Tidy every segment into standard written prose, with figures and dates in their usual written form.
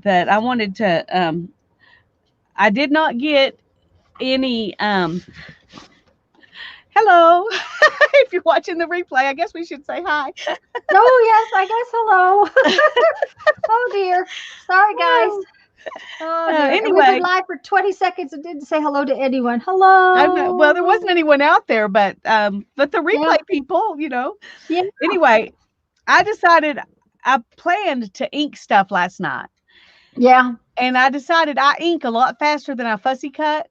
that I wanted to. I did not get any. Hello, if you're watching the replay, I guess we should say hi. Oh, yes, I guess hello. Oh, dear. Sorry, guys. Oh, dear. And we've been Anyway, live for 20 seconds and didn't say hello to anyone. I know, well, there wasn't Hello. anyone out there, but the Yeah. replay people. Yeah. Anyway, I decided I planned to ink stuff last night, Yeah. and I decided I ink a lot faster than I fussy cut.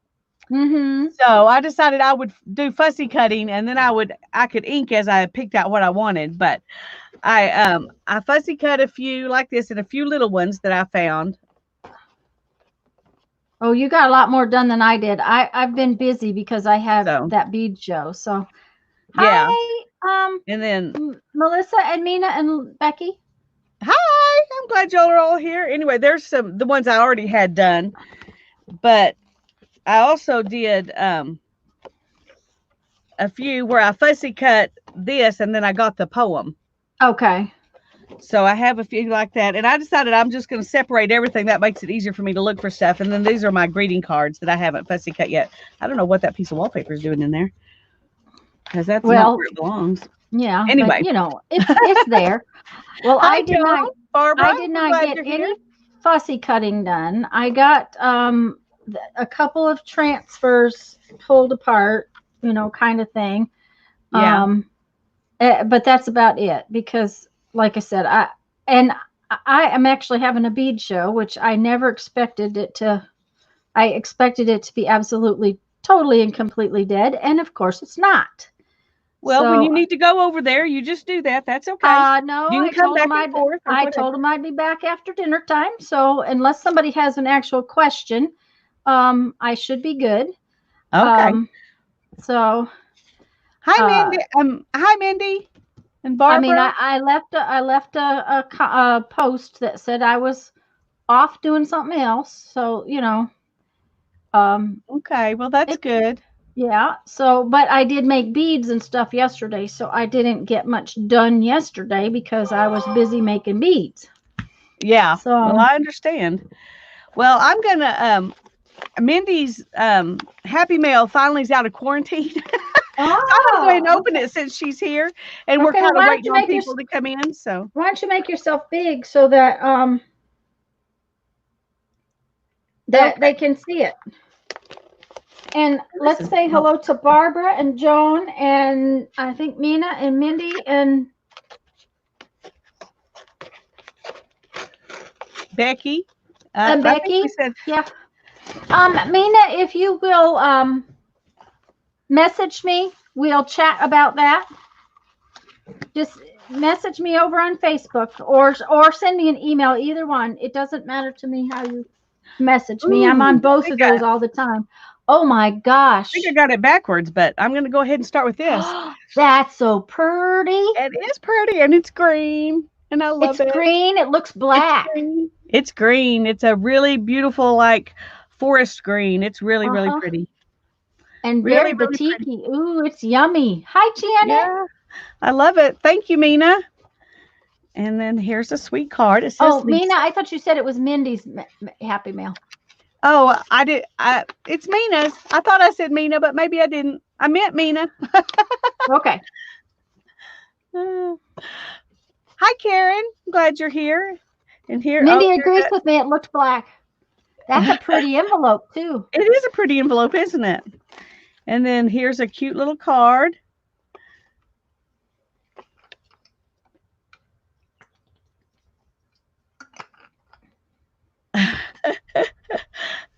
Mm-hmm. So I decided I would do fussy cutting, and then I could ink as I picked out what I wanted. But I fussy cut a few like this and a few little ones that I found. Oh, you got a lot more done than I did. I've been busy because I have So that bead show. So, yeah, hi, and then Melissa and Mina and Becky. hi, I'm glad y'all are all here. Anyway, there's the ones I already had done, but I also did a few where I fussy cut this and then I got the poem. Okay. So I have a few like that, and I decided I'm just going to separate everything. That makes it easier for me to look for stuff. And then these are my greeting cards that I haven't fussy cut yet. I don't know what that piece of wallpaper is doing in there because that's not Well, where it belongs. yeah, but Anyway, it's there. Well, hi Joan, Barbara. I did We're not glad get you're here. any fussy cutting done. I got a couple of transfers pulled apart, kind of thing. Yeah. Um, but that's about it because, like I said, I am actually having a bead show, which I never expected it to. I expected it to be absolutely, totally, and completely dead, and of course, it's not. Well, when So, you need to go over there, you just do that. That's okay. no, You can come back and forth or I told whatever. them I'd be back after dinner time. So, unless somebody has an actual question, I should be good. Okay. Um, so, Hi uh, Mandy. Hi Mandy and I mean, Barbara. I left a post that said I was off doing something else. So, um, Okay. Well, that's it, good. yeah. So, but I did make beads and stuff yesterday. So I didn't get much done yesterday because I was busy making beads. Yeah. Well, So, I understand. Well, I'm gonna Mindy's Happy Mail finally is out of quarantine. So I'm gonna go ahead and oh, open it since she's here, and we're okay. Well, kind of waiting on people to come in. So why don't you make yourself big so that okay, they can see it? And this let's is say hello to Barbara and Joan and I think Mina and Mindy Becky. and I think Becky. we said Yeah. Mina, if you will message me, we'll chat about that. Just message me over on Facebook or send me an email. Either one. It doesn't matter to me how you message me. I'm on ooh. both of those all the time. Oh my I think I gosh. got it backwards, but I'm gonna go ahead and start with this. That's so pretty. It is pretty, and it's green, and I It's love it. green. It looks It's black. green. It's green. It's a really beautiful, like forest green. It's really, really Uh-huh. pretty. And Really, very really pretty. boutique-y. Ooh, it's yummy. Hi, Janet. Yeah, I love it. Thank you, Mina. And then here's a sweet card. It says Oh, Mina, Lisa. I thought you said it was Mindy's Happy Mail. Oh, I did. It's Mina's. I thought I said Mina, but maybe I didn't. I meant Mina. Okay. Uh, Hi, Karen. I'm glad you're here. And here, oh, Mindy here's agrees with me. It looked black. That's a a. pretty envelope, too. It is a pretty envelope, isn't it? And then here's a cute little card.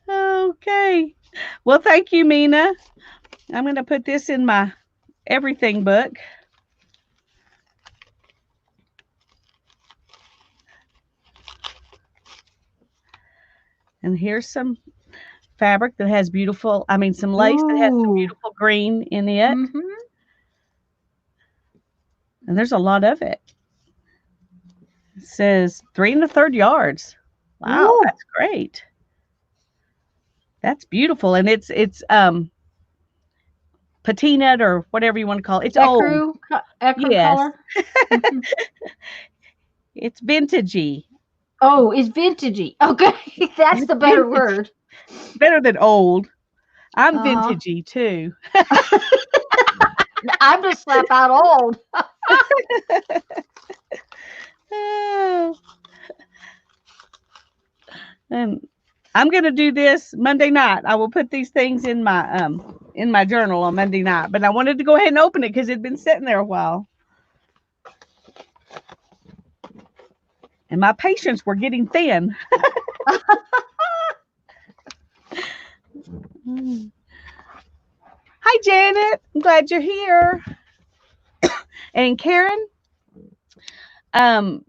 Okay. Well, thank you, Mina. I'm going to put this in my everything book. And here's some fabric that has beautiful, I mean, some lace that has some Ooh. beautiful green in it. Mm-hmm. And there's a lot of it. It says 3 1/3 yards. Wow, Ooh. that's great. That's beautiful. And it's patina'd or whatever you want to call it. It's old. Ecru Yes. color. Mm-hmm. It's vintagey. Oh, it's vintagey. Okay, that's the better Vintage. word. Better than old. I'm Uh-huh. vintagey too. I'm just slap out old. Oh, and I'm gonna do this Monday night. I will put these things in my journal on Monday night. But I wanted to go ahead and open it because it'd been sitting there a while. And my patience were getting thin. Hi, Janet. I'm glad you're here. And Karen,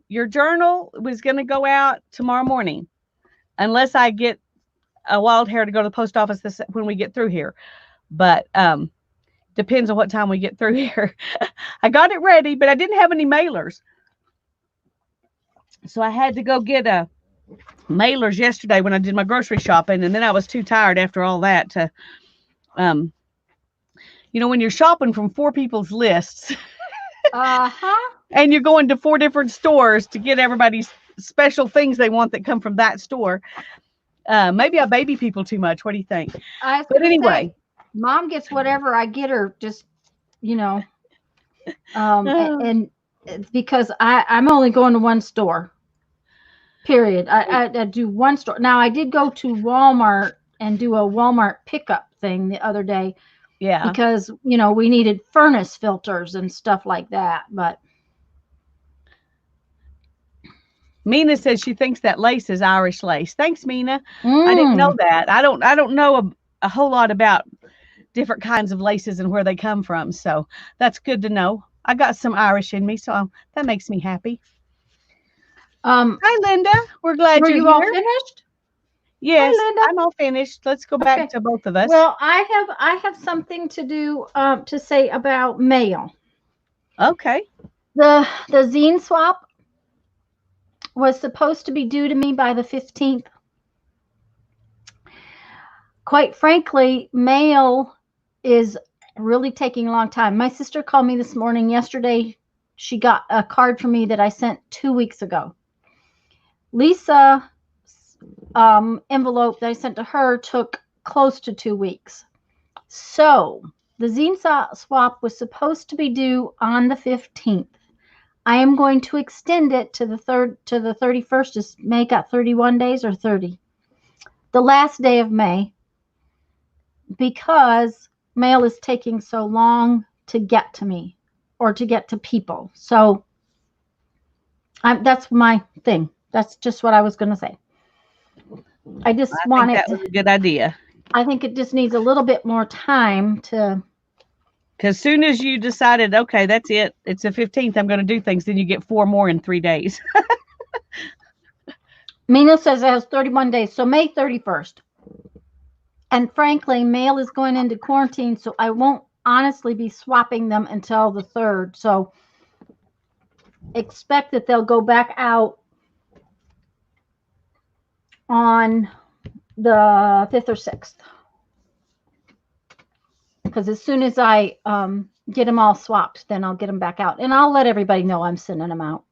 your journal was going to go out tomorrow morning, unless I get a wild hair to go to the post office when we get through here. But depends on what time we get through here. I got it ready, but I didn't have any mailers, so I had to go get mailers yesterday when I did my grocery shopping, and then I was too tired after all that to, when you're shopping from 4 people's lists. Uh-huh. And you're going to 4 different stores to get everybody's special things they want that come from that store. Maybe I baby people too much. What do you think? But anyway, Mom gets whatever I get her, just, and it's because I'm only going to one store. Period. I do one store. Now, I did go to Walmart and do a Walmart pickup thing the other day. Yeah. Because, we needed furnace filters and stuff like that. But Mina says she thinks that lace is Irish lace. Thanks, Mina. I didn't know that. I don't know a whole lot about different kinds of laces and where they come from. So that's good to know. I got some Irish in me, so that makes me happy. Hi, Linda. We're glad were you're you here. all finished? Yes, Hi, Linda. I'm all finished. Let's go back to both of us. Well, I have something to do to say about mail. Okay. The zine swap was supposed to be due to me by the 15th. Quite frankly, mail is really taking a long time. My sister called me this morning. Yesterday, she got a card from me that I sent 2 weeks ago. Lisa envelope that I sent to her took close to 2 weeks. So the zine swap was supposed to be due on the 15th. I am going to extend it to the 31st. Is May got 31 days or 30? The last day of May, because mail is taking so long to get to me or to get to people. So that's my thing. That's just what I was going to say. I think that was a good idea. I think it just needs a little bit more time to. Because as soon as you decided, okay, that's it, it's the 15th, I'm going to do things, then you get 4 more in 3 days. Mina says it has 31 days, so May 31st. And frankly, mail is going into quarantine, so I won't honestly be swapping them until the 3rd. So expect that they'll go back out on the 5th or 6th. Because as soon as I get them all swapped, then I'll get them back out. And I'll let everybody know I'm sending them out.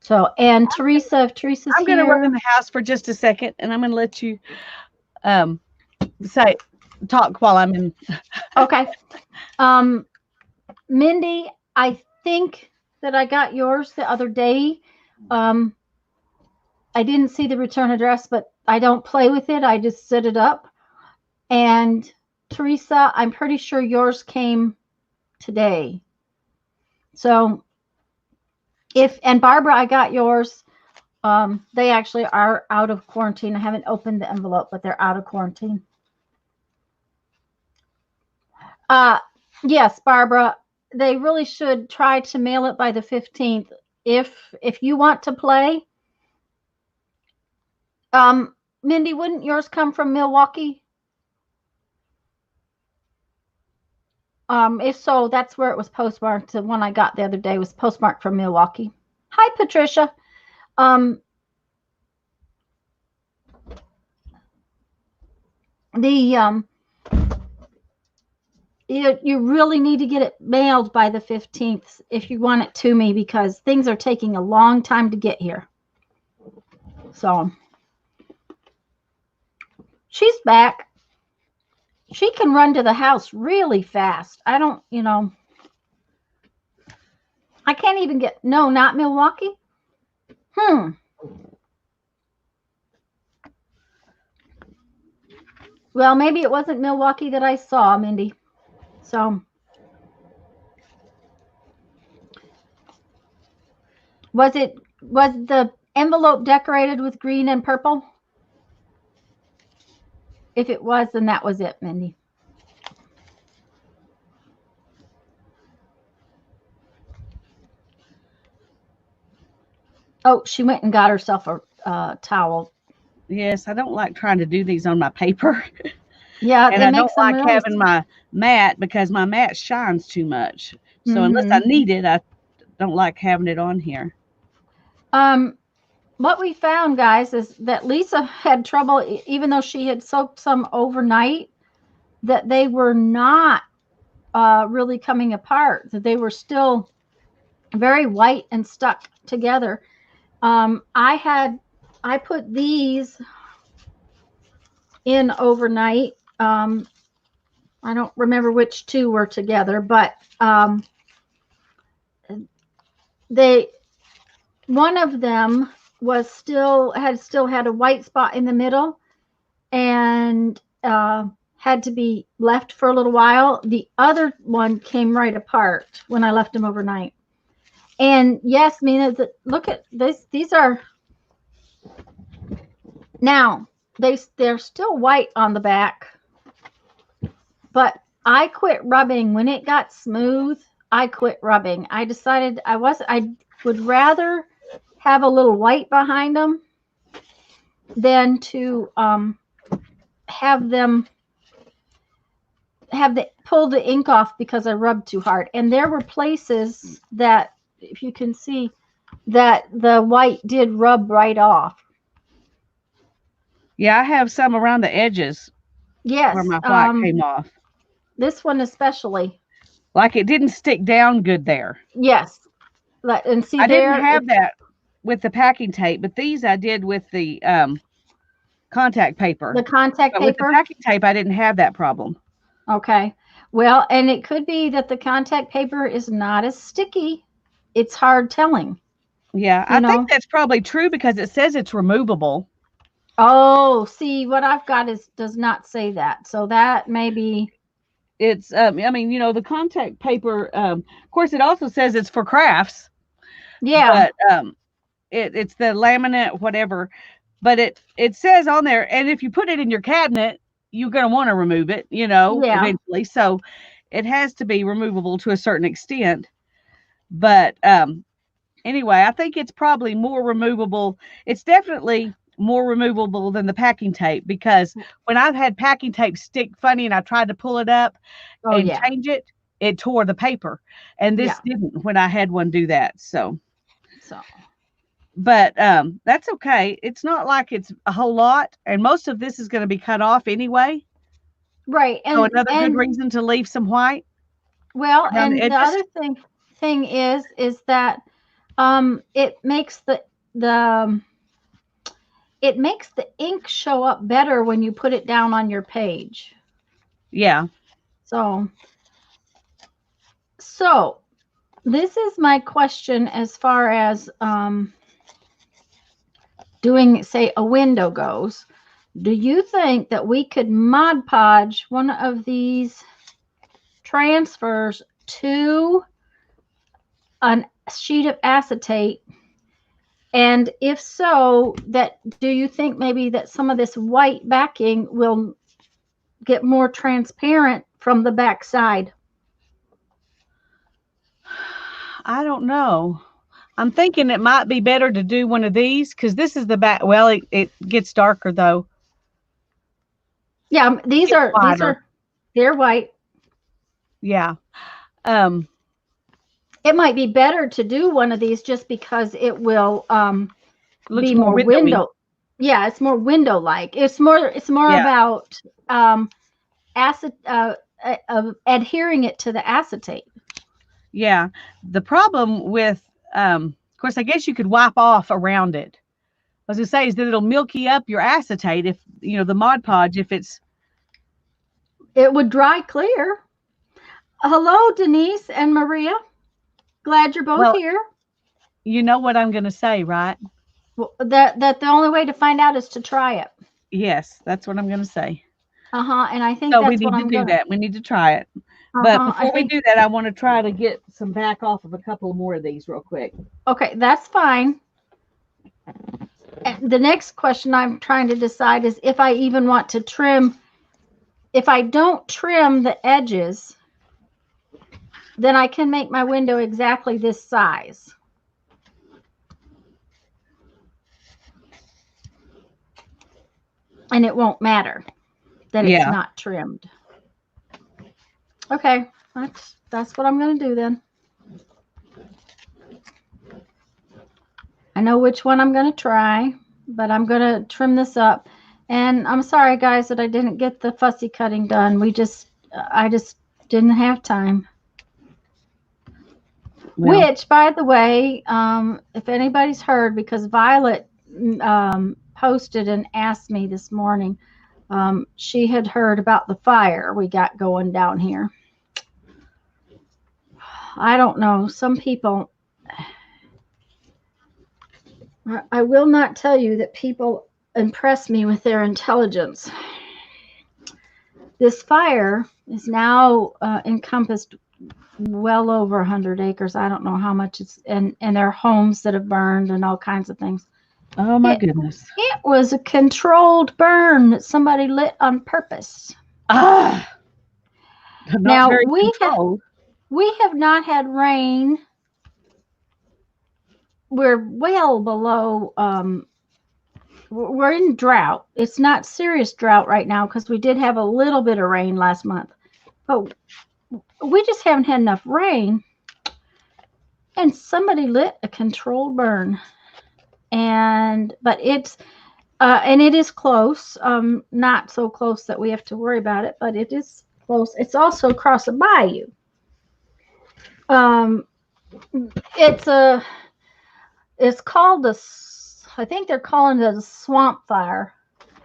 So, and Teresa, if Teresa's I'm going to run in the house for just a second, and I'm going to let you talk while I'm in. Okay. Mindy, I think that I got yours the other day. I didn't see the return address, but I don't play with it. I just set it up. And Teresa, I'm pretty sure yours came today. So and Barbara, I got yours. They actually are out of quarantine. I haven't opened the envelope, but they're out of quarantine. Yes, Barbara, they really should try to mail it by the 15th. If you want to play, Mindy, wouldn't yours come from Milwaukee? If so, that's where it was postmarked. The one I got the other day was postmarked from Milwaukee. Hi, Patricia. You really need to get it mailed by the 15th if you want it to me, because things are taking a long time to get here. So she's back. She can run to the house really fast. I don't, I can't even get, no, not Milwaukee. Well, maybe it wasn't Milwaukee that I saw, Mindy. So was the envelope decorated with green and purple? If it was, then that was it, Mindy. Oh, she went and got herself a towel. Yes, I don't like trying to do these on my paper. Yeah, And it I makes don't them like really. having my mat because my mat shines too much. So unless I need it, I don't like having it on here. What we found, guys, is that Lisa had trouble, even though she had soaked some overnight, that they were not really coming apart, that they were still very white and stuck together. I put these in overnight. I don't remember which two were together, but one of them was still had a white spot in the middle and had to be left for a little while. The other one came right apart when I left them overnight. And yes, Mina, look at this. These are now they're still white on the back, but I quit rubbing when it got smooth. I quit rubbing. I decided I would rather have a little white behind them than to have them pull the ink off because I rubbed too hard. And there were places that, if you can see, that the white did rub right off. Yeah, I have some around the edges. Yes. Where my white came off. This one especially. Like it didn't stick down good there. Yes. And see, I didn't have that with the packing tape, but these I did with the contact paper. The contact paper? With the packing tape, I didn't have that problem. Okay. Well, and it could be that the contact paper is not as sticky. It's hard telling. Yeah, I think that's probably true because it says it's removable. Oh, see, what I've got does not say that. So that maybe it's I mean, the contact paper, of course it also says it's for crafts. Yeah. But it's the laminate, whatever. But it says on there, and if you put it in your cabinet, you're going to want to remove it, eventually. So it has to be removable to a certain extent. But anyway, I think it's probably more removable. It's definitely more removable than the packing tape, because when I've had packing tape stick funny and I tried to pull it up change it, it tore the paper. And this didn't when I had one do that. So. But that's okay. It's not like it's a whole lot, and most of this is going to be cut off anyway. Right. And so another good reason to leave some white. Well, and the other thing is that it makes the ink show up better when you put it down on your page. Yeah. So this is my question as far as doing, say, a window goes. Do you think that we could Mod Podge one of these transfers to a sheet of acetate? And if so, do you think maybe that some of this white backing will get more transparent from the back side? I don't know. I'm thinking it might be better to do one of these, because this is the back. Well, it gets darker though. Yeah, they're white. Yeah. It might be better to do one of these just because it will be more window. Yeah, it's more window like. It's more about adhering it to the acetate. Yeah. The problem with of course, I guess you could wipe off around it, was gonna say is that it'll milky up your acetate if the Mod Podge if it's. It would dry clear. Hello, Denise and Maria. Glad you're both Well, here. You know what I'm gonna say, right? Well, that the only way to find out is to try it. Yes, that's what I'm gonna say. And I think So we that's what need to I'm do gonna. that. We need to try it. But I before we think. do that, I want to try to get some back off of a couple more of these real quick. Okay, that's fine. And the next question I'm trying to decide is if I even want to trim. If I don't trim the edges, then I can make my window exactly this size. And it won't matter that it's not trimmed. Okay, that's what I'm going to do then. I know which one I'm going to try, but I'm going to trim this up. And I'm sorry, guys, that I didn't get the fussy cutting done. I just didn't have time. Well, which, by the way, if anybody's heard, because Violet posted and asked me this morning, she had heard about the fire we got going down here. I don't know. Some people, I will not tell you that people impress me with their intelligence. This fire is now encompassed well over 100 acres. I don't know how much it's, and there are homes that have burned and all kinds of things. Oh my goodness. It was a controlled burn that somebody lit on purpose. Now we have not had rain. We're well below, we're in drought. It's not serious drought right now because we did have a little bit of rain last month. But we just haven't had enough rain. And somebody lit a controlled burn. But it's, and it is close. Not so close that we have to worry about it, but it is close. It's also across a bayou. It's called I think they're calling it a swamp fire.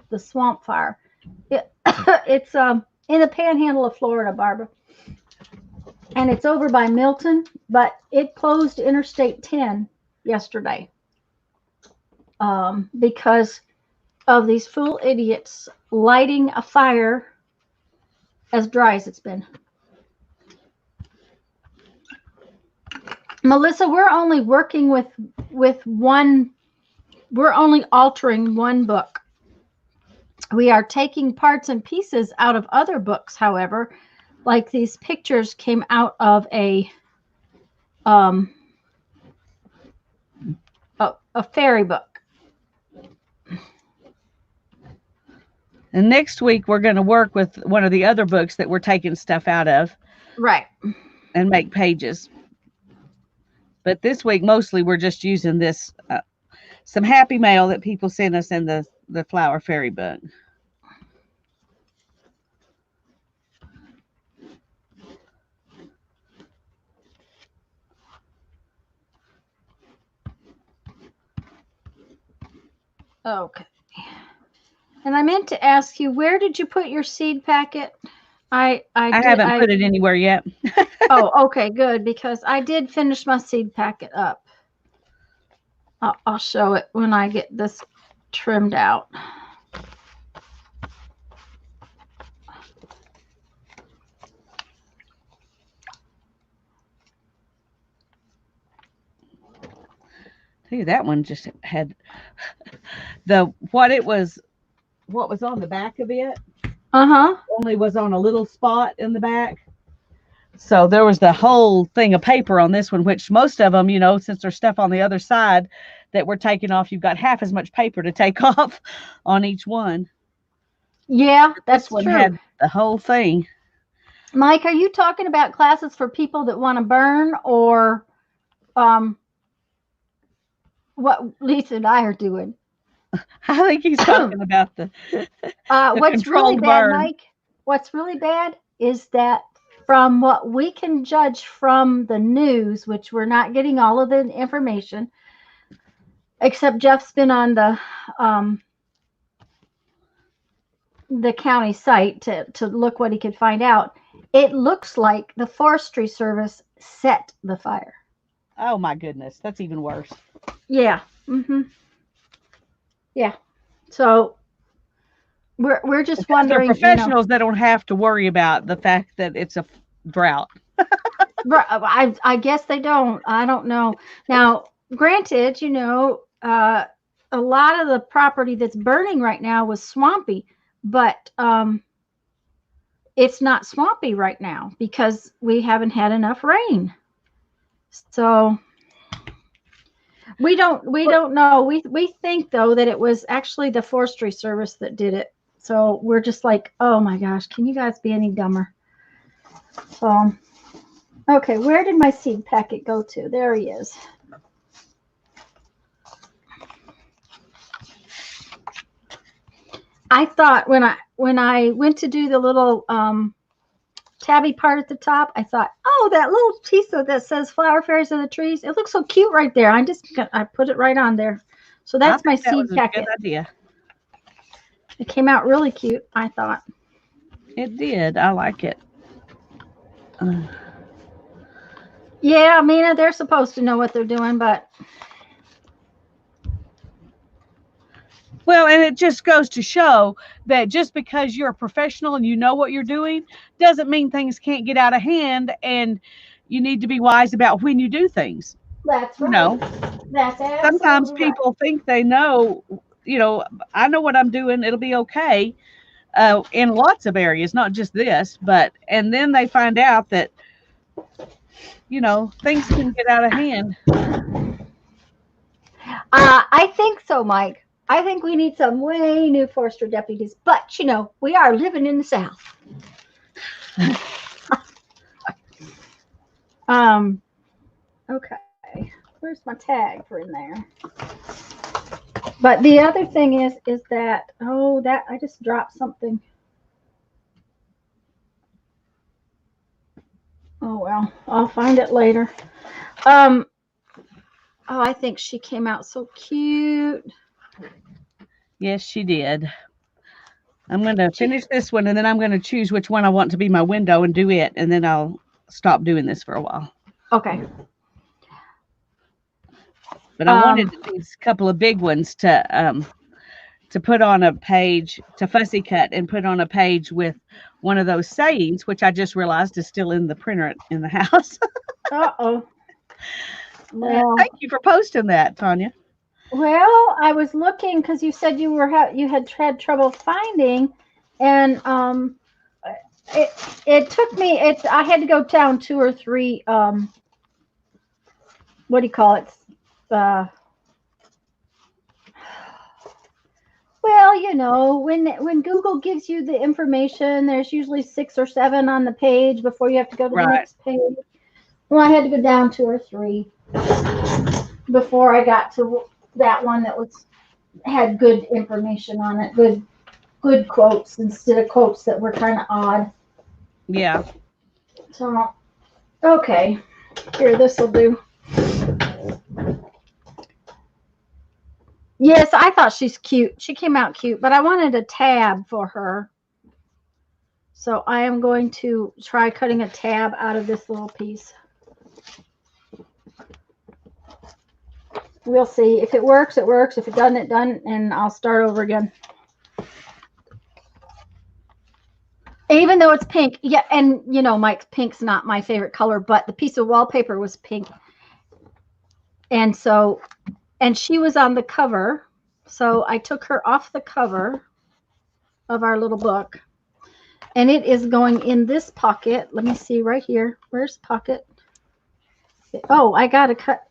The swamp fire. It's in the panhandle of Florida, Barbara. And it's over by Milton, but it closed Interstate 10 yesterday. Because of these fool idiots lighting a fire as dry as it's been. Melissa, we're only working with one. We're only altering one book. We are taking parts and pieces out of other books, however, like these pictures came out of a fairy book. And next week we're going to work with one of the other books that we're taking stuff out of. Right. And make pages. But this week mostly we're just using this some happy mail that people sent us in the Flower Fairy book. Okay. And I meant to ask you, where did you put your seed packet? I haven't put it anywhere yet. Oh, okay, good, because I did finish my seed packet up. I'll show it when I get this trimmed out. Tell you, that one just had what was on the back of it. Only was on a little spot in the back. So there was the whole thing of paper on this one, which most of them, since there's stuff on the other side that we're taking off, you've got half as much paper to take off on each one. Yeah, that's true. Had the whole thing. Mike, are you talking about classes for people that want to burn, or what Lisa and I are doing? I think he's talking about the what's really bad, Mike? What's really bad is that from what we can judge from the news, which we're not getting all of the information, except Jeff's been on the county site to look what he could find out. It looks like the Forestry Service set the fire. Oh my goodness, that's even worse. Yeah. Yeah. So we're just Because they're wondering, professionals that don't have to worry about the fact that it's a drought. I guess they don't. I don't know. Now, granted, a lot of the property that's burning right now was swampy, but it's not swampy right now because we haven't had enough rain. So we don't know. We think though that it was actually the Forestry Service that did it. So we're just like, oh my gosh, can you guys be any dumber? So okay, where did my seed packet go to? There he is. I thought when I went to do the little tabby part at the top, I thought, oh, that little piece that says flower fairies of the trees, it looks so cute right there. I put it right on there. So that's my seed packet. Good idea. It came out really cute, I thought. It did. I like it. Yeah, Mina, they're supposed to know what they're doing, but well, and it just goes to show that just because you're a professional and you know what you're doing doesn't mean things can't get out of hand, and you need to be wise about when you do things. that's right. You know, That's absolutely sometimes right. people think they know, I know what I'm doing. It'll be okay in lots of areas, not just this, and then they find out that, things can get out of hand. I think so, Mike. I think we need some way new forester deputies, but we are living in the South. Okay, where's my tag for in there? But the other thing is that that I just dropped something. Oh well, I'll find it later. Oh, I think she came out so cute. Yes, she did. I'm going to finish this one, and then I'm going to choose which one I want to be my window and do it, and then I'll stop doing this for a while. Okay. But I wanted these couple of big ones to put on a page, to fussy cut and put on a page with one of those sayings, which I just realized is still in the printer in the house. Uh-oh. Well, thank you for posting that, Tanya. Well, I was looking because you said you had trouble finding, and it took me. I had to go down 2 or 3. What do you call it? Well, when Google gives you the information, there's usually 6 or 7 on the page before you have to go to the next page. Well, I had to go down 2 or 3 before I got to that one that had good information on it, good quotes instead of quotes that were kind of odd. Yeah. So, okay, here, this will do. Yes, I thought she's cute. She came out cute, but I wanted a tab for her. So I am going to try cutting a tab out of this little piece. We'll see. If it works, it works. If it doesn't, it doesn't, and I'll start over again. Even though it's pink. Yeah, and Mike, pink's not my favorite color, but the piece of wallpaper was pink. And she was on the cover. So I took her off the cover of our little book. And it is going in this pocket. Let me see right here. Where's the pocket? Oh, I got to cut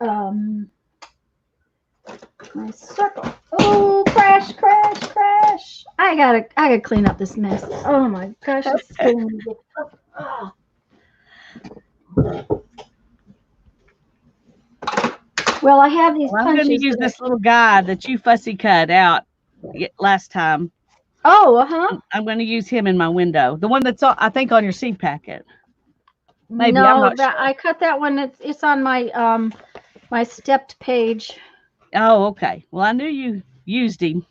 my circle. Oh, crash. I gotta clean up this mess. Oh my gosh, it's going to get tough. Oh. Well, I have these punches. I'm going to use this little guide that you fussy cut out last time. Oh, I'm going to use him in my window. The one that's, I think, on your seed packet. Maybe, no, I'm not sure. I cut that one. It's on my my stepped page. Oh, okay. Well, I knew you used him.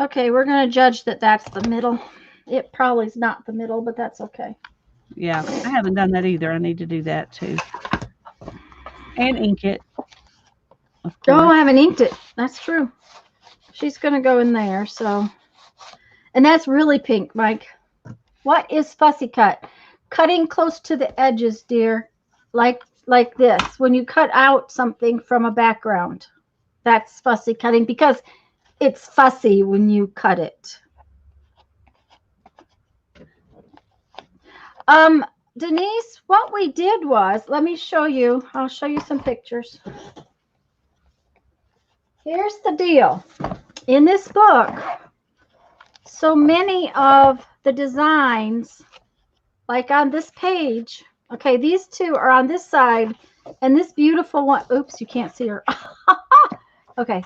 Okay, we're going to judge that that's the middle. It probably is not the middle, but that's okay. Yeah, I haven't done that either. I need to do that too. And ink it, of Oh, course. I haven't inked it. That's true. She's going to go in there, so. And that's really pink, Mike. What is fussy cut? Cutting close to the edges, dear. Like this. When you cut out something from a background. That's fussy cutting because it's fussy when you cut it. Denise, what we did was, let me show you. I'll show you some pictures. Here's the deal. In this book, so many of the designs, like on this page, okay, these two are on this side, and this beautiful one, oops, you can't see her. Okay,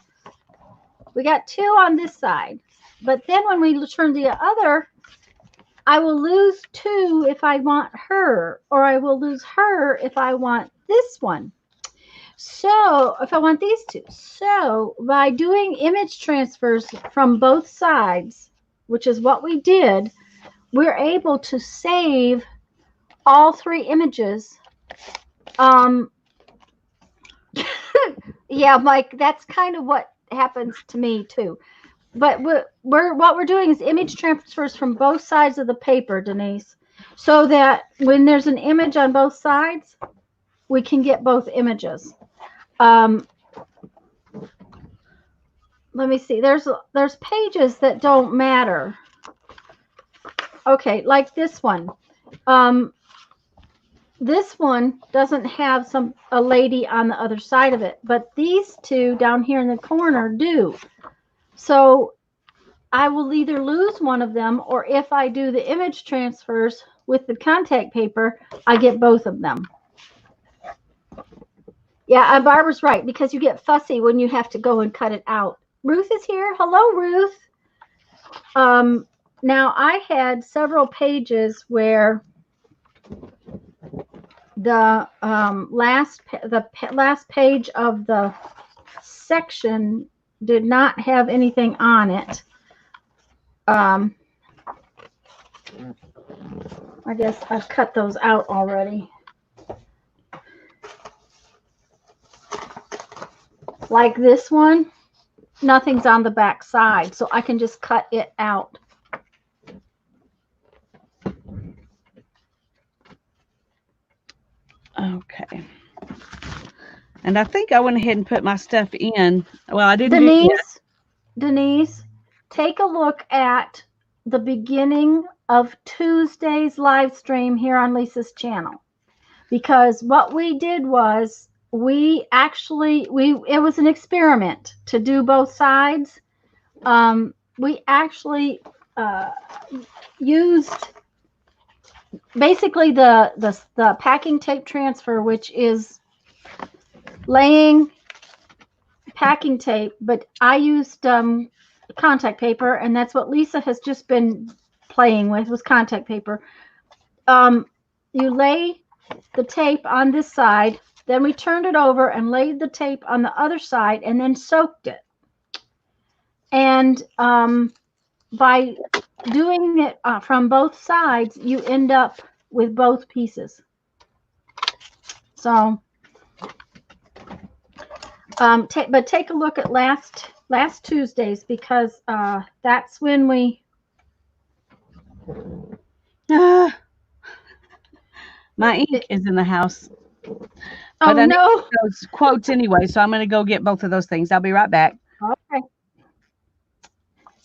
we got two on this side, but then when we turn the other, I will lose two if I want her, or I will lose her if I want this one. So if I want these two. So by doing image transfers from both sides, which is what we did, we're able to save all three images. Yeah, Mike, that's kind of what happens to me too. But what we're doing is image transfers from both sides of the paper, Denise, so that when there's an image on both sides, we can get both images. Let me see. There's pages that don't matter. Okay, like this one. This one doesn't have a lady on the other side of it, but these two down here in the corner do. So I will either lose one of them, or if I do the image transfers with the contact paper, I get both of them. Yeah, Barbara's right, because you get fussy when you have to go and cut it out. Ruth is here. Hello, Ruth. Now I had several pages where the last page of the section did not have anything on it. I guess I've cut those out already. Like this one, nothing's on the back side, so I can just cut it out. Okay. And I think I went ahead and put my stuff in. Well, I didn't do that. Denise, take a look at the beginning of Tuesday's live stream here on Lisa's channel. Because what we did was it was an experiment to do both sides. We actually used basically the packing tape transfer, which is laying packing tape, but I used contact paper, and that's what Lisa has just been playing with, was contact paper. You lay the tape on this side, then we turned it over and laid the tape on the other side and then soaked it. And by doing it from both sides, you end up with both pieces. So, but take a look at last Tuesday's, because that's when we. My ink is in the house. Oh, but I no. need those quotes anyway, so I'm going to go get both of those things. I'll be right back. Okay.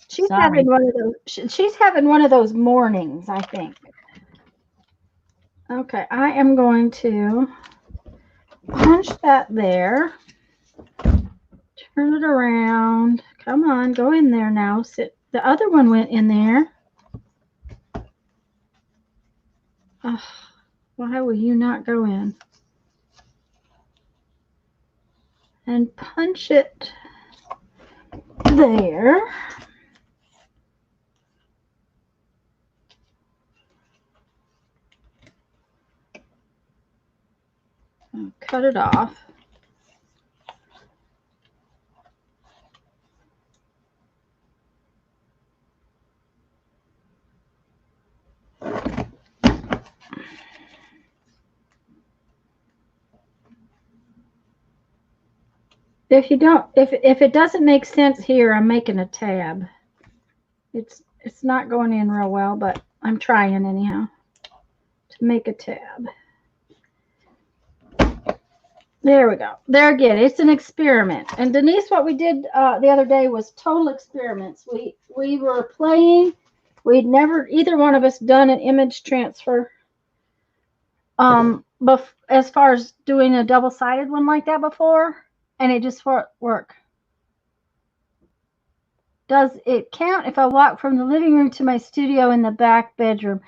She's having one of those. She's having one of those mornings, I think. Okay, I am going to punch that there. Turn it around. Come on, go in there now. Sit. The other one went in there. Oh, why will you not go in? And punch it there. And cut it off. If you don't, if it doesn't make sense here, I'm making a tab. It's not going in real well, but I'm trying anyhow to make a tab. There we go. There again, it's an experiment. And Denise, what we did the other day was total experiments. We were playing. We'd never either one of us done an image transfer. As far as doing a double-sided one like that before, and it just won't work. Does it count if I walk from the living room to my studio in the back bedroom?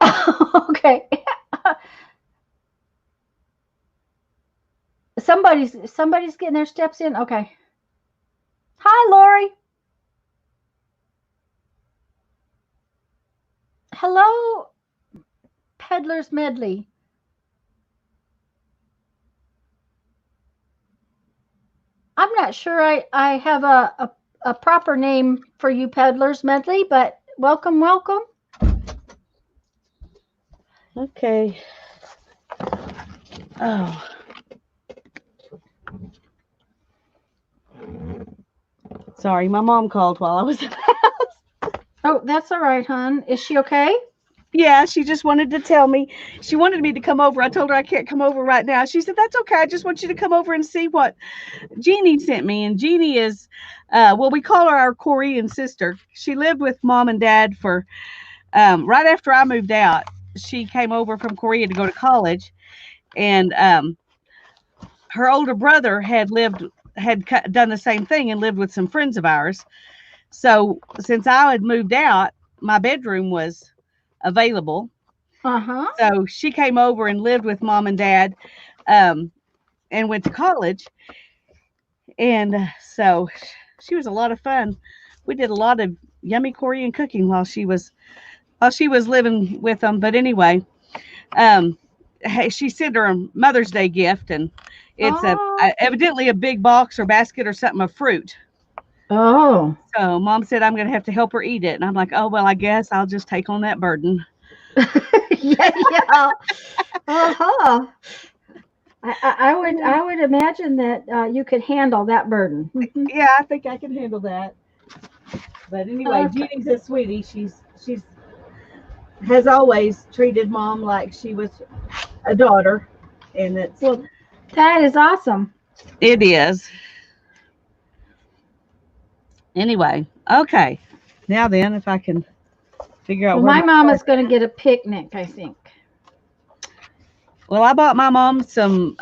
Okay. Somebody's getting their steps in. Okay. Hi, Lori. Hello, Peddler's Medley. I'm not sure I have a proper name for you, Peddler's Medley, but welcome, welcome. Okay. Oh. Sorry, my mom called while I was in the house. Oh, that's all right, hon. Is she okay? Yeah, she just wanted to tell me. She wanted me to come over. I told her I can't come over right now. She said, that's okay. I just want you to come over and see what Jeannie sent me. And Jeannie is, well, we call her our Korean sister. She lived with mom and dad for, right after I moved out. She came over from Korea to go to college. And her older brother had done the same thing and lived with some friends of ours. So since I had moved out, my bedroom was available. So she came over and lived with mom and dad, and went to college. And so she was a lot of fun. We did a lot of yummy Korean cooking while she was living with them. But anyway, she sent her a Mother's Day gift, and it's evidently a big box or basket or something of fruit. Oh. So mom said I'm going to have to help her eat it. And I'm like, oh, well, I guess I'll just take on that burden. Yeah. Uh-huh. I would imagine that you could handle that burden. Yeah, I think I can handle that. But anyway, Jeannie's a sweetie. She's has always treated mom like she was a daughter, and that is awesome. It is. Anyway, okay. Now then, if I can figure out. Well, my mom is going to get a picnic, I think. Well, I bought my mom some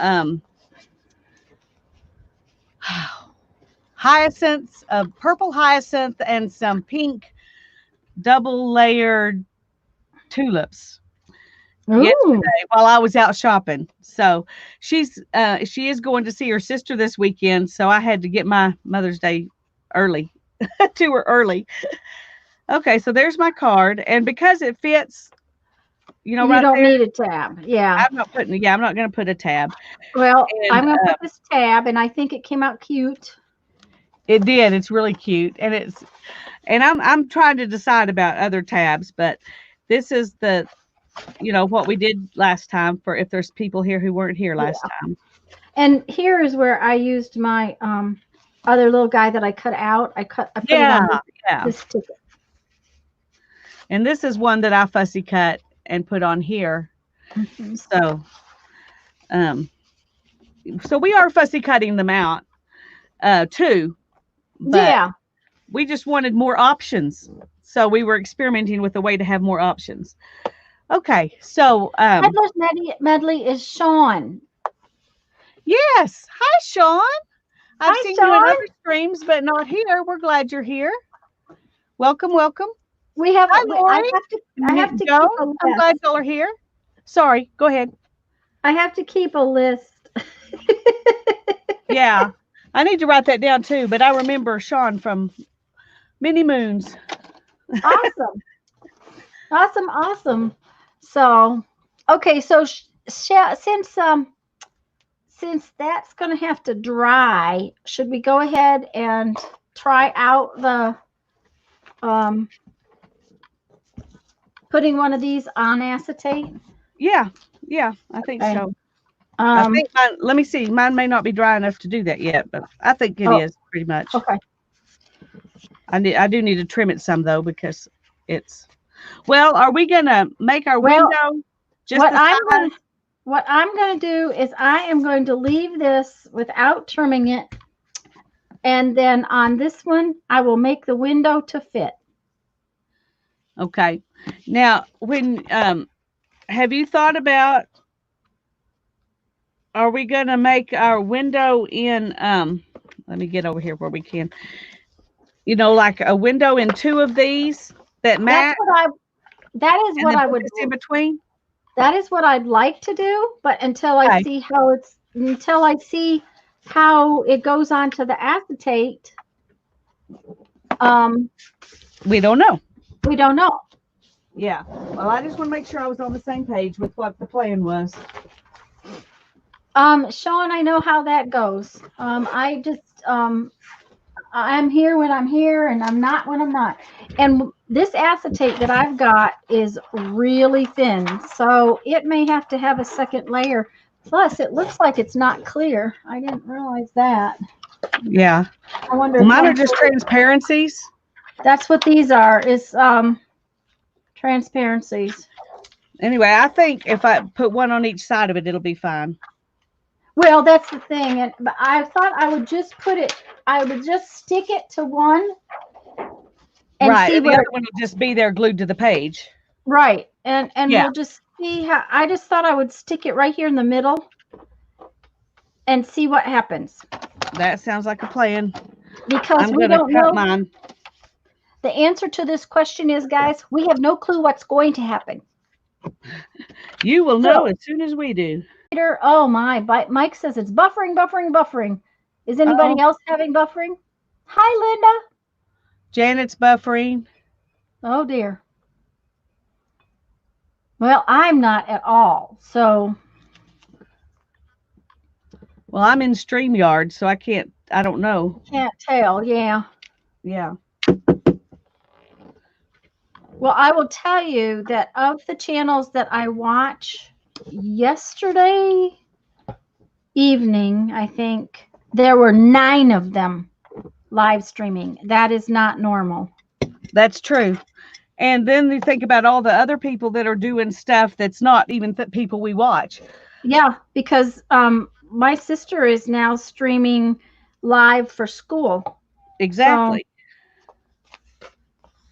hyacinths, purple hyacinth, and some pink double layered tulips yesterday while I was out shopping. So she is going to see her sister this weekend. So I had to get my Mother's Day early to her early. Okay, so there's my card, and because it fits, you right don't there, need a tab. Yeah, I'm not going to put a tab. Well, I'm going to put this tab, and I think it came out cute. It did. It's really cute, and I'm trying to decide about other tabs, but this is the, what we did last time for if there's people here who weren't here last time. And here is where I used my other little guy that I cut out. I put it on this ticket. And this is one that I fussy cut and put on here. Mm-hmm. So we are fussy cutting them out too. But we just wanted more options. So we were experimenting with a way to have more options. Okay, so Peddler's Medley is Sean. Yes. Hi, Sean. I've seen Sean. you in other streams, but not here. We're glad you're here. Welcome, welcome. We have. Hi, Lori. I have to Joe, keep a list. I'm glad y'all are here. Sorry, go ahead. I have to keep a list. Yeah, I need to write that down too. But I remember Sean from many moons. Awesome. So, okay. So since that's going to have to dry, should we go ahead and try out the putting one of these on acetate? Yeah, I think so. I Um, think mine, let me see. Mine may not be dry enough to do that yet, but I think it oh, is pretty much. okay. I do need to trim it some though because it's well, are we gonna make our Well, window just what the I'm size? going to what I'm going to do is I am going to leave this without trimming it, and then on this one I will make the window to fit. Okay. Now, when have you thought about are we gonna make our window in let me get over here where we can. Like a window in two of these that That's match what I that is and what then I put would this in between? that is what I'd like to do, but Okay. until I see how it goes onto the acetate, um, We don't know. we don't know. Yeah. Well, I just want to make sure I was on the same page with what the plan was. Sean, I know how that goes. I'm here when I'm here, and I'm not when I'm not. And this acetate that I've got is really thin, so it may have to have a second layer. Plus, it looks like it's not clear. I didn't realize that. Yeah. I wonder Well, if mine are one. just transparencies. That's what these are. Is transparencies. Anyway, I think if I put one on each side of it, it'll be fine. Well, that's the thing, and but I thought I would just put it. I would just stick it to one and Right. see And the where. other one will just be there glued to the page. Right, and Yeah. we'll just see how. I just thought I would stick it right here in the middle and see what happens That sounds like a plan. because I'm we going to don't cut know. mine. The answer to this question is, guys, we have no clue what's going to happen. You will know So, as soon as we do. oh my, Mike says it's buffering, buffering, buffering. Is anybody Oh, else having buffering? Hi, Linda. Janet's buffering. Oh dear. Well, I'm not at all. So, Well, I'm in StreamYard, so I don't know. can't tell. Yeah. Yeah. Well, I will tell you that of the channels that I watch yesterday evening, I think there were 9 of them live streaming. That is not normal. That's true. And then you think about all the other people that are doing stuff that's not even people we watch. Yeah, because my sister is now streaming live for school. So, Exactly.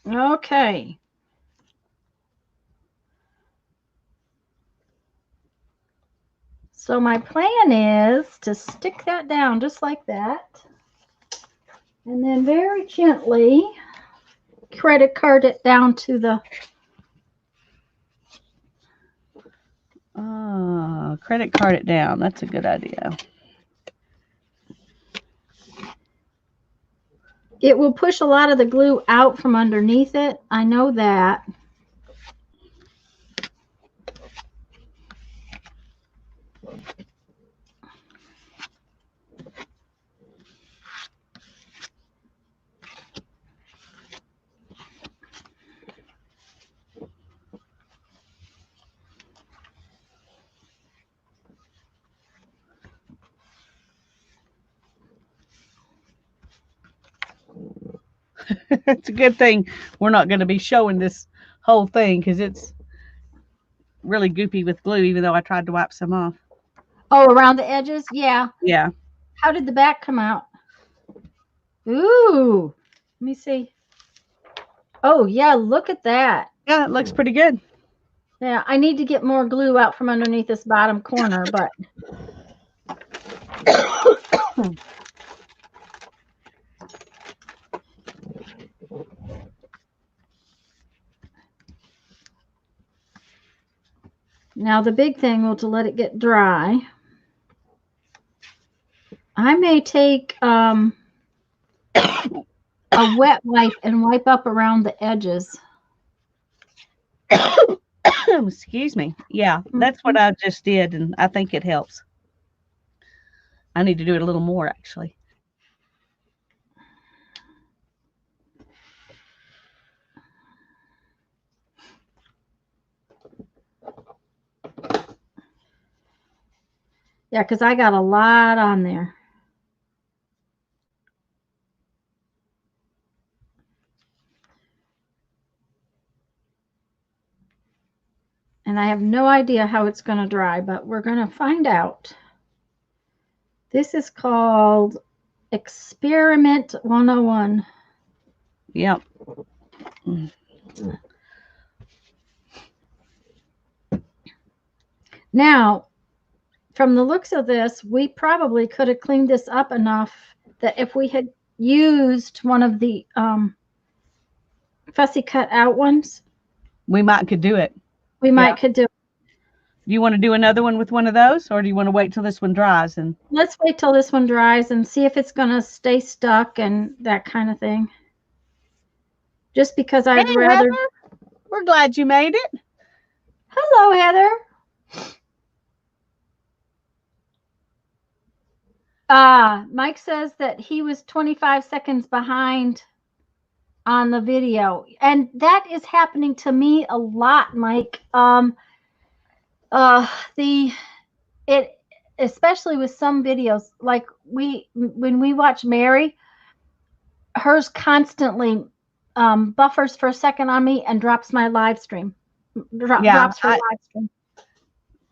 okay. So my plan is to stick that down just like that. And then very gently credit card it down to the Credit card it down. That's a good idea. it will push a lot of the glue out from underneath it. I know that. It's a good thing we're not going to be showing this whole thing because it's really goopy with glue, even though I tried to wipe some off. Oh, around the edges? Yeah. Yeah. How did the back come out? Ooh. Let me see. Oh, yeah, look at that. Yeah, it looks pretty good. Yeah, I need to get more glue out from underneath this bottom corner, but now the big thing will to let it get dry. I may take a wet wipe and wipe up around the edges. Excuse me. Yeah, that's what I just did, and I think it helps. I need to do it a little more, actually. Yeah, because I got a lot on there. And I have no idea how it's going to dry, but we're going to find out. This is called Experiment 101. Yep. Now, from the looks of this, we probably could have cleaned this up enough that if we had used one of the fussy cut out ones, we might could do it. We might could do it. Do you want to do another one with one of those, or do you want to wait till this one dries? And let's wait till this one dries and see if it's going to stay stuck and that kind of thing. Just because I'd rather. Heather, we're glad you made it. Hello, Heather. Mike says that he was 25 seconds behind on the video, and that is happening to me a lot, Mike. Especially with some videos, like when we watch Mary, hers constantly buffers for a second on me and drops my live stream. Drops her live stream.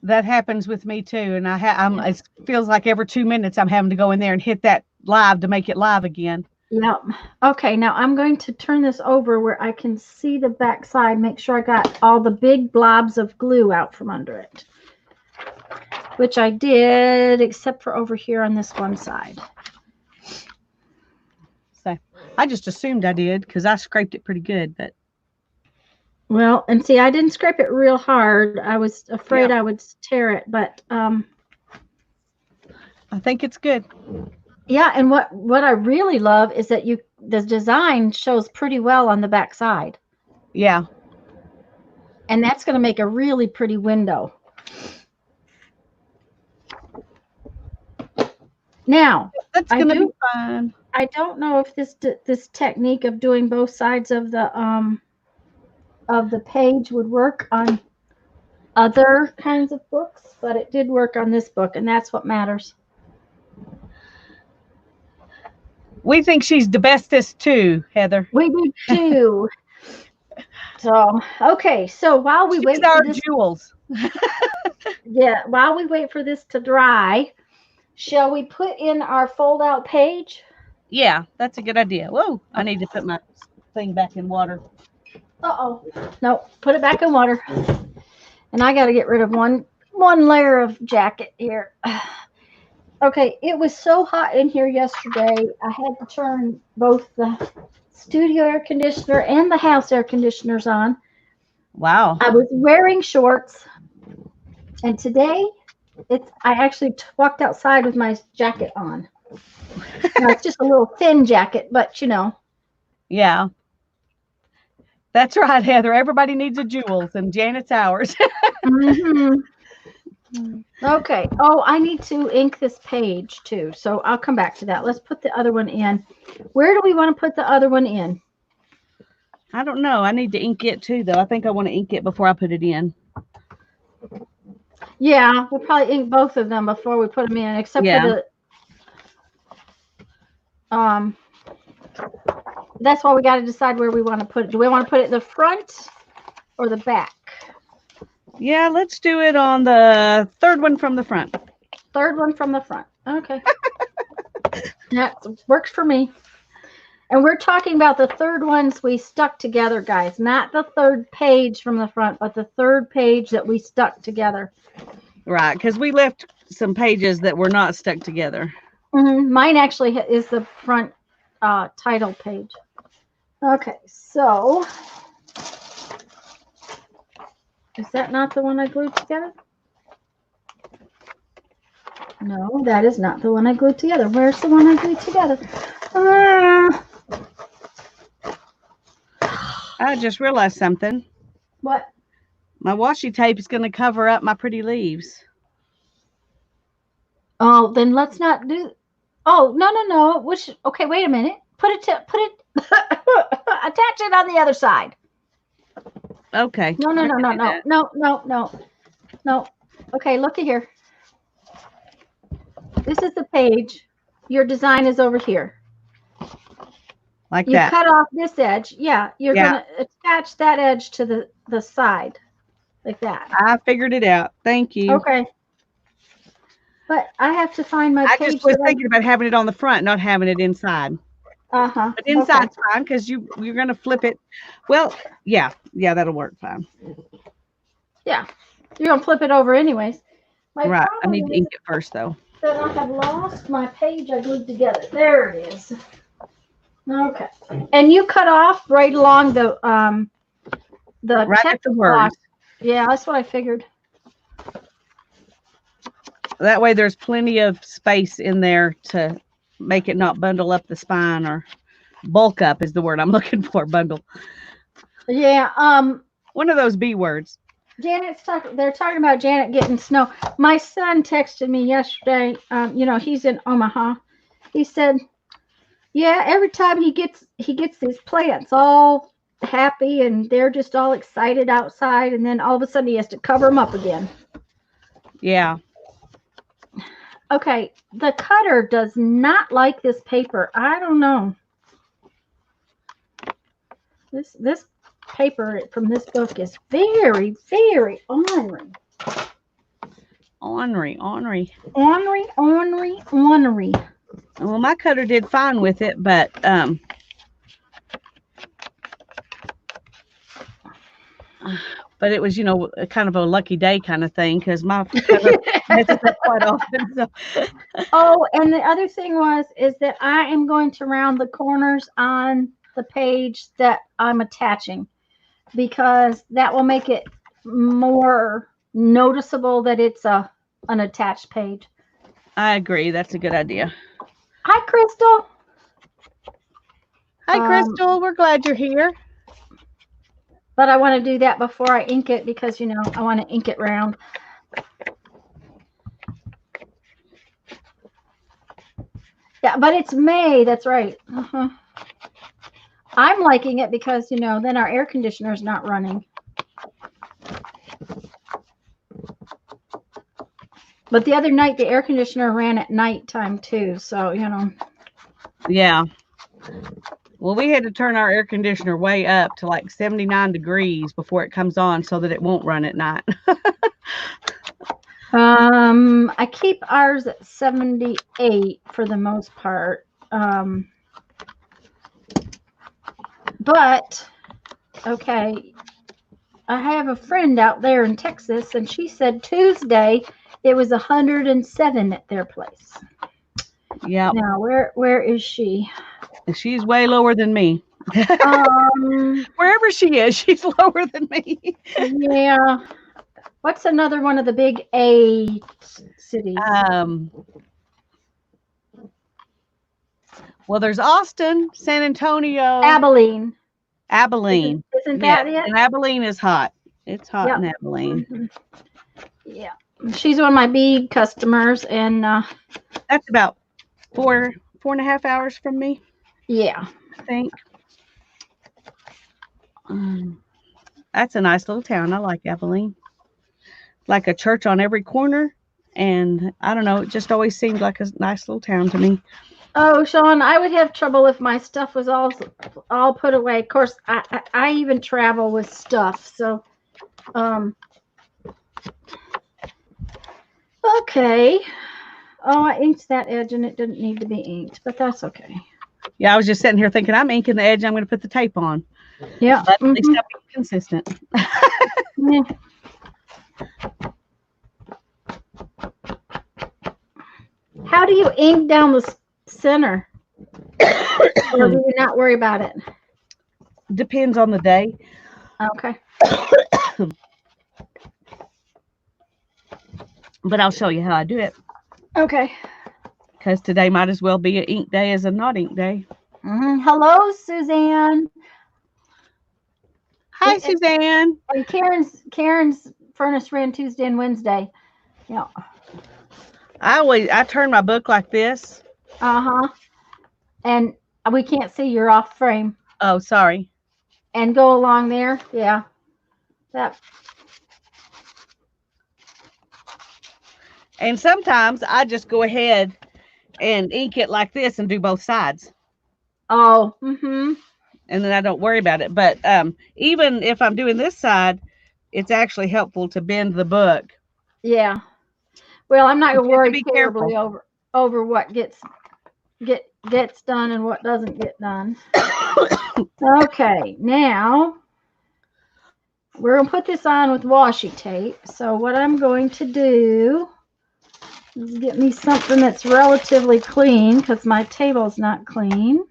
That happens with me too, and it feels like every 2 minutes I'm having to go in there and hit that live to make it live again. Yeah. Okay, now I'm going to turn this over where I can see the back side, make sure I got all the big blobs of glue out from under it, which I did, except for over here on this one side. So I just assumed I did because I scraped it pretty good, but. Well, and see, I didn't scrape it real hard. I was afraid I would tear it, but I think it's good. Yeah, and what I really love is that the design shows pretty well on the back side. Yeah. And that's going to make a really pretty window. Now, that's going to be fun. I don't know if this technique of doing both sides of the page would work on other kinds of books, but it did work on this book, and that's what matters. We think she's the bestest too, Heather. We do too. So, okay. So while we wait for this, jewels. Yeah, while we wait for this to dry, shall we put in our fold-out page? Yeah, that's a good idea. Whoa, I need to put my thing back in water. Uh-oh. No, put it back in water. And I got to get rid of one layer of jacket here. Okay, it was so hot in here yesterday, I had to turn both the studio air conditioner and the house air conditioners on. Wow. I was wearing shorts, and today I actually walked outside with my jacket on. Now, it's just a little thin jacket, but you know. Yeah. That's right, Heather. Everybody needs a jewels, and Janet's ours. Mm-hmm. Okay. Oh, I need to ink this page too, so I'll come back to that. Let's put the other one in. Where do we want to put the other one in? I don't know. I need to ink it too, though. I think I want to ink it before I put it in. Yeah, we'll probably ink both of them before we put them in, except for the that's why we got to decide where we want to put it. Do we want to put it in the front or the back? Yeah, let's do it on the third one from the front. Third one from the front. Okay. That works for me. And we're talking about the third ones we stuck together, guys. Not the third page from the front, but the third page that we stuck together. Right, because we left some pages that were not stuck together. Mm-hmm. Mine actually is the front title page. Okay, so is that not the one I glued together? No, that is not the one I glued together. Where's the one I glued together? I just realized something. What? My washi tape is going to cover up my pretty leaves. Oh, then let's not do. Oh, no. Which? Okay, wait a minute. Put it. Attach it on the other side. Okay. No. Okay, look at here. This is the page. Your design is over here. Like You that. cut off this edge. Yeah, you're Yeah. going to attach that edge to the side, like that. I figured it out. Thank you. Okay. But I have to find my I page. just was thinking about having it on the front, not having it inside. Uh-huh. But inside's fine because you're gonna flip it. Well, yeah, that'll work fine. Yeah, you're gonna flip it over anyways. My Right. I problem need to is ink it first though. that I have lost my page I glued together. There it is. Okay. And you cut off right along the Right check at the box. words. Yeah, that's what I figured. That way there's plenty of space in there to make it not bundle up the spine, or bulk up is the word I'm looking for. Bundle. Yeah. One of those B words. They're talking about Janet getting snow. My son texted me yesterday. He's in Omaha. He said, yeah, every time he gets these plants all happy and they're just all excited outside, and then all of a sudden he has to cover them up again. Yeah. Okay, the cutter does not like this paper. I don't know. This paper from this book is very, very ornery. Ornery. Ornery. Well, my cutter did fine with it, but it was, kind of a lucky day kind of thing because my cutter messes up quite often. So. Oh, and the other thing is that I am going to round the corners on the page that I'm attaching, because that will make it more noticeable that it's an attached page. I agree. That's a good idea. Hi, Crystal. Hi, Crystal. We're glad you're here. But I want to do that before I ink it because, I want to ink it round. Yeah, but it's May. That's right. Uh-huh. I'm liking it because, then our air conditioner is not running. But the other night, the air conditioner ran at nighttime too. So, Yeah. Well, we had to turn our air conditioner way up to like 79 degrees before it comes on so that it won't run at night. I keep ours at 78 for the most part. But, okay, I have a friend out there in Texas, and she said Tuesday it was 107 at their place. Yeah. Now, where is she? She's way lower than me. Wherever she is, she's lower than me. Yeah. What's another one of the big A cities? Well, there's Austin, San Antonio, Abilene. Isn't that it? And Abilene is hot. It's hot in Abilene. Mm-hmm. Yeah. She's one of my big customers, and that's about 4.5 hours from me. Yeah, I think. That's a nice little town. I like Abilene. Like a church on every corner, and I don't know, it just always seemed like a nice little town to me. Oh, Sean, I would have trouble if my stuff was all put away. Of course, I even travel with stuff, so okay. Oh, I inked that edge and it didn't need to be inked, but that's okay. Yeah, I was just sitting here thinking I'm inking the edge. I'm going to put the tape on. Yeah, but at least I'll be consistent. Yeah. How do you ink down the center? Or do you not worry about it? Depends on the day. Okay. But I'll show you how I do it. Okay. Because today might as well be an ink day as a not ink day. Hello, Suzanne. Hi, Suzanne. And Karen's furnace ran Tuesday and Wednesday. Yeah. I turn my book like this. And we can't see, you're off frame. Oh, sorry. And go along there. Yeah. That. And sometimes I just go ahead and ink it like this and do both sides. Oh, mm-hmm. And then I don't worry about it. But even if I'm doing this side, it's actually helpful to bend the book. Yeah. Well, I'm not But gonna you have to worry be terribly careful. over what gets done and what doesn't get done. Okay, now we're gonna put this on with washi tape. So what I'm going to do is get me something that's relatively clean because my table's not clean.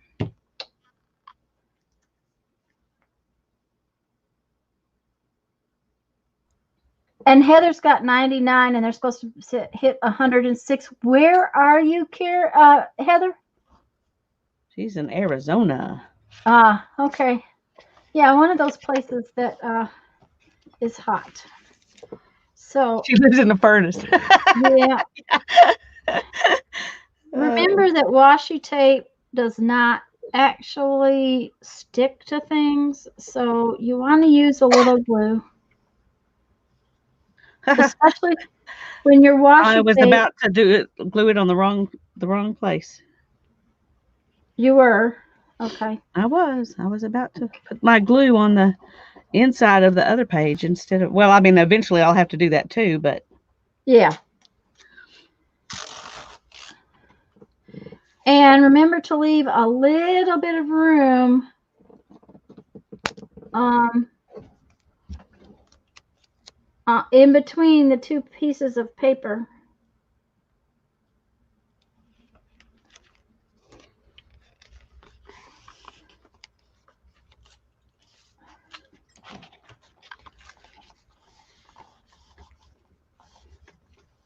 And Heather's got 99 and they're supposed to hit 106. Where are you, Heather? She's in Arizona. Ah, okay. Yeah, one of those places that is hot. So She lives in the furnace. yeah. Remember that washi tape does not actually stick to things, so you want to use a little glue, especially when your I washi was tape. about to glue it on the wrong place. You were okay. I was about to put my glue on the inside of the other page instead of. Well, I mean, eventually I'll have to do that too, but Yeah. And remember to leave a little bit of room in between the two pieces of paper.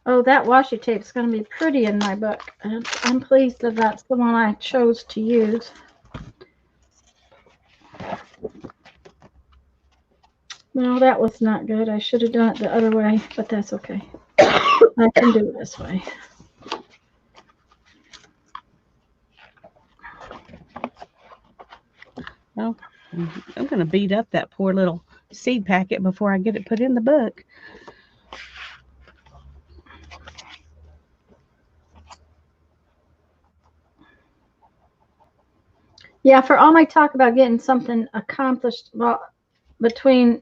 Oh, that washi tape is going to be pretty in my book. I'm pleased that that's the one I chose to use. No, that was not good. I should have done it the other way, but that's okay. I can do it this way. well, I'm going to beat up that poor little seed packet before I get it put in the book. Yeah, for all my talk about getting something accomplished, well, between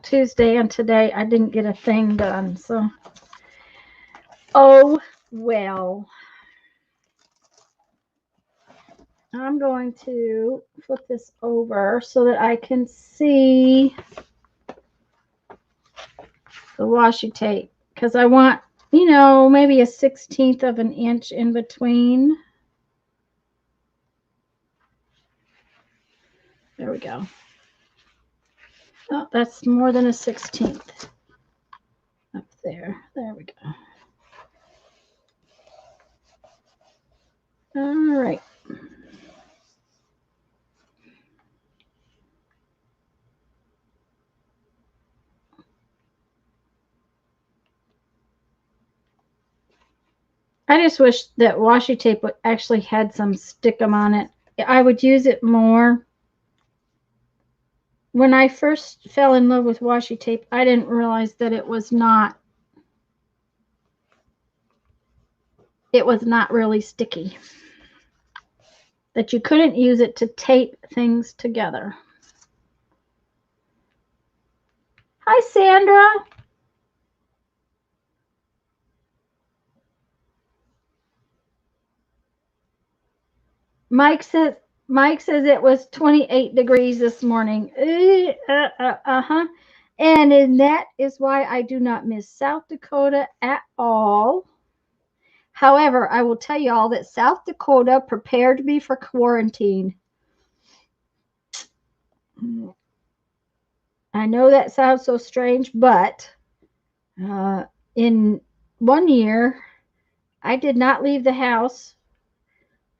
Tuesday and today, I didn't get a thing done. So, oh well. I'm going to flip this over so that I can see the washi tape because I want, maybe a 1/16 of an inch in between. There we go. Oh, that's more than a 1/16 up there. There we go. All right. I just wish that washi tape would actually had some stickum on it. I would use it more. When I first fell in love with washi tape, I didn't realize that it was not really sticky. That you couldn't use it to tape things together. Hi, Sandra. Mike says it was 28 degrees this morning. And that is why I do not miss South Dakota at all. However, I will tell you all that South Dakota prepared me for quarantine. I know that sounds so strange, but in 1 year, I did not leave the house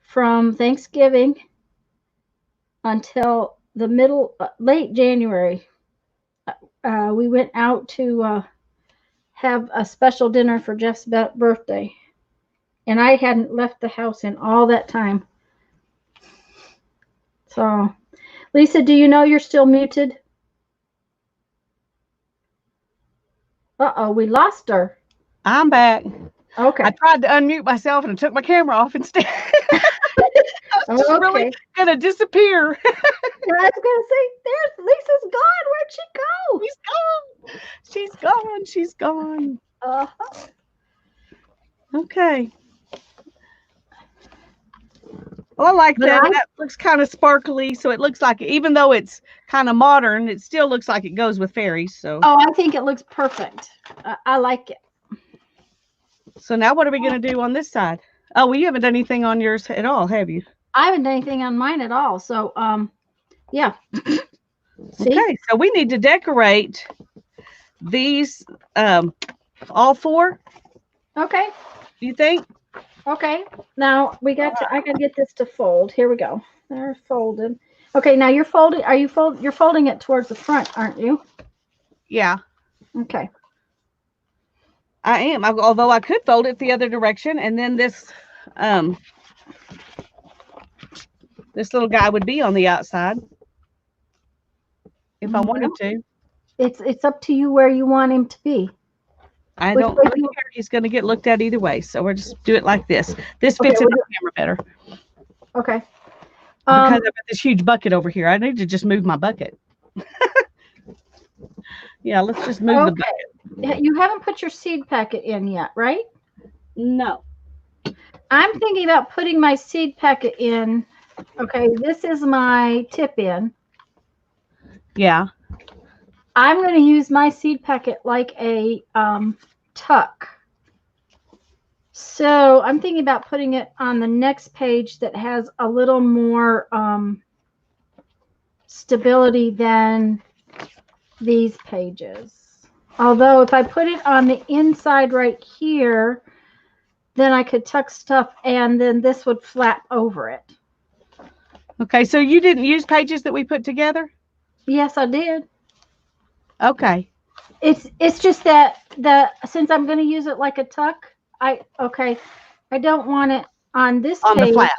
from Thanksgiving until the late January. We went out to have a special dinner for Jeff's birthday, and I hadn't left the house in all that time. So, Lisa, do you know you're still muted? Uh-oh, we lost her. I'm back. Okay. I tried to unmute myself and I took my camera off instead. I was just really gonna disappear. I was gonna say, there's Lisa's gone. Where'd she go? She's gone. She's gone. She's gone. Uh-huh. Okay. Well, I like that. That looks kind of sparkly, so it looks like, even though it's kind of modern, it still looks like it goes with fairies. So. Oh, I think it looks perfect. I like it. So now what are we going to do on this side? Oh, well, you haven't done anything on yours at all, have you? I haven't done anything on mine at all. So, yeah. Okay, so we need to decorate these, all four. Okay. You think? Okay. Now I got to get this to fold. Here we go. They're folded. Okay. Now you're folding. You're folding it towards the front, aren't you? Yeah. Okay. I am. Although I could fold it the other direction, and then this little guy would be on the outside if I wanted to. It's up to you where you want him to be. I don't really care. He's going to get looked at either way, so we'll just do it like this. This fits in the camera better. Okay. Because I've got this huge bucket over here. I need to just move my bucket. Yeah, let's just move the bucket. You haven't put your seed packet in yet, right? No. I'm thinking about putting my seed packet in. Okay, this is my tip in. Yeah. I'm going to use my seed packet like a tuck. So I'm thinking about putting it on the next page that has a little more stability than these pages. Although if I put it on the inside right here, then I could tuck stuff and then this would flap over it. Okay, so you didn't use pages that we put together? Yes, I did. Okay. It's just that since I'm going to use it like a tuck, I don't want it on this on page. The flap.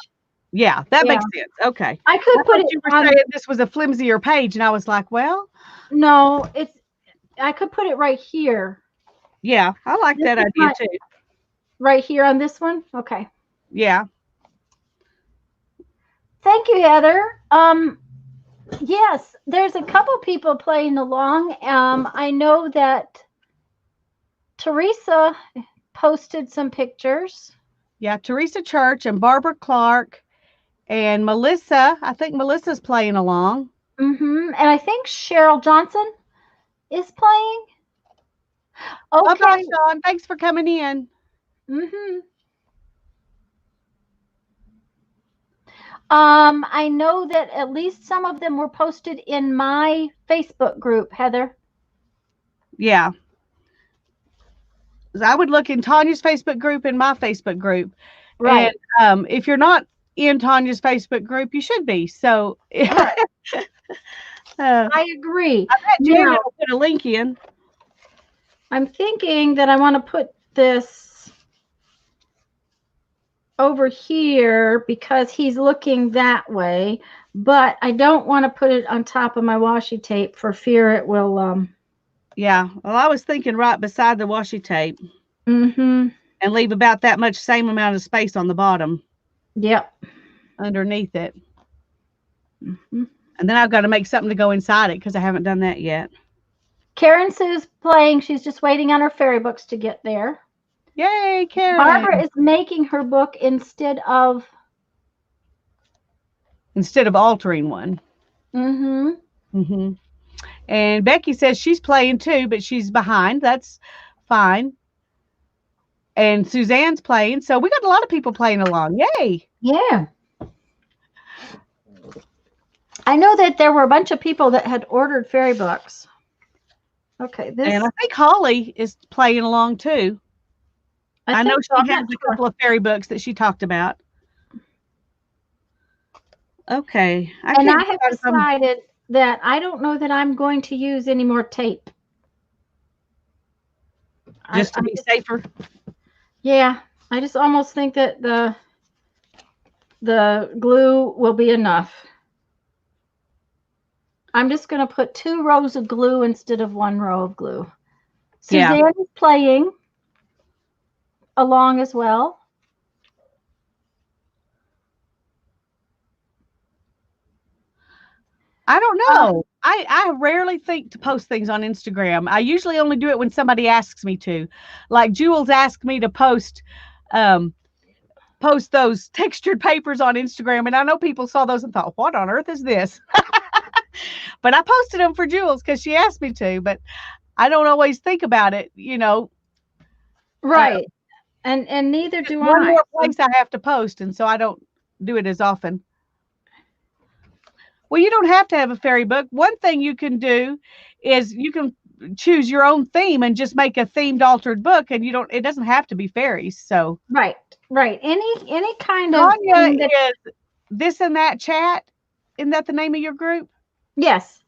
Yeah, that makes sense. Okay. I could put it. You were saying this was a flimsier page, and I was like, well, no, I could put it right here. Yeah, I like that idea too. Right here on this one. Okay. Yeah. Thank you, Heather. Yes, there's a couple people playing along. I know that Teresa posted some pictures. Yeah, Teresa Church and Barbara Clark and Melissa. I think Melissa's playing along. And I think Cheryl Johnson is playing. Okay. Bye-bye, Sean. Thanks for coming in. I know that at least some of them were posted in my Facebook group, Heather. Yeah. I would look in Tanya's Facebook group and my Facebook group. Right. And if you're not in Tanya's Facebook group, you should be. So right. I agree. I bet Janet will put a link in. I'm thinking that I want to put this over here because he's looking that way, but I don't want to put it on top of my washi tape for fear it will Yeah, well, I was thinking right beside the washi tape. And leave about that much same amount of space on the bottom. Yep. Underneath it. And then I've got to make something to go inside it because I haven't done that yet. Karen Sue's playing. She's just waiting on her fairy books to get there. Yay, Karen. Barbara is making her book instead of altering one. And Becky says she's playing too, but she's behind. That's fine. And Suzanne's playing. So we got a lot of people playing along. Yay. Yeah. I know that there were a bunch of people that had ordered fairy books. Okay. And I think Holly is playing along too. I know she has a couple of fairy books that she talked about. Okay. I have decided that I don't know that I'm going to use any more tape. Just to be safer? Yeah. I just almost think that the glue will be enough. I'm just going to put 2 rows of glue instead of 1 row of glue. Suzanne is playing. along as well? I don't know. I rarely think to post things on Instagram. I usually only do it when somebody asks me to. Like Jules asked me to um, post those textured papers on Instagram, and I know people saw those and thought, "What on earth is this?" But I posted them for Jules because she asked me to. But I don't always think about it, Right. And neither do one I. more place I have to post, and so I don't do it as often. Well, you don't have to have a fairy book. One thing you can do is you can choose your own theme and just make a themed altered book, and it doesn't have to be fairies. So Right. Right. Any kind of Tanya thing that, is this and that chat. Isn't that the name of your group? yes.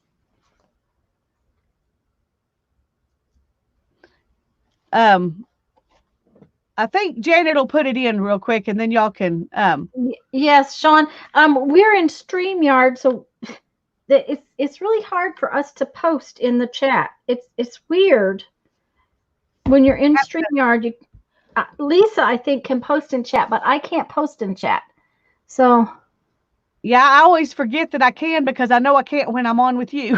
Um, I think Janet will put it in real quick, and then y'all can. Yes, Sean. We're in StreamYard, so it's really hard for us to post in the chat. It's weird when you're in StreamYard. Lisa, I think, can post in chat, but I can't post in chat. So Yeah, I always forget that I can because I know I can't when I'm on with you.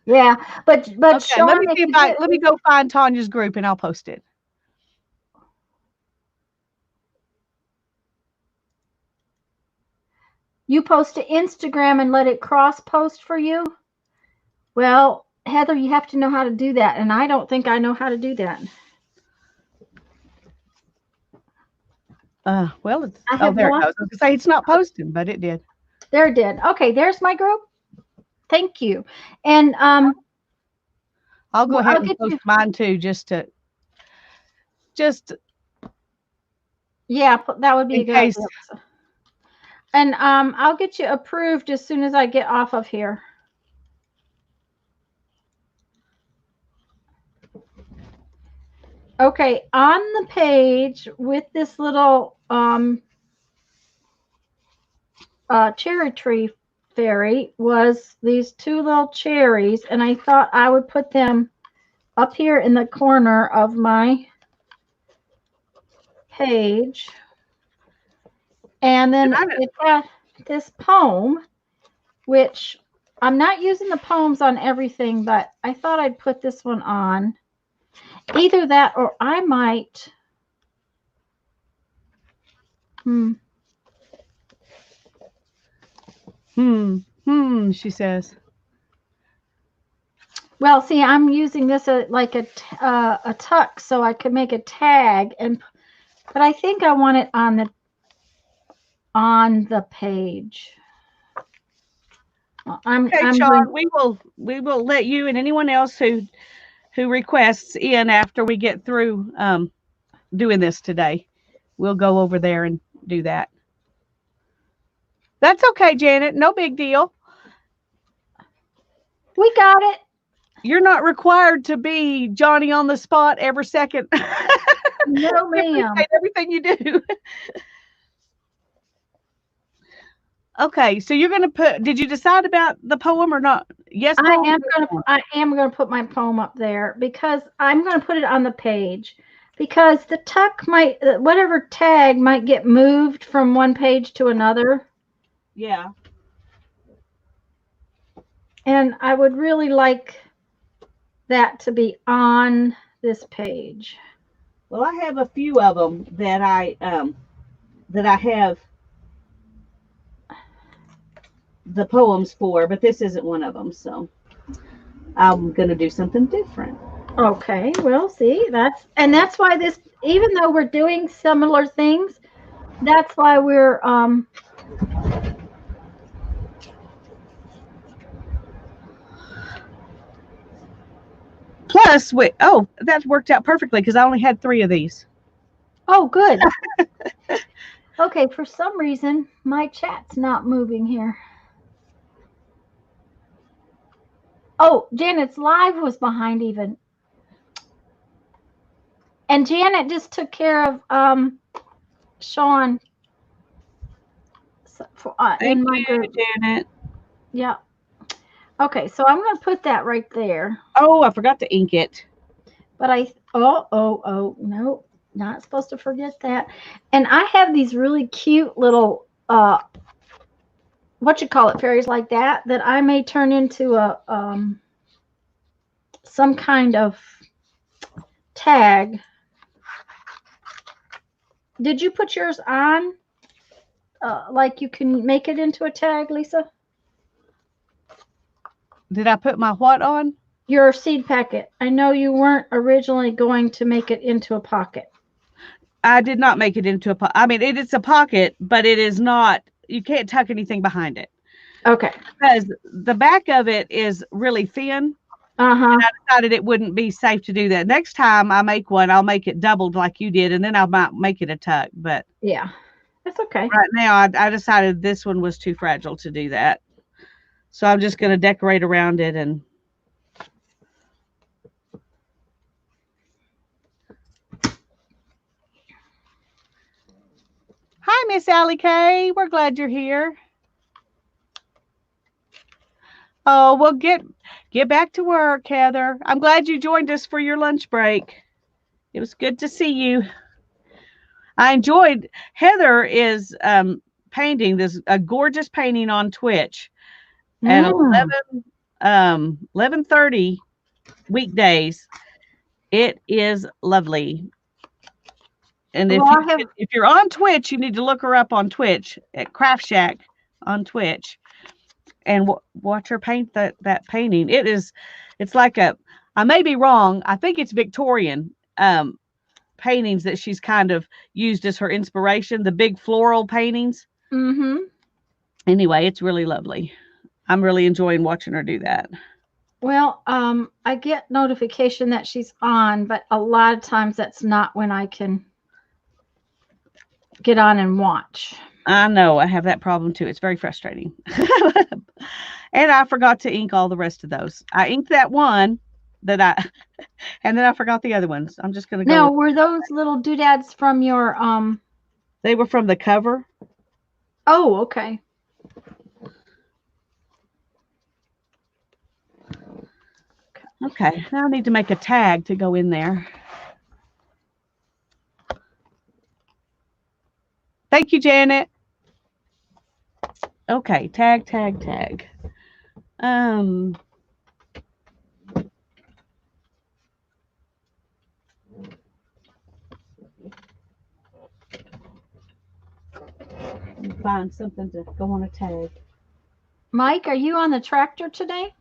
yeah, but Okay, Sean, let me see if let me go find Tanya's group and I'll post it. You post to Instagram and let it cross post for you? Well, Heather, you have to know how to do that, and I don't think I know how to do that. Well, there it goes. I was going to say it's not posting, but it did. There it did. Okay, there's my group. Thank you. And I'll go ahead and post mine too, just yeah, that would be a good idea. And I'll get you approved as soon as I get off of here. Okay, on the page with this little cherry tree fairy was these two little cherries, and I thought I would put them up here in the corner of my page. And then it got this poem, which I'm not using the poems on everything, but I thought I'd put this one on. Either that or I might. She says. Well, see, I'm using this like a tuck, so I could make a tag, but I think I want it on the page. Okay, Sean, we will let you and anyone else who requests in after we get through doing this today. We'll go over there and do that. That's okay, Janet. No big deal. We got it. You're not required to be Johnny on the spot every second. No, ma'am. Everything you do. Okay, so you're gonna put. Did you decide about the poem or not? Yes, I am gonna put my poem up there because I'm gonna put it on the page because the tuck might, whatever tag might get moved from one page to another. Yeah. And I would really like that to be on this page. Well, I have a few of them that I have the poems for, but this isn't one of them, so I'm going to do something different. Okay, well, see, that's why this, even though we're doing similar things, that's why we're plus that worked out perfectly because I only had 3 of these. Oh, good. Okay, for some reason my chat's not moving here. Oh, Janet's live was behind even. And Janet just took care of Sean in my group. Janet. Yeah. Okay, so I'm going to put that right there. Oh, I forgot to ink it. But no. Not supposed to forget that. And I have these really cute little what you call it, fairies like that I may turn into a some kind of tag. Did you put yours on? Like you can make it into a tag, Lisa? Did I put my what on? Your seed packet. I know you weren't originally going to make it into a pocket. I did not make it into a pocket. I mean, it is a pocket, but it is not, you can't tuck anything behind it. Okay. Because the back of it is really thin. Uh-huh. And I decided it wouldn't be safe to do that. Next time I make one, I'll make it doubled like you did, and then I might make it a tuck. But yeah, that's okay. Right now, I decided this one was too fragile to do that. So I'm just going to decorate around it. And hi, Miss Allie Kay. We're glad you're here. Oh, well, get back to work, Heather. I'm glad you joined us for your lunch break. It was good to see you. I enjoyed. Heather is painting a gorgeous painting on Twitch at 11:30 weekdays. It is lovely. And if you're on Twitch, you need to look her up on Twitch at Craft Shack on Twitch and watch her paint that painting. It's like I may be wrong. I think it's Victorian paintings that she's kind of used as her inspiration, the big floral paintings. Mm-hmm. Anyway, it's really lovely. I'm really enjoying watching her do that. Well, I get notification that she's on, but a lot of times that's not when I can get on and watch. I know. I have that problem too. It's very frustrating. And I forgot to ink all the rest of those. I inked that one and then I forgot the other ones. I'm just going to go. Now, were those little doodads from your, They were from the cover. Oh, okay. Okay. Now I need to make a tag to go in there. Thank you, Janet. Okay. Tag. Find something to go on a tag. Mike, are you on the tractor today?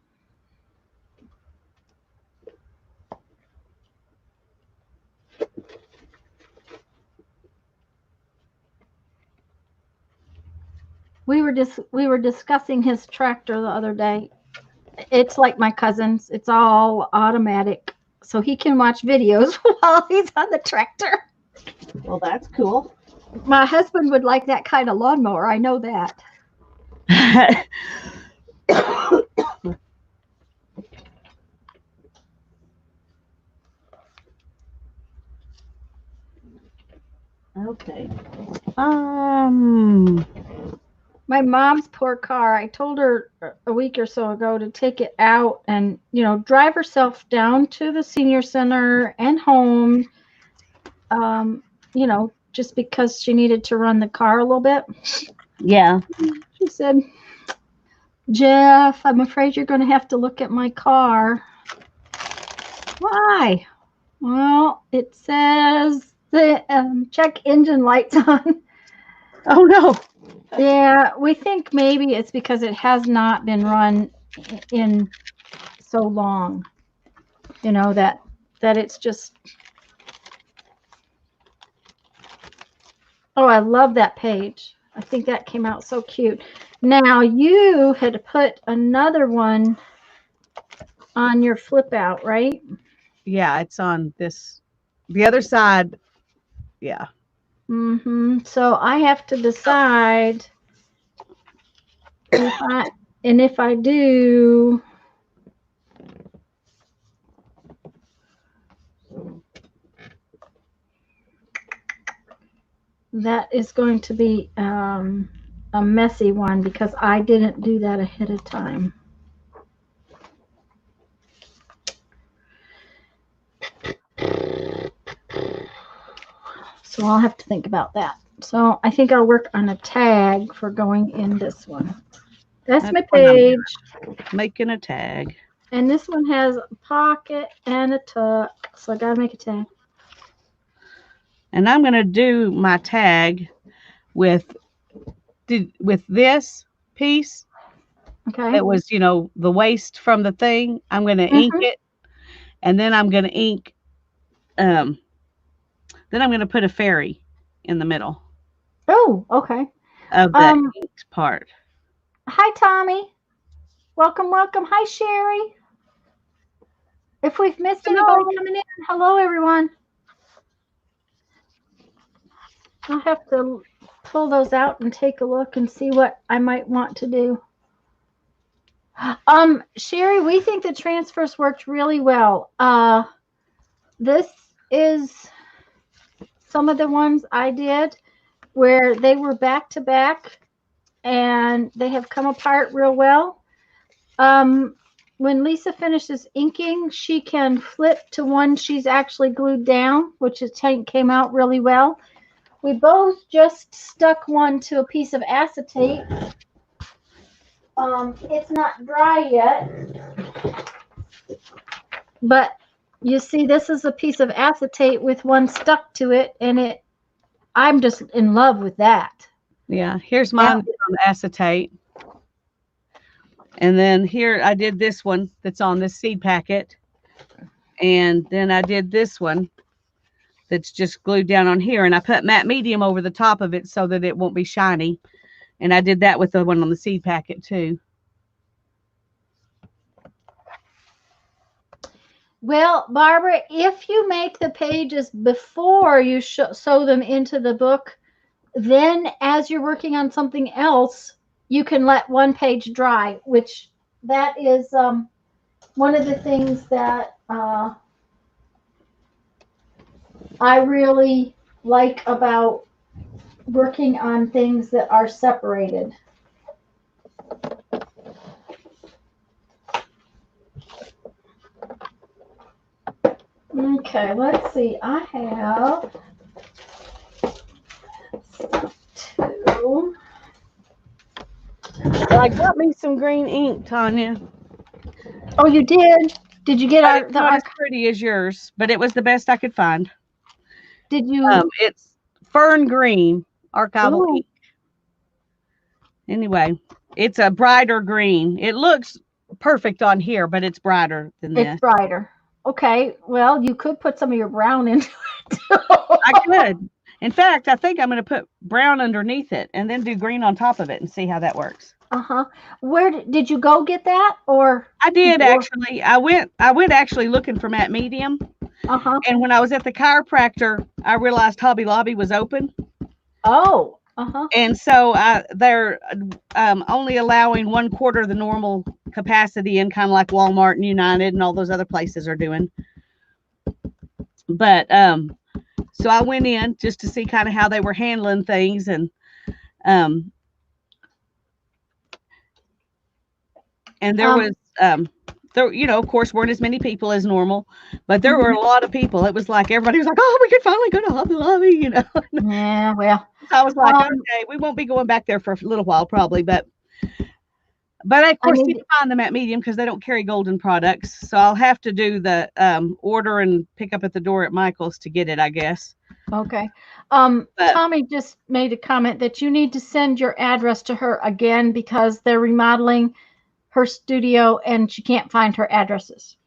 We were discussing his tractor the other day. It's like my cousin's. It's all automatic, so he can watch videos while he's on the tractor. Well, that's cool. My husband would like that kind of lawnmower. I know that. Okay. My mom's poor car. I told her a week or so ago to take it out and, drive herself down to the senior center and home. Just because she needed to run the car a little bit. Yeah. She said, Jeff, I'm afraid you're going to have to look at my car. Why? Well, it says the check engine lights on. Oh, no. Yeah, we think maybe it's because it has not been run in so long. That it's just... Oh, I love that page. I think that came out so cute. Now, you had put another one on your flip out, right? Yeah, it's on the other side. Yeah. Mm-hmm. So I have to decide if I do, that is going to be a messy one because I didn't do that ahead of time. So I'll have to think about that. So I think I'll work on a tag for going in this one. That's my what I'm page. making a tag. And this one has a pocket and a tuck. So I gotta make a tag. And I'm going to do my tag with this piece. Okay. That was, the waste from the thing. I'm going to ink it, and then I'm going to ink. Then I'm going to put a fairy in the middle. Oh, okay. Of the inked part. Hi, Tommy. Welcome, welcome. Hi, Sherry. If we've missed anybody coming in, hello, everyone. I'll have to pull those out and take a look and see what I might want to do. Sherry, we think the transfers worked really well. This is some of the ones I did where they were back to back and they have come apart real well. When Lisa finishes inking, she can flip to one she's actually glued down, which came out really well. We both just stuck one to a piece of acetate. It's not dry yet, but you see this is a piece of acetate with one stuck to it, and I'm just in love with that. Yeah, here's mine on acetate. And then here I did this one that's on this seed packet. And then I did this one that's just glued down on here. And I put matte medium over the top of it so that it won't be shiny. And I did that with the one on the seed packet too. Well, Barbara, if you make the pages before you sew them into the book, then as you're working on something else, you can let one page dry, which that is one of the things that I really like about working on things that are separated. Okay, let's see. I have two. I got me some green ink, Tanya. Oh, you did? Did you get not as pretty as yours, but it was the best I could find. Did you? It's fern green archival ink. Anyway, it's a brighter green. It looks perfect on here, but it's brighter than this. It's brighter. Okay, well, you could put some of your brown into it. I could. In fact, I think I'm going to put brown underneath it and then do green on top of it and see how that works. Where did you go get that? Or I did actually. I went actually looking for matte medium. And when I was at the chiropractor, I realized Hobby Lobby was open. Oh. And so they're only allowing 1/4 of the normal capacity in, kind of like Walmart and United and all those other places are doing. But so I went in just to see kind of how they were handling things, and there was there, of course, weren't as many people as normal, but there were a lot of people. It was like everybody was like, "Oh, we could finally go to Hobby Lobby," Yeah, well, so I was like, "Okay, we won't be going back there for a little while, probably." But of course, you can find them at Medium because they don't carry golden products. So I'll have to do the order and pick up at the door at Michael's to get it, I guess. Okay. Tommy just made a comment that you need to send your address to her again because they're remodeling her studio and she can't find her addresses.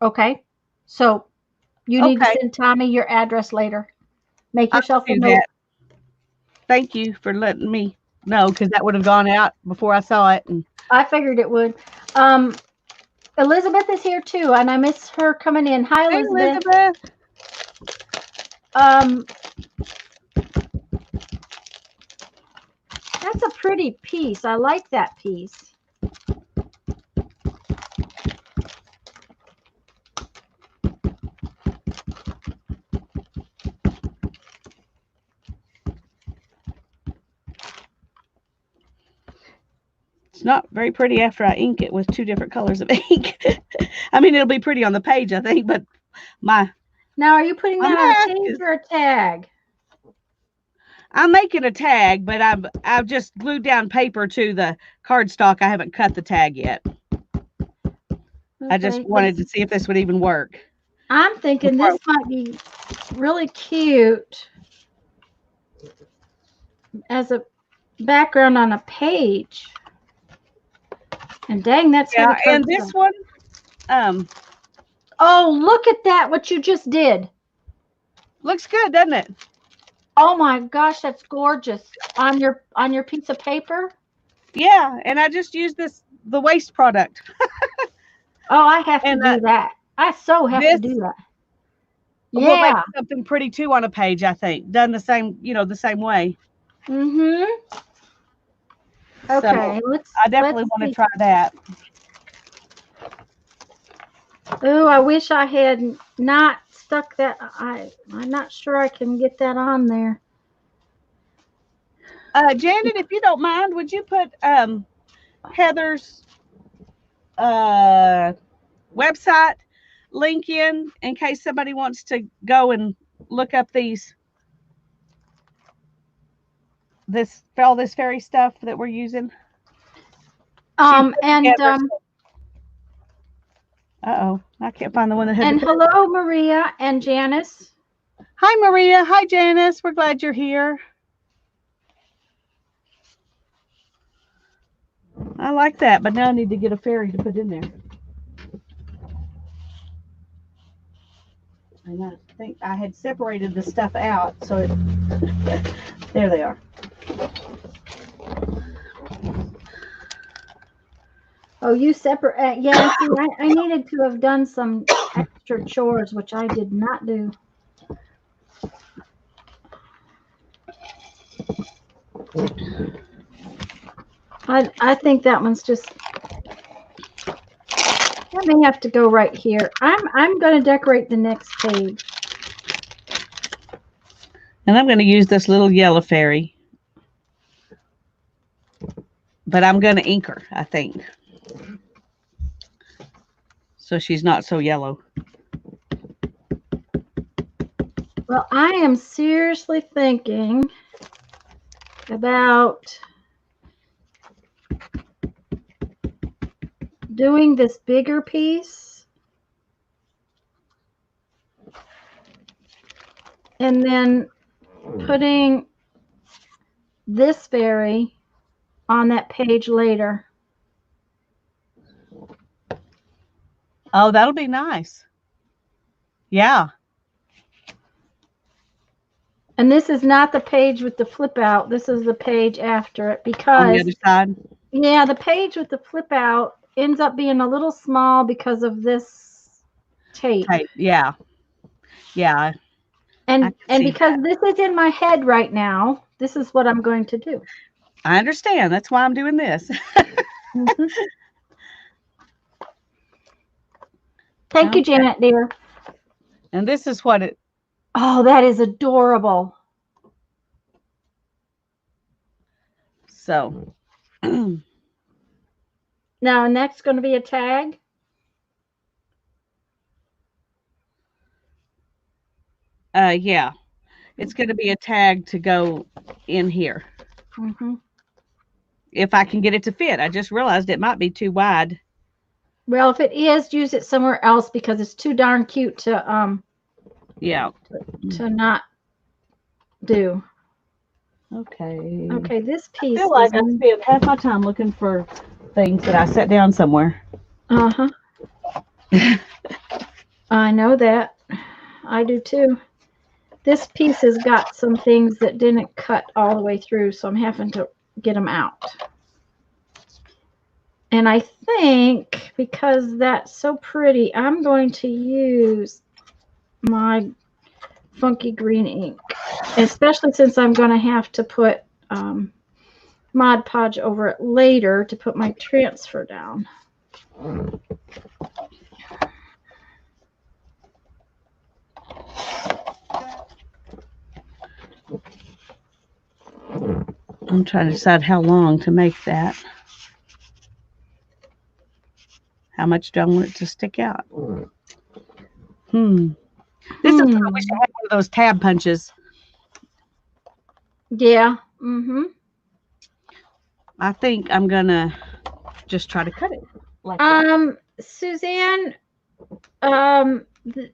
Okay. So you need to send Tommy your address later. Make yourself a note. Thank you for letting me know, because that would have gone out before I saw it. And I figured it would. Elizabeth is here too, and I miss her coming in. Hi, Elizabeth. That's a pretty piece. I like that piece. It's not very pretty after I ink it with 2 different colors of ink. I mean, it'll be pretty on the page, I think, but Now, are you putting that on a page or a tag? I'm making a tag, but I've just glued down paper to the cardstock. I haven't cut the tag yet. I just Okay, wanted to see if this would even work. I'm thinking this might be really cute as a background on a page. And dang, that's Yeah, heavy and cardstock. this one, Oh, look at that! What you just did. looks good, doesn't it? Oh my gosh, that's gorgeous on your piece of paper. Yeah, and I just used the waste product. Oh, I have to And do that. I so have to this do that. will make Yeah. something pretty too on a page, I think. Done the same, the same way. Mhm. Okay, So let's I definitely want to see. try that. Oh, I wish I had not stuck that. I'm not sure I can get that on there. Janet, if you don't mind, would you put Heather's website link in case somebody wants to go and look up all this fairy stuff that we're using? And uh-oh, I can't find the one that had and the hello, Maria and Janice. Hi Maria, hi Janice, we're glad you're here. I like that, but now I need to get a fairy to put in there. And I think I had separated the stuff out, so there they are. Oh, you separate. Yeah, see, I needed to have done some extra chores, which I did not do. I think that one's just. I may have to go right here. I'm going to decorate the next page. And I'm going to use this little yellow fairy. But I'm going to ink her, I think. So she's not so yellow. Well, I am seriously thinking about doing this bigger piece and then putting this fairy on that page later. Oh, that'll be nice. Yeah. And this is not the page with the flip out. This is the page after it because on the other side. Yeah, the page with the flip out ends up being a little small because of this tape. Yeah. Yeah. And because this is in my head right now, this is what I'm going to do. I understand. That's why I'm doing this. Mm-hmm. Thank you, Janet, dear. And this is what it. Oh, that is adorable. So. Now, and that's going to be a tag? Yeah. It's going to be a tag to go in here. Mm-hmm. If I can get it to fit. I just realized it might be too wide. Well, if it is, use it somewhere else because it's too darn cute to to not do. Okay. Okay, this piece. I feel like I spent half my time looking for things that I set down somewhere. Uh-huh. I know that. I do too. This piece has got some things that didn't cut all the way through, so I'm having to get them out. And I think because that's so pretty, I'm going to use my funky green ink, especially since I'm going to have to put Mod Podge over it later to put my transfer down. I'm trying to decide how long to make that. How much do I want it to stick out? This is, I wish I had one of those tab punches. Yeah. Mm-hmm. I think I'm gonna just try to cut it like that. Suzanne, th-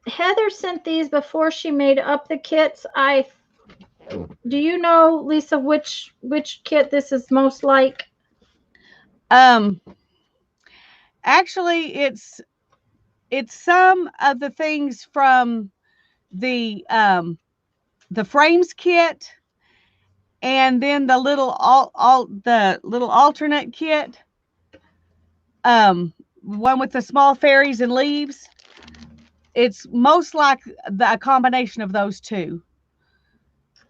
Heather sent these before she made up the kits. Do you know, Lisa, which kit this is most like? Um, Actually, it's some of the things from the the frames kit, and then the little all the little alternate kit. One with the small fairies and leaves. It's most like a combination of those two.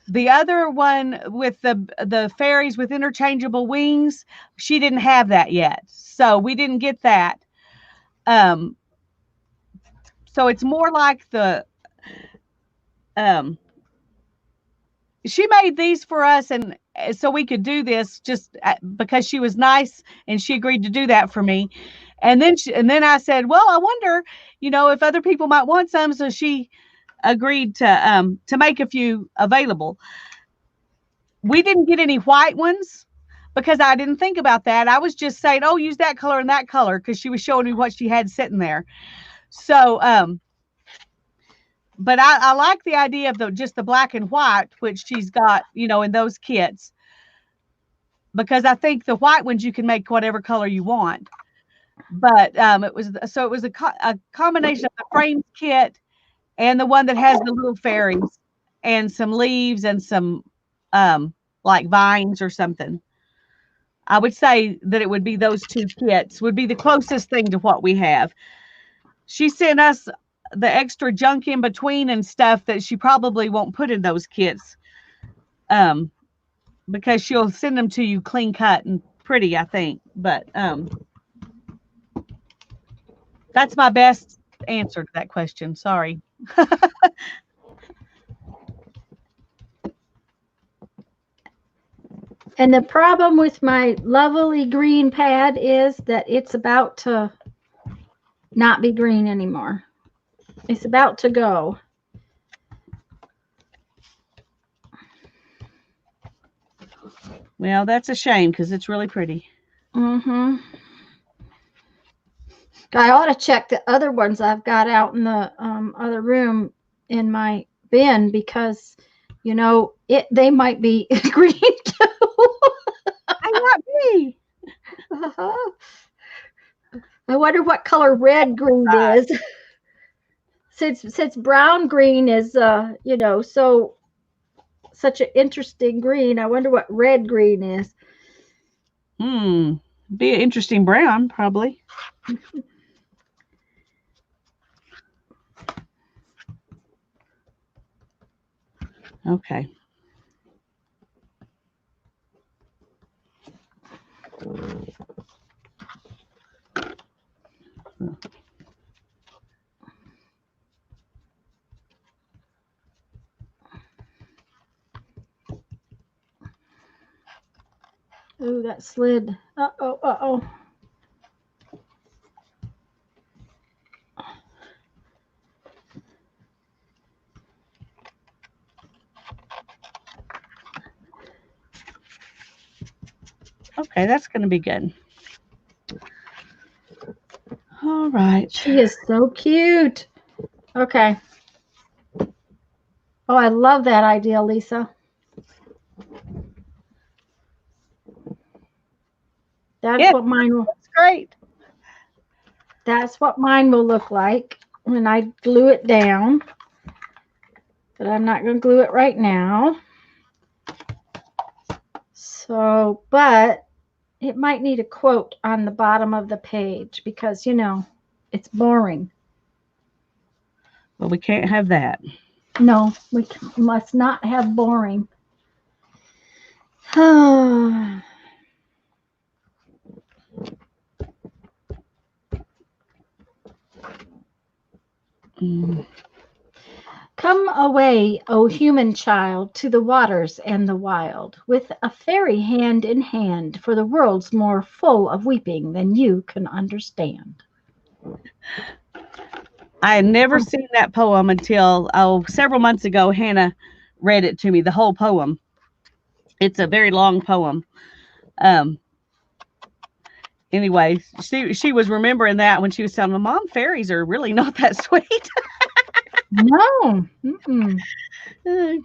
The other one with the fairies with interchangeable wings, she didn't have that yet, so we didn't get that. Um, so it's more like the um, she made these for us, and so we could do this just because she was nice and she agreed to do that for me. And then I said, well, I wonder, if other people might want some. So she agreed to make a few available. We didn't get any white ones because I didn't think about that. I was just saying, oh, use that color and that color, because she was showing me what she had sitting there. So, but I like the idea of just the black and white, which she's got, in those kits, because I think the white ones you can make whatever color you want. But it was a combination of the frames kit and the one that has the little fairies and some leaves and some like vines or something. I would say that it would be those two kits would be the closest thing to what we have. She sent us the extra junk in between and stuff that she probably won't put in those kits, um, because she'll send them to you clean cut and pretty, I think. But that's my best answer to that question. Sorry. And the problem with my lovely green pad is that it's about to not be green anymore. It's about to go. Well, that's a shame because it's really pretty. Mm-hmm. I ought to check the other ones I've got out in the other room in my bin, because they might be green too. I want me. Uh-huh. I wonder what color red green is. Since brown green is so such an interesting green, I wonder what red green is. Be an interesting brown, probably. Okay. Oh, that slid. Uh-oh, uh-oh. Okay, that's going to be good. All right. She is so cute. Okay. Oh, I love that idea, Lisa. That's Yeah, what mine will. that's great. That's what mine will look like when I glue it down. But I'm not going to glue it right now. So, but it might need a quote on the bottom of the page because it's boring. Well, we can't have that. No, we must not have boring. Mm. Come away, O human child, to the waters and the wild, with a fairy hand in hand, for the world's more full of weeping than you can understand. I had never seen that poem until several months ago. Hannah read it to me, the whole poem. It's a very long poem. Um, anyway, she was remembering that when she was telling my mom, fairies are really not that sweet. No. Mm-mm.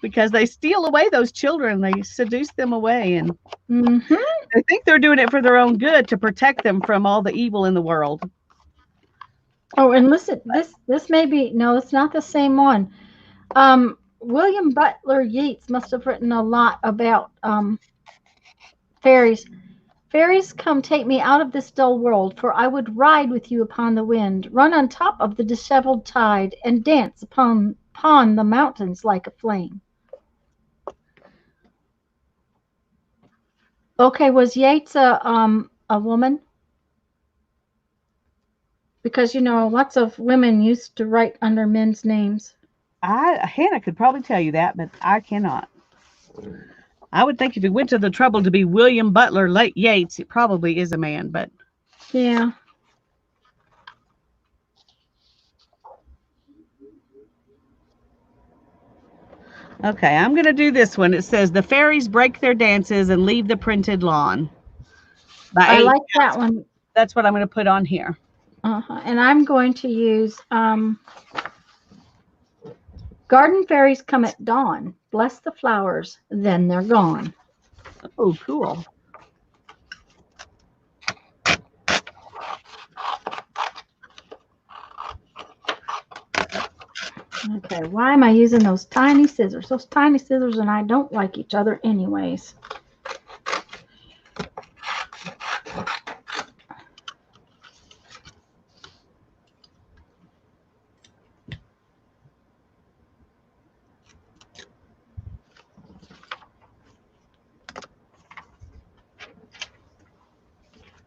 Because they steal away those children, they seduce them away, and Mm-hmm. they think they're doing it for their own good to protect them from all the evil in the world. Oh, and listen, this may be no, it's not the same one. William Butler Yeats must have written a lot about fairies. Fairies, come take me out of this dull world, for I would ride with you upon the wind, run on top of the dishevelled tide, and dance upon the mountains like a flame. Okay, was Yeats a woman? Because lots of women used to write under men's names. Hannah could probably tell you that, but I cannot. I would think if he went to the trouble to be William Butler Yeats, it probably is a man, but Yeah. okay, I'm going to do this one. It says, the fairies break their dances and leave the printed lawn. I like that one. That's what I'm going to put on here. And I'm going to use garden fairies come at dawn. Bless the flowers, then they're gone. Oh, cool. Okay, why am I using those tiny scissors? Those tiny scissors and I don't like each other anyways.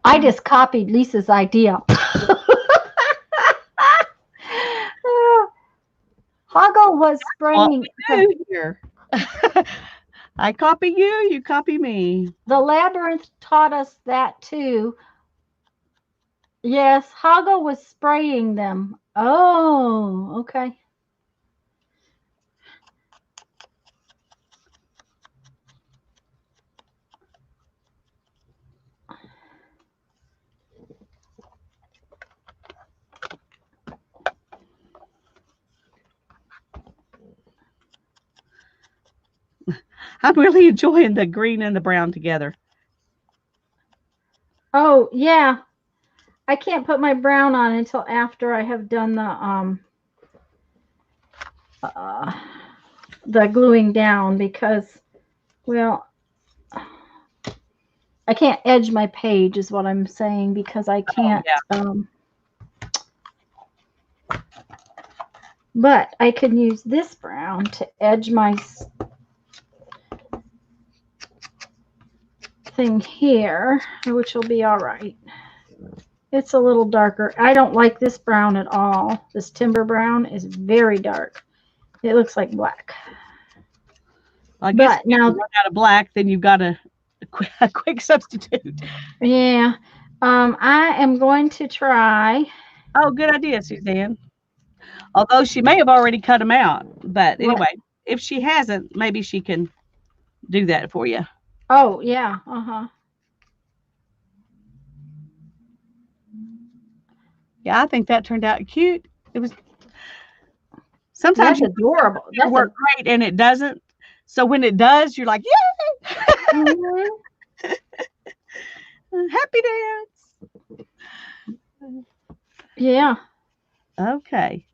I just copied Lisa's idea. Hoggle was spraying. Here. I copy you, you copy me. The labyrinth taught us that too. Yes, Hoggle was spraying them. Oh, okay. I'm really enjoying the green and the brown together. Oh, yeah. I can't put my brown on until after I have done the gluing down because, well, I can't edge my page is what I'm saying because I can't. But I can use this brown to edge my thing here, which will be all right. It's a little darker. I don't like this brown at all. This timber brown is very dark. It looks like black. I guess if you run out of black, then you've got a quick substitute. Yeah. I am going to try. Oh, good idea, Suzanne. Although she may have already cut them out. But anyway, if she hasn't, maybe she can do that for you. Oh, yeah. Yeah, I think that turned out cute. It was sometimes that's adorable. It worked great and it doesn't. So when it does, you're like, yay! Mm-hmm. Happy dance. Yeah. Okay.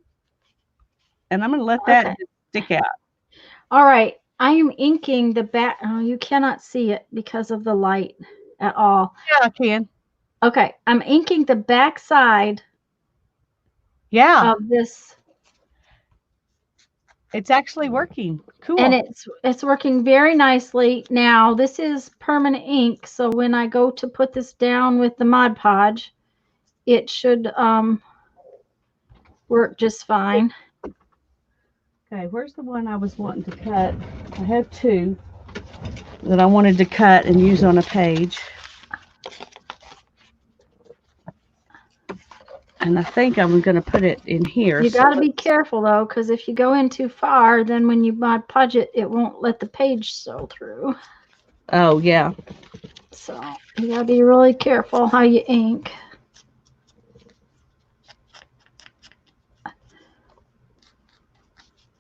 And I'm going to let that stick out. All right. I am inking the back. Oh, you cannot see it because of the light at all. Yeah, I can. Okay. I'm inking the back side. Yeah. Of this. It's actually working. Cool. And it's working very nicely. Now, this is permanent ink, so when I go to put this down with the Mod Podge, it should work just fine. Okay, where's the one I was wanting to cut? I have two that I wanted to cut and use on a page. And I think I'm going to put it in here. You got to be careful, though, because if you go in too far, then when you Mod Podge it, it won't let the page sew through. Oh, yeah. So you gotta be really careful how you ink.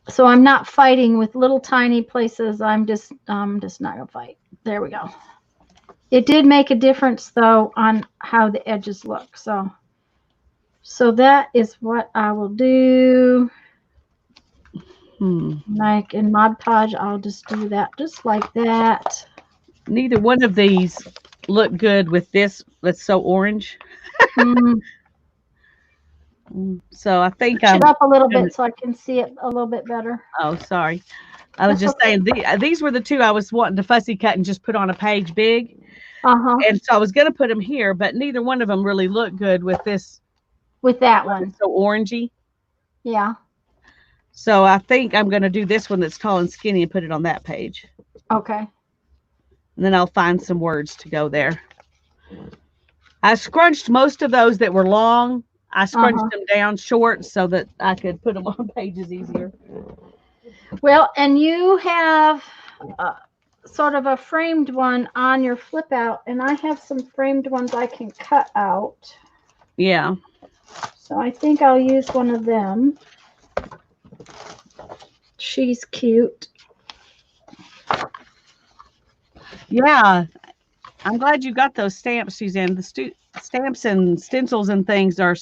So I'm not fighting with little tiny places. I'm just not gonna fight. There we go. It did make a difference though on how the edges look. So that is what I will do. Like in Mod Podge, I'll just do that just like that. Neither one of these look good with this that's so orange. Mm, So I think push I'm it up a little gonna, bit so I can see it a little bit better. oh, sorry. I was That's just okay. saying these were the two I was wanting to fussy cut and just put on a page big. Uh-huh. And so I was going to put them here, but neither one of them really look good with this With that one one. that's so orangey. Yeah. So I think I'm going to do this one that's tall and skinny and put it on that page. Okay. And then I'll find some words to go there. I scrunched most of those that were long. I scrunched Uh-huh. them down short so that I could put them on pages easier. Well, and you have sort of a framed one on your flip out, and I have some framed ones I can cut out. Yeah. So I think I'll use one of them. She's cute. Yeah. I'm glad you got those stamps, Suzanne. The stamps and stencils and things are,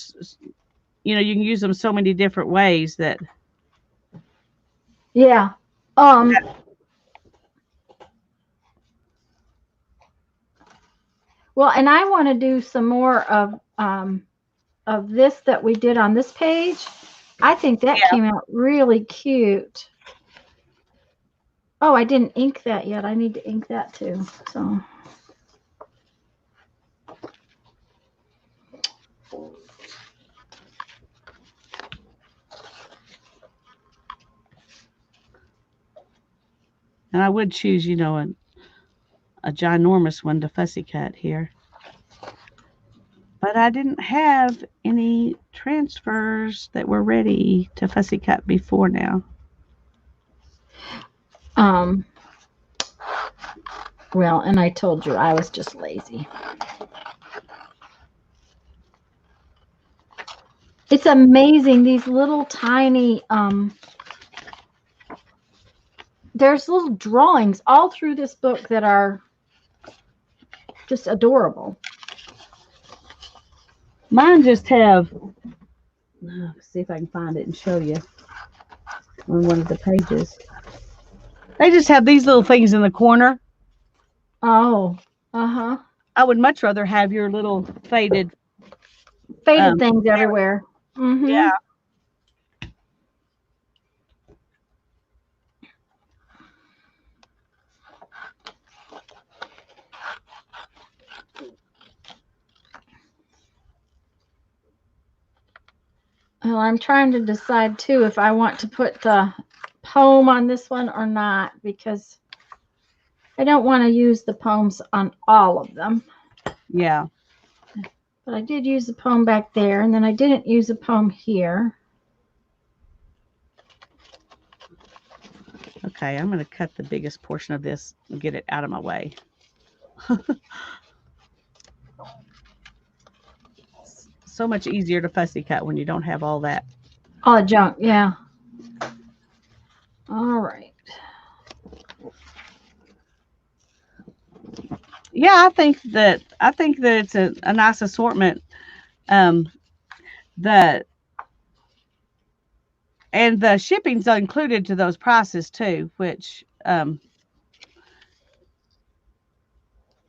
you know, you can use them so many different ways that. Yeah. Well, and I want to do some more of this that we did on this page. I think that Yeah. came out really cute. Oh, I didn't ink that yet. I need to ink that too. So. And I would choose, you know, a ginormous one to fussy cut here. But I didn't have any transfers that were ready to fussy cut before now. Well, and I told you I was just lazy. It's amazing, these little tiny there's little drawings all through this book that are just adorable. Mine just have, let's see if I can find it and show you on one of the pages. They just have these little things in the corner. Oh, uh-huh. I would much rather have your little faded Things everywhere. Mm-hmm. Yeah. Well, I'm trying to decide too if I want to put the poem on this one or not, because I don't want to use the poems on all of them. Yeah. But I did use the poem back there, and then I didn't use a poem here. Okay, I'm going to cut the biggest portion of this and get it out of my way. So much easier to fussy cut when you don't have all that. All the junk, yeah. All right. Yeah, I think that it's a nice assortment. The and the shipping's included to those prices too, which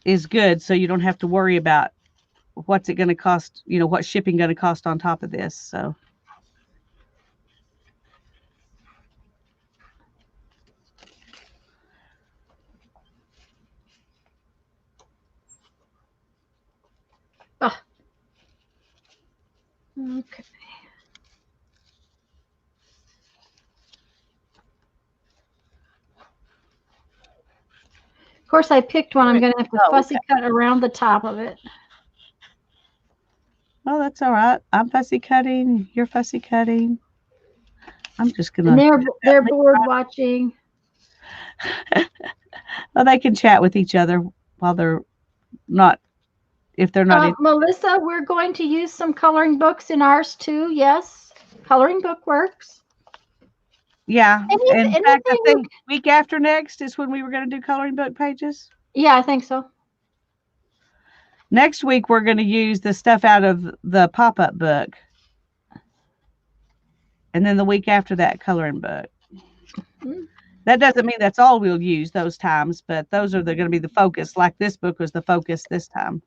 is good. So you don't have to worry about what's it going to cost. You know, what's shipping going to cost on top of this. So. Oh. Okay. Of course, I picked one. I'm going to have to fussy cut around the top of it. Oh, that's all right. I'm fussy cutting. You're fussy cutting. I'm just gonna. And they're bored watching. Well, they can chat with each other while they're not, if they're not in. Melissa, we're going to use some coloring books in ours too. Yes, coloring book works. Yeah. In Anything fact, I you, think week after next is when we were going to do coloring book pages. yeah, I think so. Next week, we're going to use the stuff out of the pop-up book. And then the week after that, coloring book. That doesn't mean that's all we'll use those times, but those are going to be the focus. Like this book was the focus this time.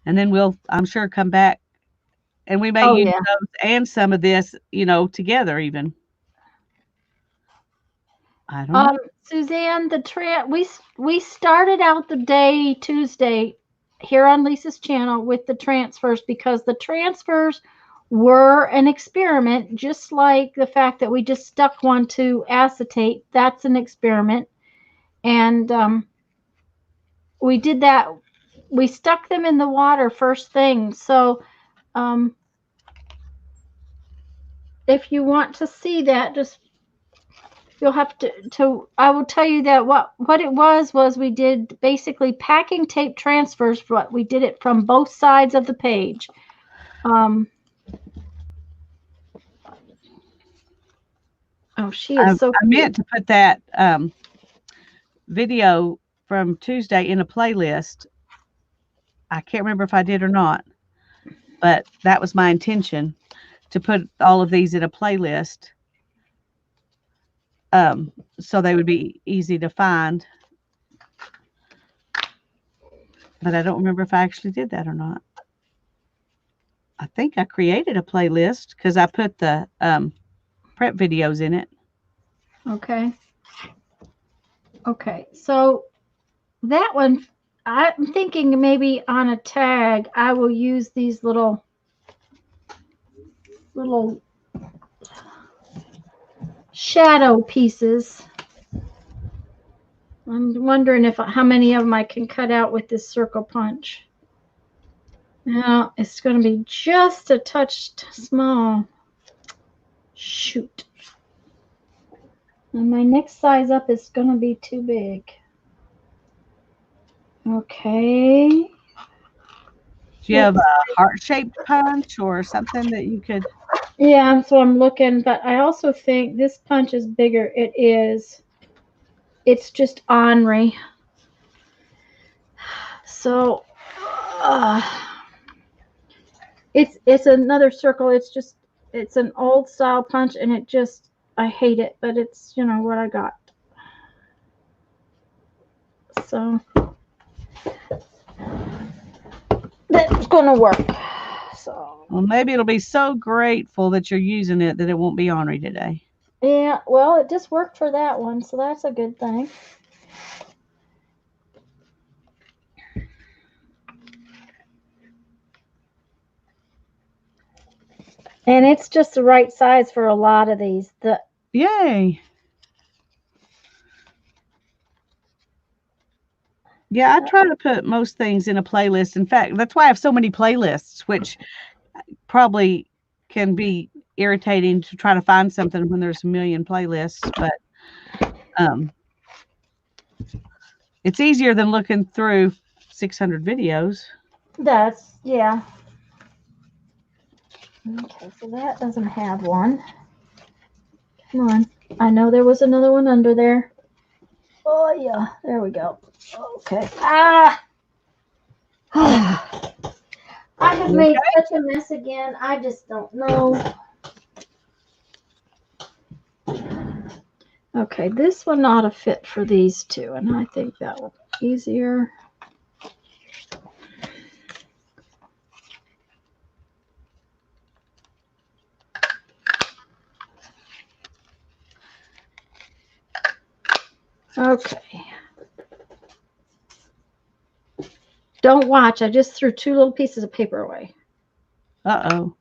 And then we'll, I'm sure, come back and we may use those and some of this, you know, together even. I don't know. Suzanne, we started out the day Tuesday here on Lisa's channel with the transfers because the transfers were an experiment, just like the fact that we just stuck one to acetate. That's an experiment. And we did that. We stuck them in the water first thing. So if you want to see that, just you'll have to I will tell you that what it was we did basically packing tape transfers. But we did it from both sides of the page. Oh, she is so I meant to put that video from Tuesday in a playlist. I can't remember if I did or not, but that was my intention, to put all of these in a playlist, so they would be easy to find. But I don't remember if I actually did that or not. I think I created a playlist because I put the prep videos in it. Okay. Okay, so that one, I'm thinking maybe on a tag, I will use these little shadow pieces. I'm wondering how many of them I can cut out with this circle punch. Now, it's going to be just a touch small. Shoot. And my next size up is going to be too big. Okay. Do you have a heart-shaped punch or something that you could? Yeah, so I'm looking, but I also think this punch is bigger. It is. It's just ornery. So it's another circle. It's an old style punch, and I hate it, but it's what I got. So that's gonna work. So Well, maybe it'll be so grateful that you're using it that it won't be ornery today. yeah, well, it just worked for that one, so that's a good thing. And it's just the right size for a lot of these. Yay. Yeah, I try to put most things in a playlist. In fact, that's why I have so many playlists, which probably can be irritating to try to find something when there's a million playlists, but it's easier than looking through 600 videos. Yeah. Okay, so that doesn't have one. Come on. I know there was another one under there. Oh, yeah. There we go. Okay. I have made such a mess again. I just don't know. Okay, this one ought to fit for these two, and I think that will be easier. Okay. Don't watch. I just threw 2 little pieces of paper away. Uh-oh.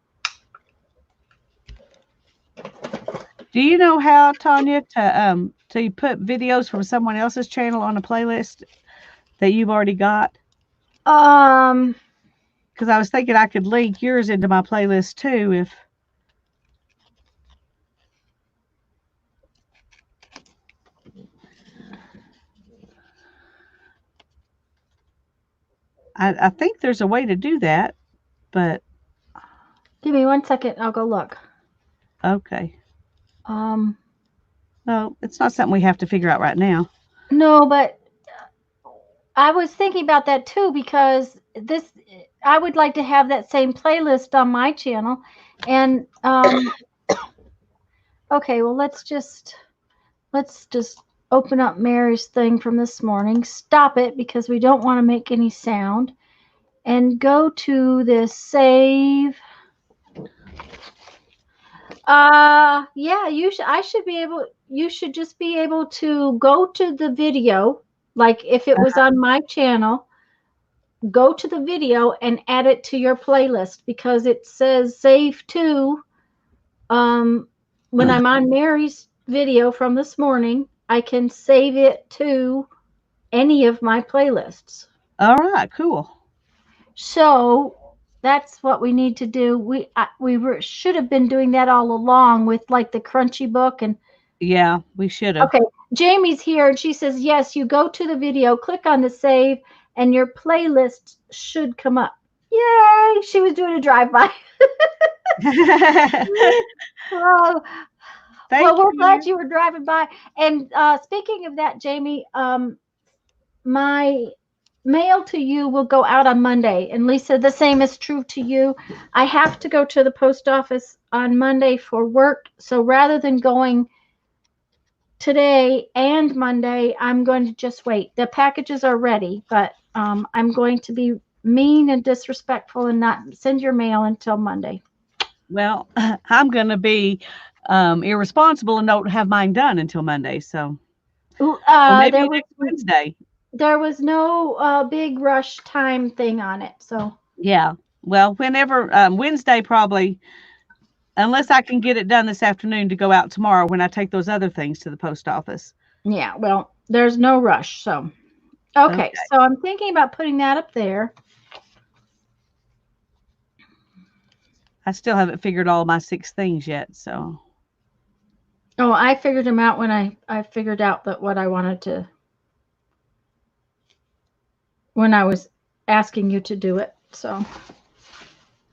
Do you know how, Tanya, to put videos from someone else's channel on a playlist that you've already got? Because I was thinking I could link yours into my playlist too if. I think there's a way to do that, but Give me 1 second. I'll go look. okay. Um, No, it's not something we have to figure out right now. no, but I was thinking about that too because I would like to have that same playlist on my channel. And okay, well let's just open up Mary's thing from this morning. Stop it because we don't want to make any sound. And go to this save. Yeah, you should just be able to go to the video, like if it was on my channel, go to the video and add it to your playlist because it says save to. When I'm on Mary's video from this morning, I can save it to any of my playlists. All right, cool. So that's what we need to do. Should have been doing that all along with like the Crunchy book. And Yeah, we should have. okay, Jamie's here and she says yes. You go to the video, click on the save, and your playlist should come up. Yay! She was doing a drive-by. Oh, well, we're glad you were driving by. And speaking of that, Jamie, my mail to you will go out on Monday. And Lisa, the same is true to you. I have to go to the post office on Monday for work. So rather than going today and Monday, I'm going to just wait. The packages are ready, but I'm going to be mean and disrespectful and not send your mail until Monday. Well, I'm going to be irresponsible and don't have mine done until Monday. So maybe next Wednesday. There was no big rush time thing on it. So yeah. Well, whenever Wednesday probably, unless I can get it done this afternoon to go out tomorrow when I take those other things to the post office. Yeah, well, there's no rush. So okay. So I'm thinking about putting that up there. I still haven't figured all my 6 things yet, so. Oh, I figured them out when I figured out that what I wanted to, when I was asking you to do it. So,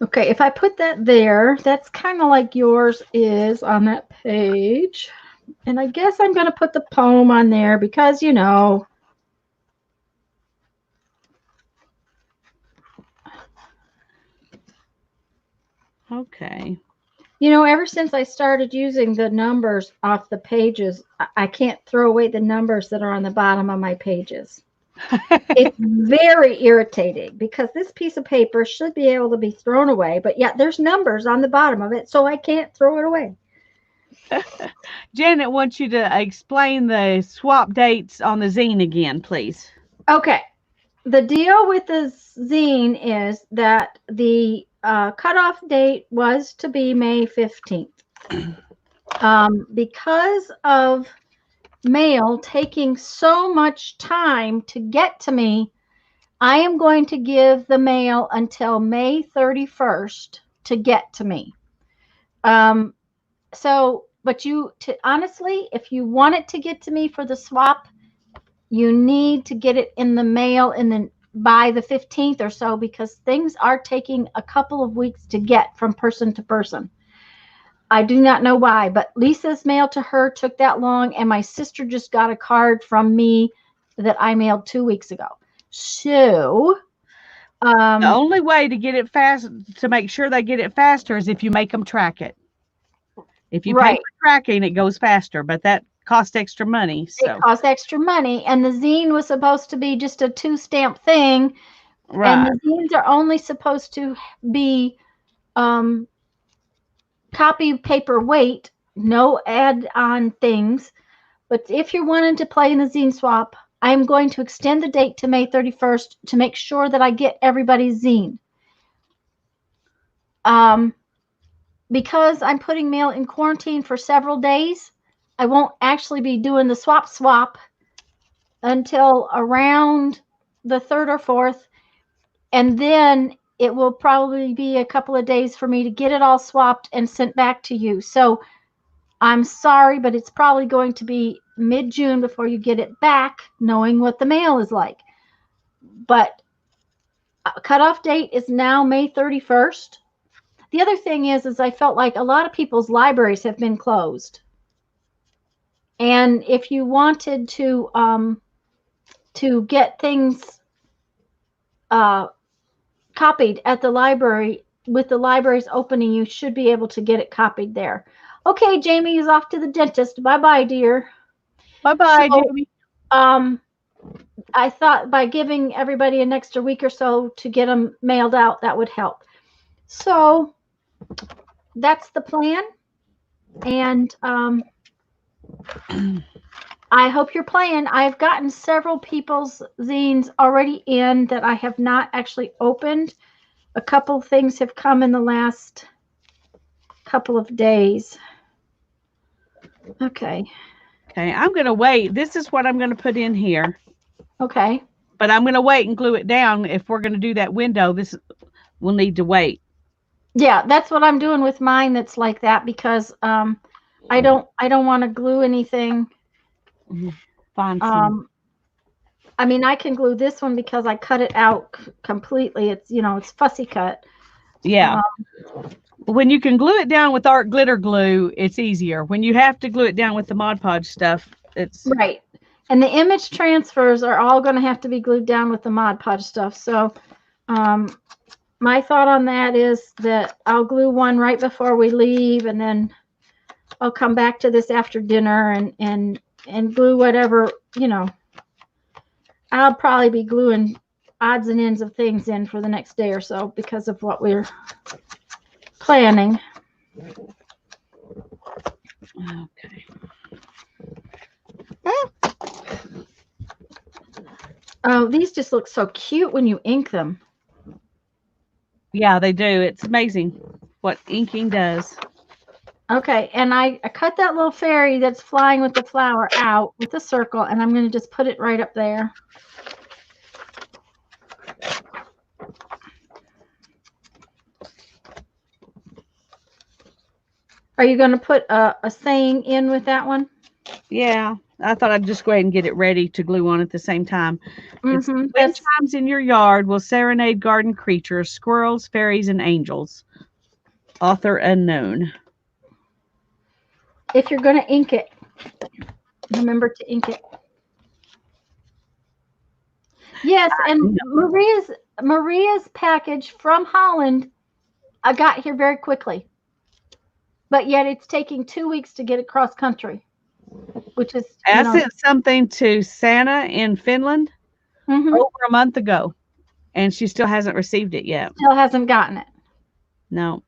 okay, if I put that there, that's kind of like yours is on that page. And I guess I'm going to put the poem on there because, you know, okay. You know, ever since I started using the numbers off the pages, I can't throw away the numbers that are on the bottom of my pages. It's very irritating because this piece of paper should be able to be thrown away, but yet there's numbers on the bottom of it, so I can't throw it away. Janet wants you to explain the swap dates on the zine again, please. Okay. The deal with the zine is that the cutoff date was to be May 15th. Because of mail taking so much time to get to me, I am going to give the mail until May 31st to get to me. But honestly, if you want it to get to me for the swap, you need to get it in the mail by the 15th or so, because things are taking a couple of weeks to get from person to person. I do not know why, but Lisa's mail to her took that long, and my sister just got a card from me that I mailed 2 weeks ago. So the only way to get it fast, to make sure they get it faster, is if you make them track it. If you pay for tracking, it goes faster, but that costs extra money. So. It costs extra money, and the zine was supposed to be just a 2-stamp thing, right? And the zines are only supposed to be copy paper weight, no add-on things. But if you're wanting to play in the zine swap, I'm going to extend the date to May 31st to make sure that I get everybody's zine. Because I'm putting mail in quarantine for several days, I won't actually be doing the swap until around the 3rd or 4th. And then it will probably be a couple of days for me to get it all swapped and sent back to you. So I'm sorry, but it's probably going to be mid-June before you get it back, knowing what the mail is like. But Cutoff date is now May 31st. The other thing is I felt like a lot of people's libraries have been closed. And if you wanted to get things copied at the library, with the libraries opening, you should be able to get it copied there. Okay, Jamie is off to the dentist. Bye-bye, dear. Bye-bye, So, Jamie. I thought by giving everybody an extra week or so to get them mailed out, that would help. So that's the plan. And I hope you're playing. I've gotten several people's zines already in that I have not actually opened. A couple things have come in the last couple of days. Okay. Okay, I'm going to wait. This is what I'm going to put in here. Okay. But I'm going to wait and glue it down. If we're going to do that window, this will need to wait. Yeah, that's what I'm doing with mine. That's like that because I don't want to glue anything. Find some. I mean, I can glue this one because I cut it out completely. It's, it's fussy cut. Yeah. When you can glue it down with art glitter glue, it's easier. When you have to glue it down with the Mod Podge stuff, it's right. And the image transfers are all going to have to be glued down with the Mod Podge stuff. So my thought on that is that I'll glue one right before we leave, and then I'll come back to this after dinner and glue whatever, I'll probably be gluing odds and ends of things in for the next day or so because of what we're planning. okay. Oh, these just look so cute when you ink them. Yeah, they do. It's amazing what inking does. Okay, and I cut that little fairy that's flying with the flower out with a circle, and I'm going to just put it right up there. Are you going to put a saying in with that one? Yeah, I thought I'd just go ahead and get it ready to glue on at the same time. It's wind chimes in your yard will serenade garden creatures, squirrels, fairies, and angels. Author unknown. If you're going to ink it, remember to ink it. Yes, and Maria's package from Holland got here very quickly. But yet it's taking 2 weeks to get across country, which is. I sent something to Santa in Finland over a month ago, and she still hasn't received it yet. Still hasn't gotten it. No.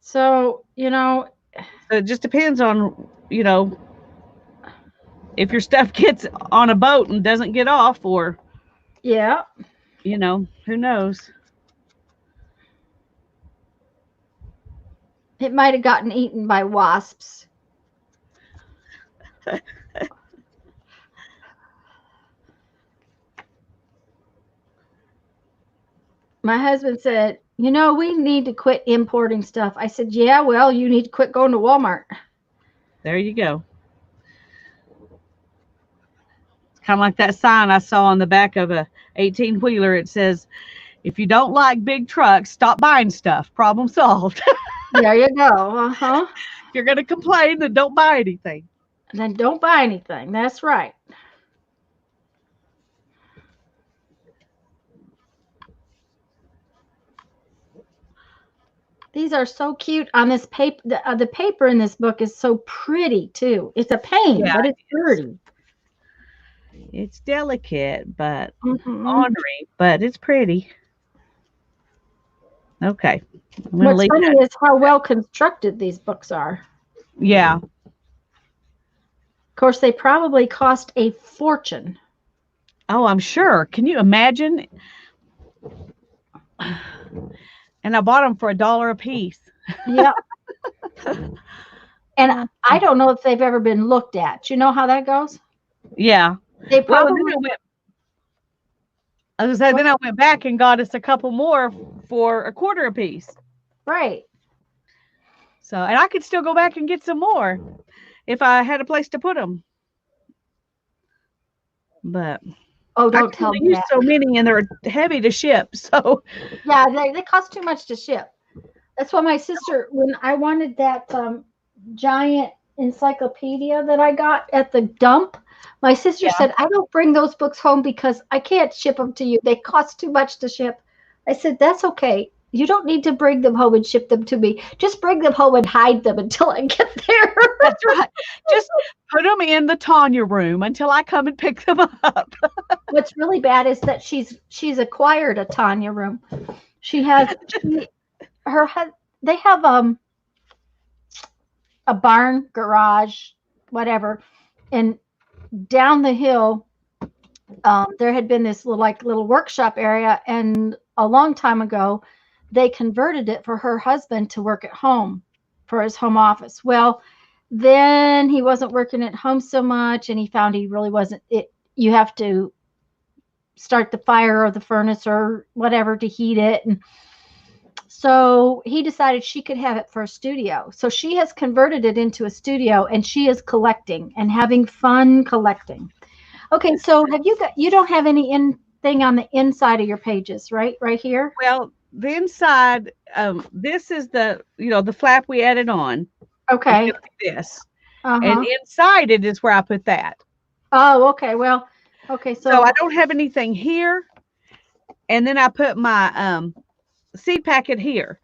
So, So it just depends on, if your stuff gets on a boat and doesn't get off, or. Yeah. Who knows? It might have gotten eaten by wasps. My husband said, we need to quit importing stuff. I said, yeah, well, you need to quit going to Walmart. There you go. It's kind of like that sign I saw on the back of a 18-wheeler. It says, if you don't like big trucks, stop buying stuff. Problem solved. There you go. If you're going to complain, then don't buy anything. Then don't buy anything. That's right. These are so cute on this paper. The paper in this book is so pretty too. It's a pain, but it's pretty. It's delicate, but ornery, but it's pretty. Okay. What's funny is how well constructed these books are. Yeah. Of course, they probably cost a fortune. Oh, I'm sure. Can you imagine? And I bought them for $1 a piece. Yeah. And I don't know if they've ever been looked at. You know how that goes? Yeah. They probably. Then I went back and got us a couple more for $0.25 a piece. Right. So, and I could still go back and get some more if I had a place to put them. But Oh, I don't can tell only me use that. so many, and they're heavy to ship. So Yeah, they cost too much to ship. That's why my sister, when I wanted that giant encyclopedia that I got at the dump, my sister yeah, said, I don't bring those books home because I can't ship them to you. They cost too much to ship. I said, that's okay. You don't need to bring them home and ship them to me. Just bring them home and hide them until I get there. that's right. Just put them in the Tanya room until I come and pick them up. What's really bad is that she's acquired a Tanya room. She has she her they have a barn garage, whatever, and down the hill there had been this little workshop area, and a long time ago they converted it for her husband to work at home for his home office. Well, then he wasn't working at home so much, and he found he really wasn't it. You have to start the fire or the furnace or whatever to heat it, and so he decided she could have it for a studio. So she has converted it into a studio, and she is collecting and having fun collecting. Okay, so you don't have anything on the inside of your pages, right? Right here? Well, the inside, this is the flap we added on. It's Okay. gonna be this, and Uh-huh. inside it is where I put that. Oh, okay. Well, okay, So I so don't have anything here, and then I put my seed packet here.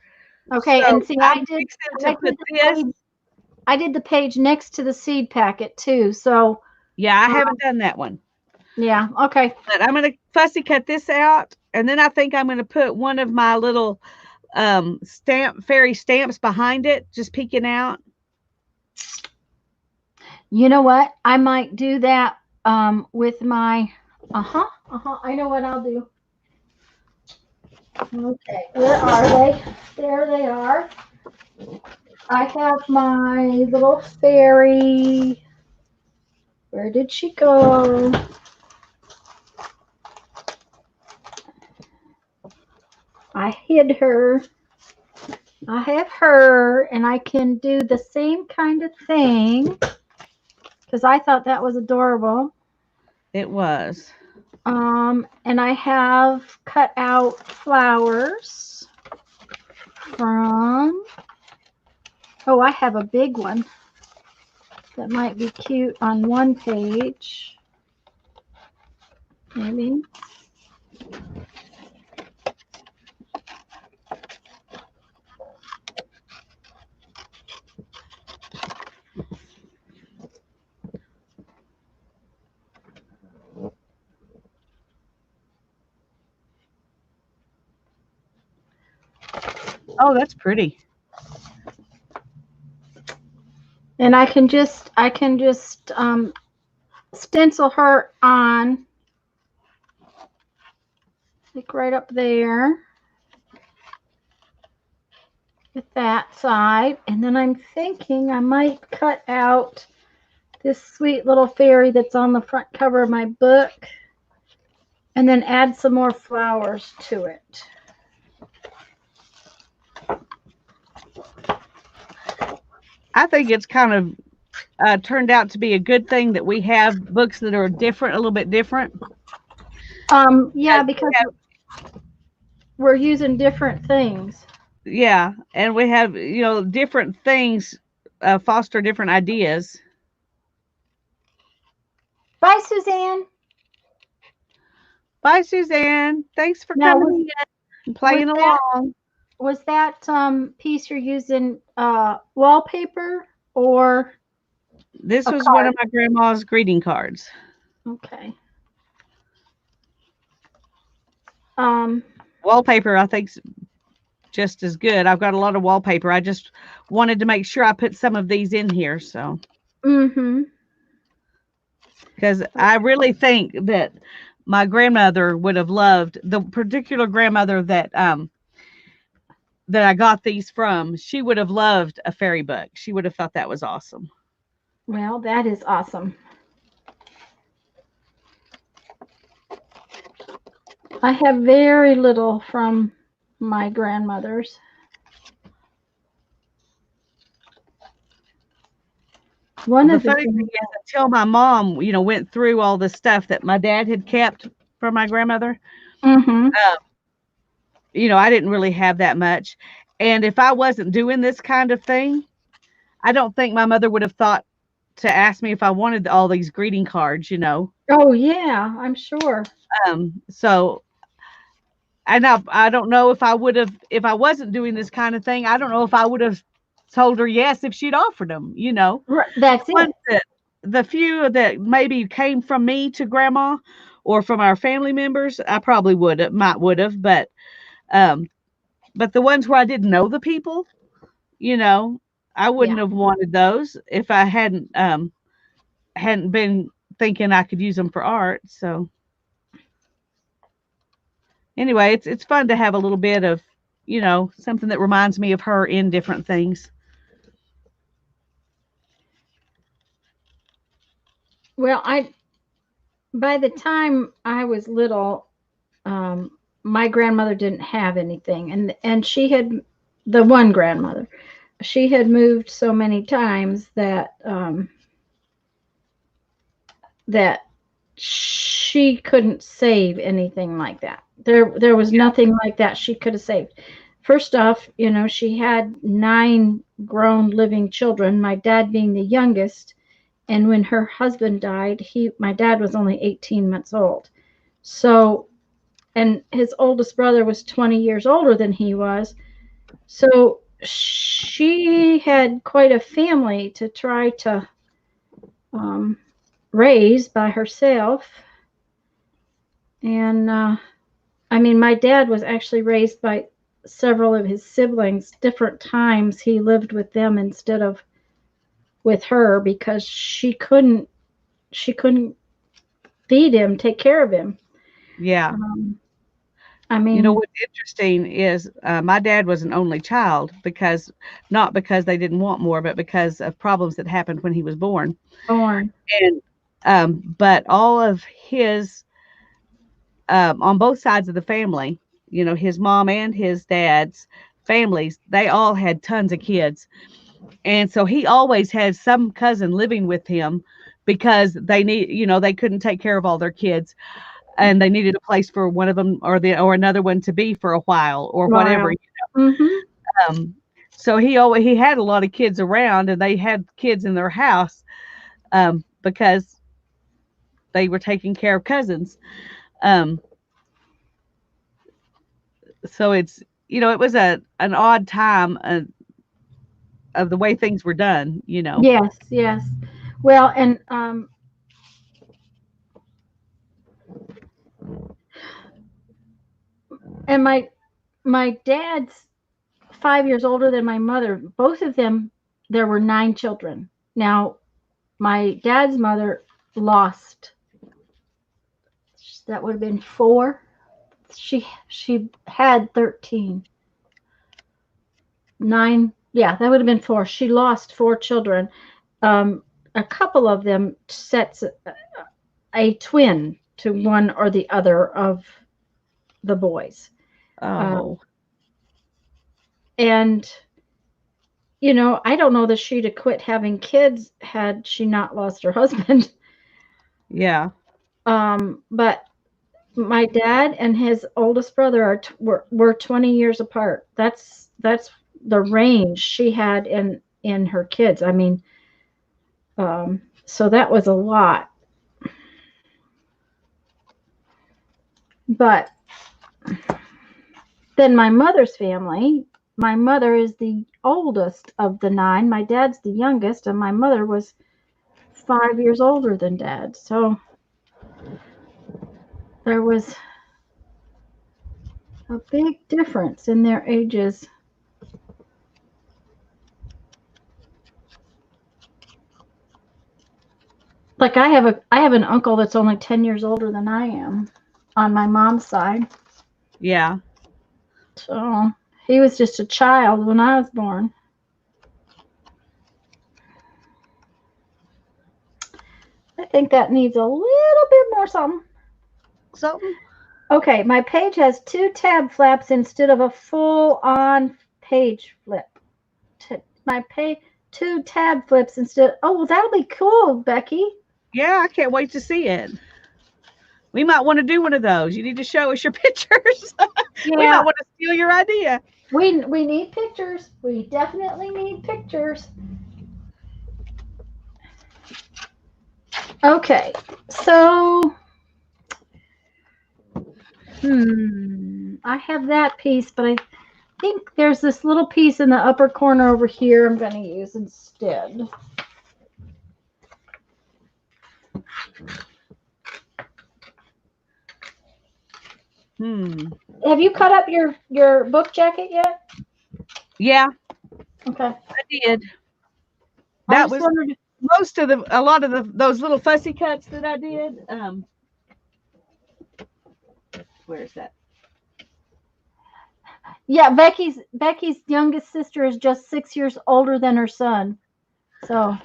okay, So and see I'm fixing to I put did the this. page I did the page next to the seed packet too. So, Yeah, I uh, haven't done that one, yeah, okay. but I'm gonna fussy cut this out, and then I think I'm gonna put one of my little fairy stamps behind it, just peeking out. You know what? I might do that with my I know what I'll do. Okay, where are they? There they are. I have my little fairy. Where did she go? I hid her. I have her, and I can do the same kind of thing because I thought that was adorable. It was. And I have cut out flowers from. Oh, I have a big one that might be cute on one page. Maybe. Oh, that's pretty. And I can just stencil her on like right up there with that side. And then I'm thinking I might cut out this sweet little fairy that's on the front cover of my book and then add some more flowers to it. I think it's kind of turned out to be a good thing that we have books that are different, a little bit different. Yeah, because we're using different things. Yeah, and we have different things foster different ideas. Bye, Suzanne. Bye, Suzanne. Thanks for Now, coming in and was playing that along. was that piece you're using wallpaper or This a was one card? of my grandma's greeting cards. Okay. Um, Wallpaper, I think, just as good. I've got a lot of wallpaper. I just wanted to make sure I put some of these in here, so mm-hmm. because I really think that my grandmother would have loved the particular grandmother that I got these from. She would have loved a fairy book. She would have thought that was awesome. Well, that is awesome. I have very little from my grandmother's. One The of the funny thing things. is, until my mom, went through all the stuff that my dad had kept from my grandmother. Mm-hmm. Um, I didn't really have that much. And if I wasn't doing this kind of thing, I don't think my mother would have thought to ask me if I wanted all these greeting cards. Oh yeah, I'm sure. So and I don't know if I would have, if I wasn't doing this kind of thing, I don't know if I would have told her yes if she'd offered them. That's The ones it. that, the few that maybe came from me to grandma or from our family members, I probably would have, um, but the ones where I didn't know the people, you know, I Yeah. wouldn't have wanted those if I hadn't been thinking I could use them for art. So anyway, it's fun to have a little bit of, something that reminds me of her in different things. Well, I by the time I was little, um, my grandmother didn't have anything, and she had the one grandmother. She had moved so many times that she couldn't save anything like that. There was nothing like that she could have saved. First off, she had 9 grown living children, my dad being the youngest, and when her husband died, my dad was only 18 months old. So, and his oldest brother was 20 years older than he was. So she had quite a family to try to um, raise by herself. And I mean, my dad was actually raised by several of his siblings. Different times he lived with them instead of with her because she couldn't feed him, take care of him. Yeah. Um, I mean, What's interesting is my dad was an only child because, not because they didn't want more, but because of problems that happened when he was born. born. And but all of his, on both sides of the family, his mom and his dad's families, they all had tons of kids. And so he always had some cousin living with him because they couldn't take care of all their kids, and they needed a place for one of them or another one to be for a while or whatever. Wow. Mm-hmm. Um, so he had a lot of kids around, and they had kids in their house, because they were taking care of cousins. Um, so it was an odd time, of the way things were done. Yes, yes. Well, and my dad's 5 years older than my mother. Both of them, there were 9 children. Now, my dad's mother lost. That would have been 4. She had 13. 9. Yeah, that would have been 4. She lost 4 children. A couple of them sets a twin to one or the other of the boys. Um, Oh, and I don't know that she'd have quit having kids had she not lost her husband. yeah. But my dad and his oldest brother were 20 years apart. That's the range she had in her kids. I mean, so that was a lot. But then my mother's family, my mother is the oldest of the 9. My dad's the youngest, and my mother was 5 years older than dad. So there was a big difference in their ages. Like I have an uncle that's only 10 years older than I am on my mom's side. Yeah. So he was just a child when I was born. I think that needs a little bit more something. Something. Okay, my page has 2 tab flaps instead of a full on page flip. My page 2 tab flips instead. Oh, well, that'll be cool, Becky. Yeah, I can't wait to see it. We might want to do one of those. You need to show us your pictures. We might Yeah, want to steal your idea. we need pictures. We definitely need pictures. Okay, so I have that piece, but I think there's this little piece in the upper corner over here I'm going to use instead. Have you cut up your book jacket yet? Yeah, Okay. I did. I That just was wondered. a lot of those little fussy cuts that I did. Where is that? Yeah, Becky's youngest sister is just 6 years older than her son. So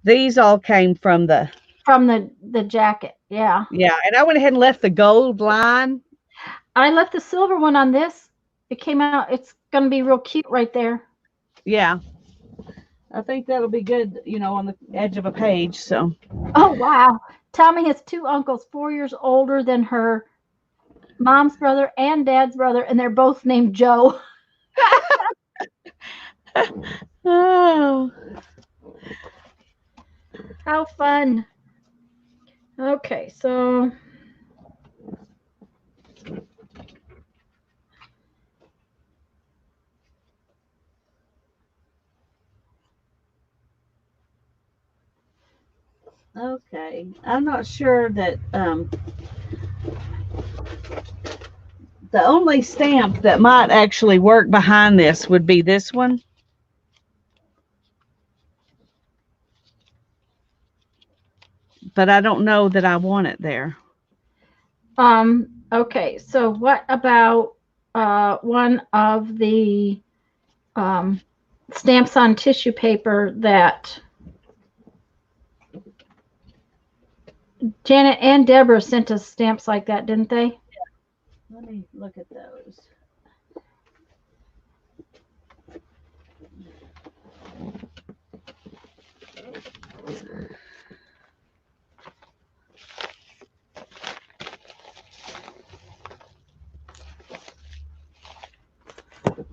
These all came from from the jacket, yeah. and I went ahead and left the gold line. I left the silver one on this. It came out. It's gonna be real cute right there. Yeah, I think that'll be good, on the edge of a page. So, Oh wow. Tommy has two uncles 4 years older than her mom's brother and dad's brother, and they're both named Joe. oh, How fun. Okay, so okay. I'm not sure that the only stamp that might actually work behind this would be this one. But I don't know that I want it there. okay, so what about one of the stamps on tissue paper that Janet and Deborah sent us stamps like that, didn't they? Let me look at those.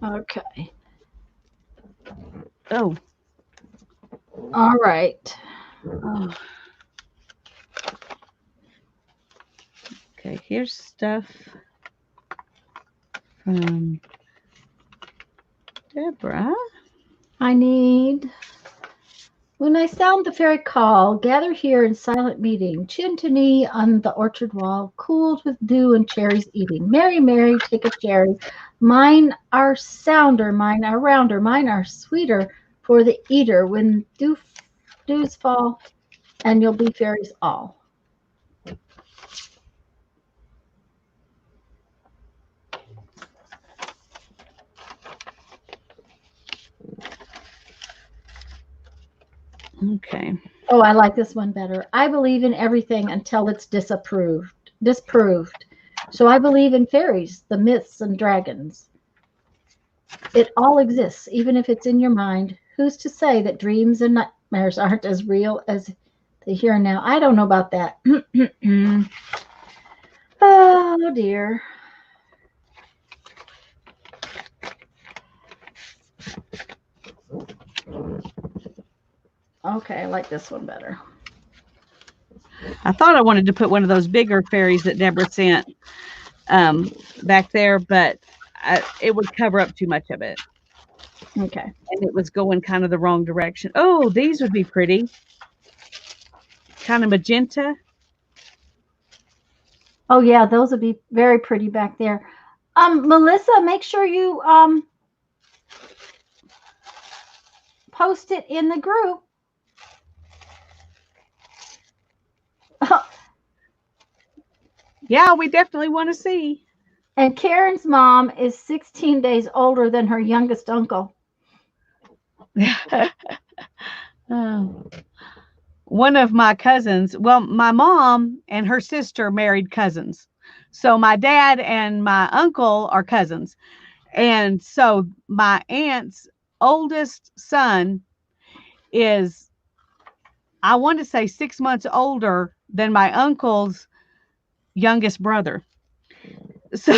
Okay. Oh. All right. Oh. Okay, here's stuff from Deborah. I need, when I sound the fairy call, gather here in silent meeting, chin to knee on the orchard wall, cooled with dew and cherries eating. Mary, Mary, take a cherry. Mine are sounder, mine are rounder, mine are sweeter for the eater when dews fall, and you'll be fairies all. Okay. Oh, I like this one better. I believe in everything until it's disproved. So I believe in fairies, the myths and dragons. It all exists, even if it's in your mind. Who's to say that dreams and nightmares aren't as real as the here and now? I don't know about that. Oh dear. Okay, I like this one better. I thought I wanted to put one of those bigger fairies that Deborah sent back there, but it would cover up too much of it. Okay. And it was going kind of the wrong direction. Oh, these would be pretty. Kind of magenta. Oh yeah, those would be very pretty back there. Melissa, make sure you post it in the group. Yeah, we definitely want to see. And Karen's mom is 16 days older than her youngest uncle. One of my cousins, well, my mom and her sister married cousins. So my dad and my uncle are cousins. And so my aunt's oldest son is, I want to say, 6 months older than my uncle's youngest brother. So,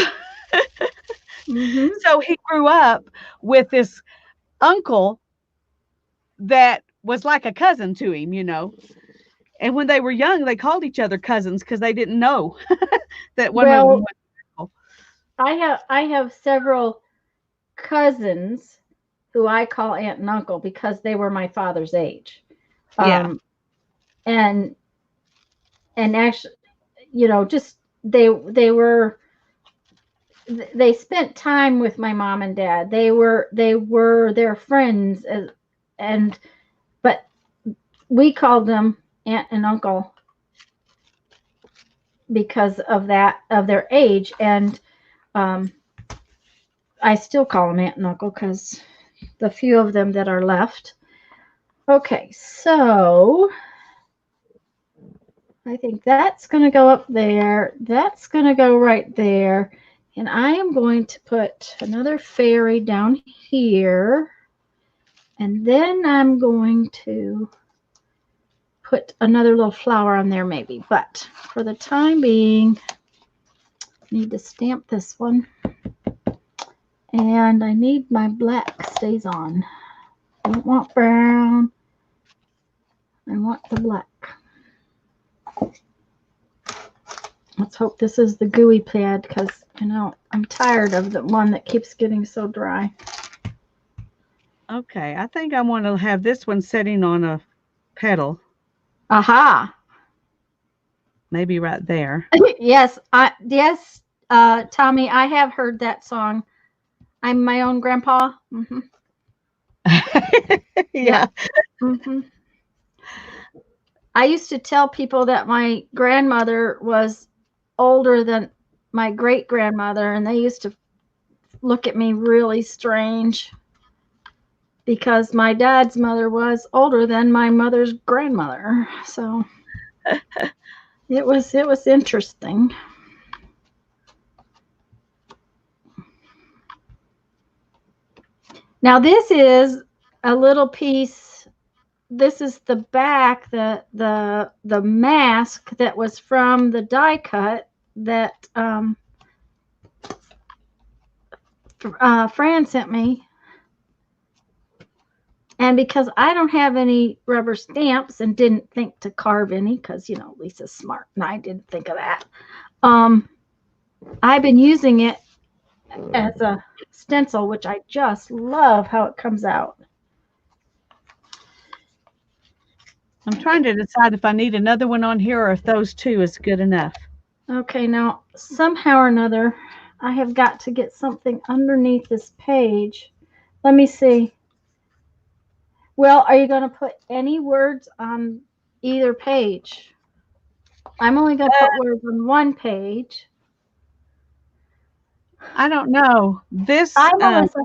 Mm-hmm. so he grew up with this uncle that was like a cousin to him, you know. And when they were young, they called each other cousins because they didn't know that one of them Well, was uncle. I have several cousins who I call aunt and uncle because they were my father's age. Yeah. Um, and actually, just they spent time with my mom and dad. They were their friends, and but we called them aunt and uncle because of their age, and um, I still call them aunt and uncle because the few of them that are left. Okay, so I think that's going to go up there. That's going to go right there. And I am going to put another fairy down here. And then I'm going to put another little flower on there maybe. But for the time being, I need to stamp this one. And I need my black stays on. I don't want brown. I want the black. Let's hope this is the gooey pad because, I'm tired of the one that keeps getting so dry. Okay. I think I want to have this one sitting on a pedal, Aha. maybe right there. Yes, Tommy, I have heard that song. I'm my own grandpa. Hmm. Yeah. Yeah. Hmm. I used to tell people that my grandmother was older than my great grandmother, and they used to look at me really strange because my dad's mother was older than my mother's grandmother. So it was interesting. Now this is a little piece. This is the back, the mask that was from the die cut that Fran sent me. And because I don't have any rubber stamps and didn't think to carve any, because Lisa's smart and I didn't think of that. I've been using it as a stencil, which I just love how it comes out. I'm trying to decide if I need another one on here or if those two is good enough. Okay, now somehow or another, I have got to get something underneath this page. Let me see. Well, are you going to put any words on either page? I'm only going to put words on one page. I don't know. Hi, Melissa.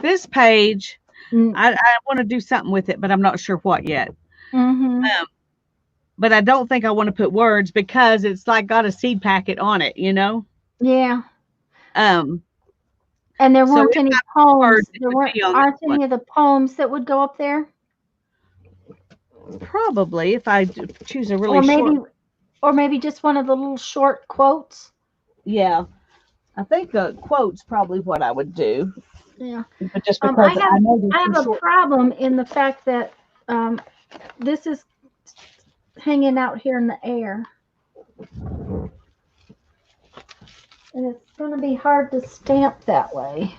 This page, Mm, I want to do something with it, but I'm not sure what yet. mm-hmm. But I don't think I want to put words because it's like got a seed packet on it, you know? Yeah. Um, And there so weren't if any I put poems. words, it There would weren't be on this aren't one. any of the poems that would go up there? Probably if I choose a really Or maybe short. just one of the little short quotes. Yeah, I think the quote's probably what I would do. Yeah. But just I because have I know there's I some have a short. problem in the fact that this is hanging out here in the air. And it's going to be hard to stamp that way.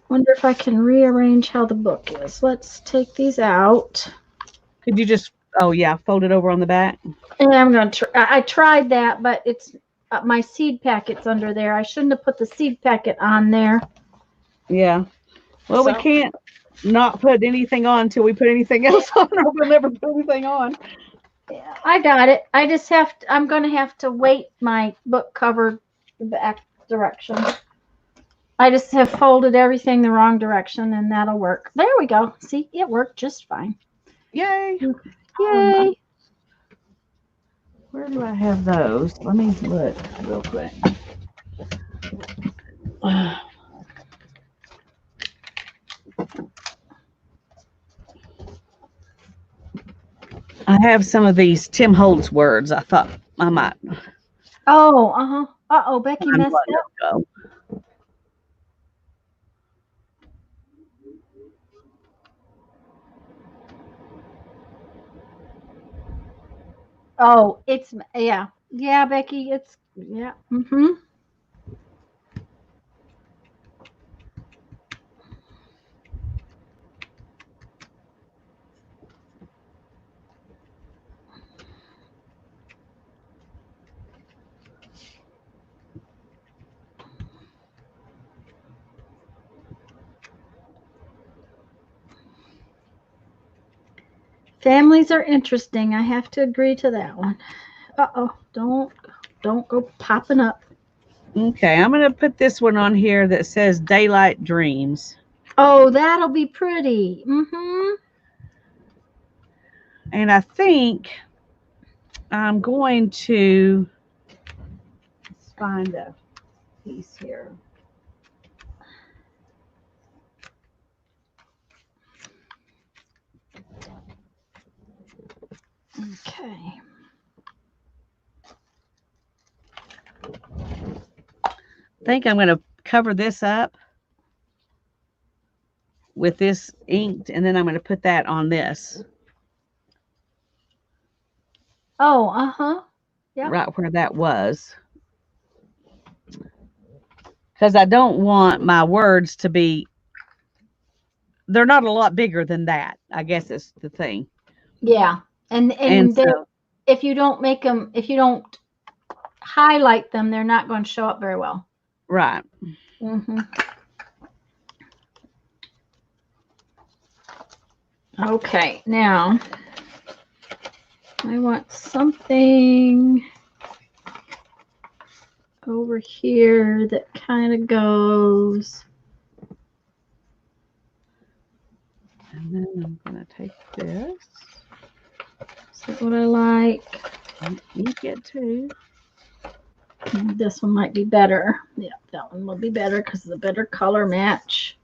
Wonder if I can rearrange how the book is. Let's take these out. Could you just, oh yeah, fold it over on the back? And I'm going to I tried that, but it's my seed packet's under there. I shouldn't have put the seed packet on there. Yeah. Well, we So, can't not put anything on until we put anything else on, or we'll never put anything on. yeah, I got it. I just I'm going to have to weight my book cover the back direction. I just have folded everything the wrong direction and that'll work. There we go. See, it worked just fine. Yay. Yay. Where do I have those? Let me look real quick. I have some of these Tim Holtz words. I thought I might Oh, uh-huh. Uh-oh, Becky find messed one up. that'll go. Oh, it's yeah. Yeah, Becky, it's yeah. Mm-hmm. Families are interesting. I have to agree to that one. Uh-oh, don't go popping up. Okay, I'm going to put this one on here that says Daylight Dreams. Oh, that'll be pretty. Mm-hmm. And I think I'm going to let's find a piece here. Okay. I think I'm going to cover this up with this inked, and then I'm going to put that on this. Oh, uh-huh. Yep. Right where that was. Because I don't want my words to be, they're not a lot bigger than that, I guess is the thing. Yeah. And And they're so, if you don't make them, if you don't highlight them, they're not going to show up very well. right. Mm-hmm. Okay, now I want something over here that kind of goes. And then I'm going to take this. Is that what I like? And ink it too. This one might be better. Yeah, that one will be better because it's a better color match.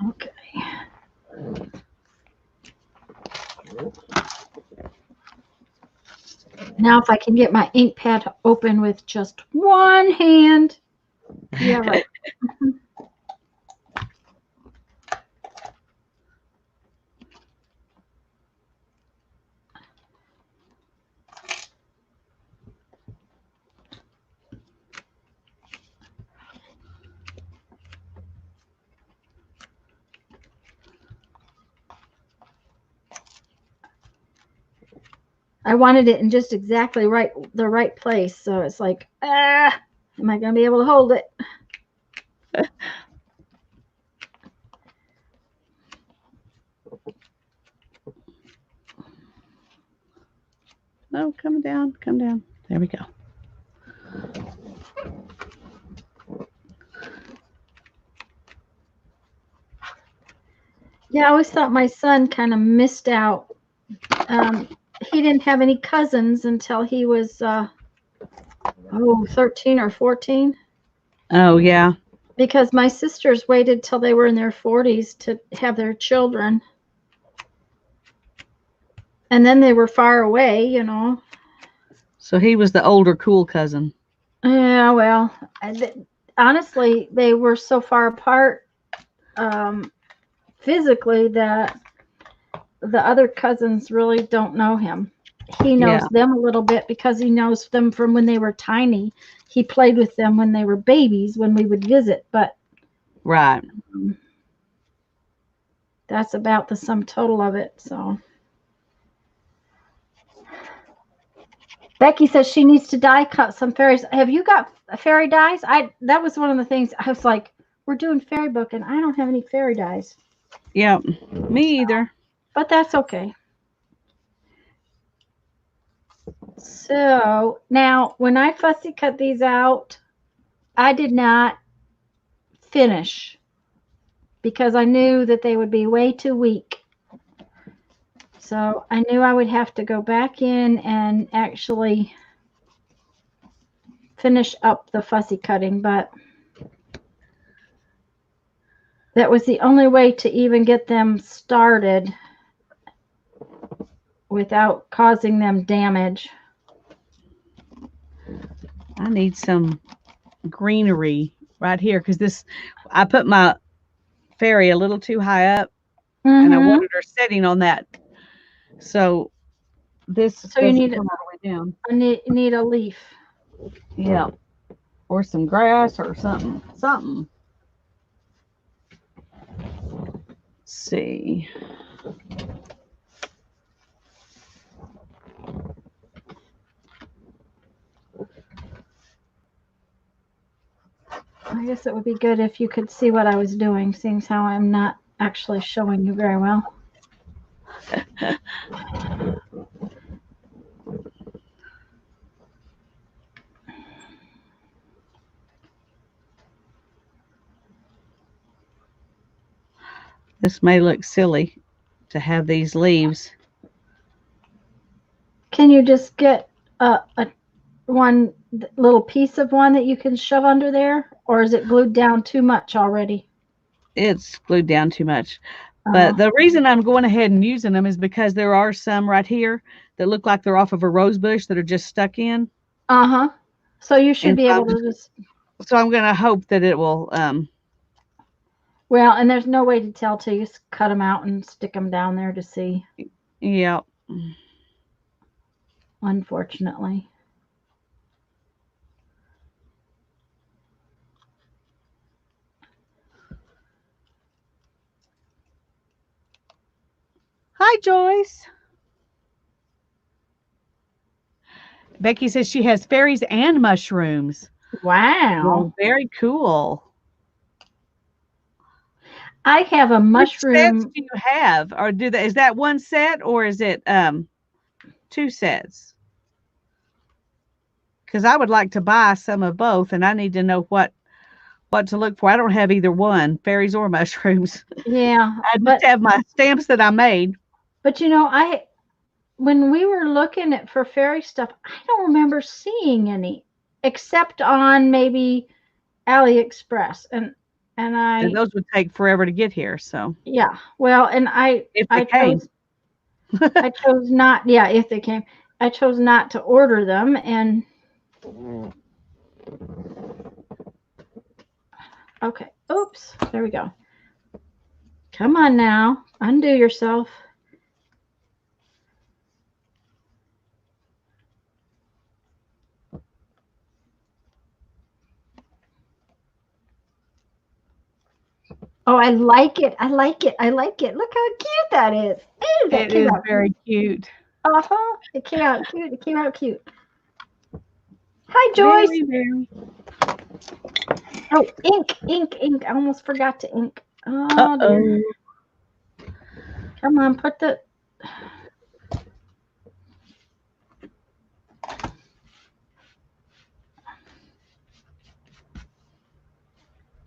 Okay. Now, if I can get my ink pad open with just one hand. Yeah, right. I wanted it in just exactly the right place. So it's like, am I going to be able to hold it? Oh, come down, come down. There we go. Yeah, I always thought my son kind of missed out. He didn't have any cousins until he was 13 or 14. Oh, yeah. Because my sisters waited till they were in their 40s to have their children. And then they were far away, you know. So he was the older cool cousin. Yeah, well, honestly, they were so far apart physically that the other cousins really don't know him. He knows them a little bit because he knows them from when they were tiny. He played with them when they were babies when we would visit, but right. That's about the sum total of it. So Becky says she needs to die cut some fairies. Have you got fairy dyes? That was one of the things I was like, we're doing fairy book and I don't have any fairy dyes. Yeah, me either. But that's okay. So now when I fussy cut these out, I did not finish because I knew that they would be way too weak. So I knew I would have to go back in and actually finish up the fussy cutting, but that was the only way to even get them started without causing them damage. I need some greenery right here because I put my fairy a little too high up, and I wanted her sitting on that. So this So you doesn't need come all the way down. need a leaf. Yeah, or some grass or something. Something. Let's see. I guess it would be good if you could see what I was doing, seeing how I'm not actually showing you very well. This may look silly to have these leaves. Can you just get a one little piece of one that you can shove under there, or is it glued down too much already? It's glued down too much. But the reason I'm going ahead and using them is because there are some right here that look like they're off of a rose bush that are just stuck in. So you should And be able to just. So I'm going to hope that it will. Well, and there's no way to tell till you cut them out and stick them down there to see. Yeah. Unfortunately. Hi, Joyce. Becky says she has fairies and mushrooms. Wow. Well, very cool. I have a mushroom. Which sets do you have? Or is that one set or is it two sets? Because I would like to buy some of both and I need to know what to look for. I don't have either one, fairies or mushrooms. Yeah. I just have my stamps that I made. But when we were looking for fairy stuff, I don't remember seeing any except on maybe AliExpress. And those would take forever to get here. So yeah. Well, and I chose not, yeah, if they came. I chose not to order them and okay. Oops. There we go. Come on now. Undo yourself. Oh, I like it. I like it. I like it. Look how cute that is. Ew, that it is very cute. Uh-huh. It came out cute. It came out cute. Hi, Joyce. Very, very. Oh, ink. I almost forgot to ink. Oh, dear. Come on, put the...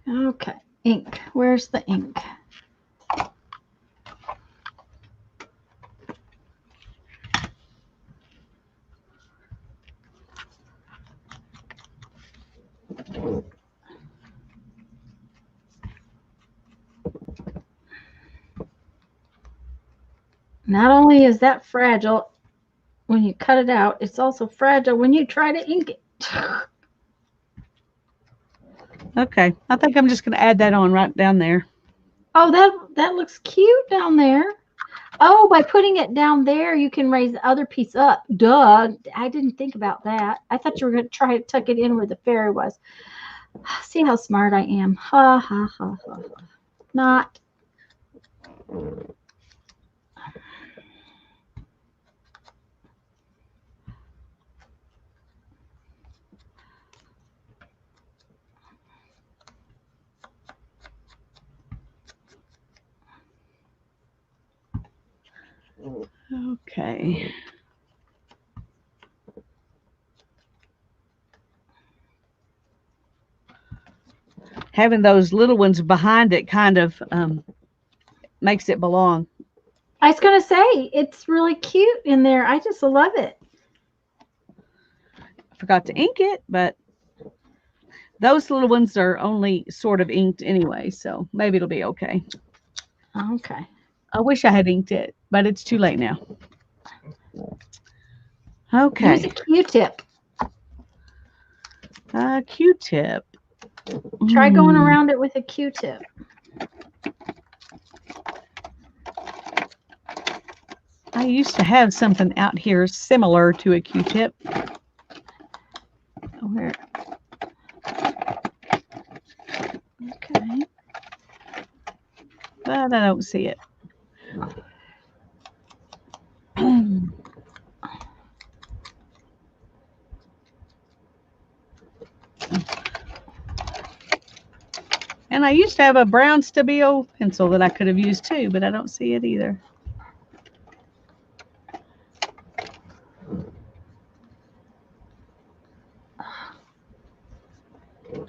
Okay, ink. Where's the ink? Not only is that fragile when you cut it out, it's also fragile when you try to ink it. Okay, I think I'm just going to add that on right down there. Oh, that looks cute down there. Oh, by putting it down there, you can raise the other piece up. Duh. I didn't think about that. I thought you were going to try to tuck it in where the fairy was. See how smart I am. Ha, ha, ha, ha, ha. Not. Okay. Having those little ones behind it kind of makes it belong. I was going to say, it's really cute in there. I just love it. I forgot to ink it, but those little ones are only sort of inked anyway, so maybe it'll be okay. Okay. I wish I had inked it, but it's too late now. Use Okay. a Q-tip. Q-tip. Try going around it with a Q-tip. I used to have something out here similar to a Q-tip. Where? Okay. But I don't see it. And I used to have a brown Stabilo pencil that I could have used too, but I don't see it either.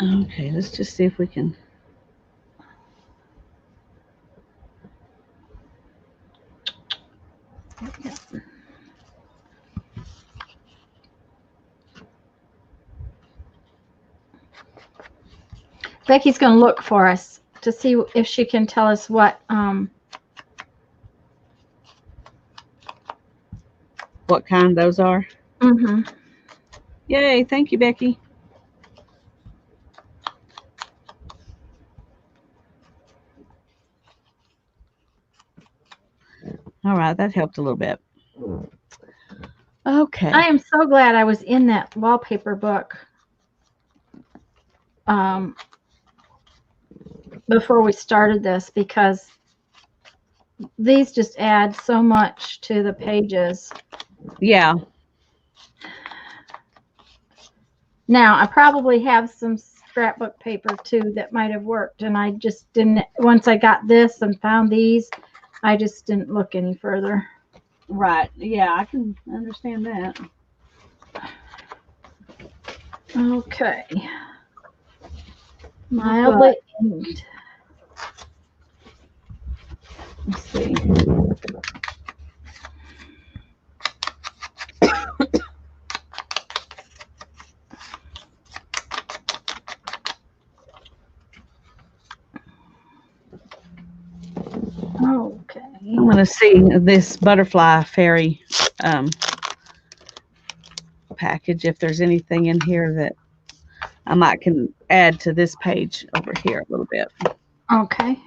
Okay, let's just see if we can. Becky's going to look for us to see if she can tell us what kind those are. Mm-hmm. Yay, thank you, Becky. All right, that helped a little bit. Okay. I am so glad I was in that wallpaper book before we started this, because these just add so much to the pages. Yeah. Now, I probably have some scrapbook paper too that might have worked, and I just didn't, once I got this and found these, I just didn't look any further. Right. Yeah, I can understand that. Okay. Mildly inked. Let's see. Okay. I'm going to see this butterfly fairy package, if there's anything in here that I might can add to this page over here a little bit. Okay.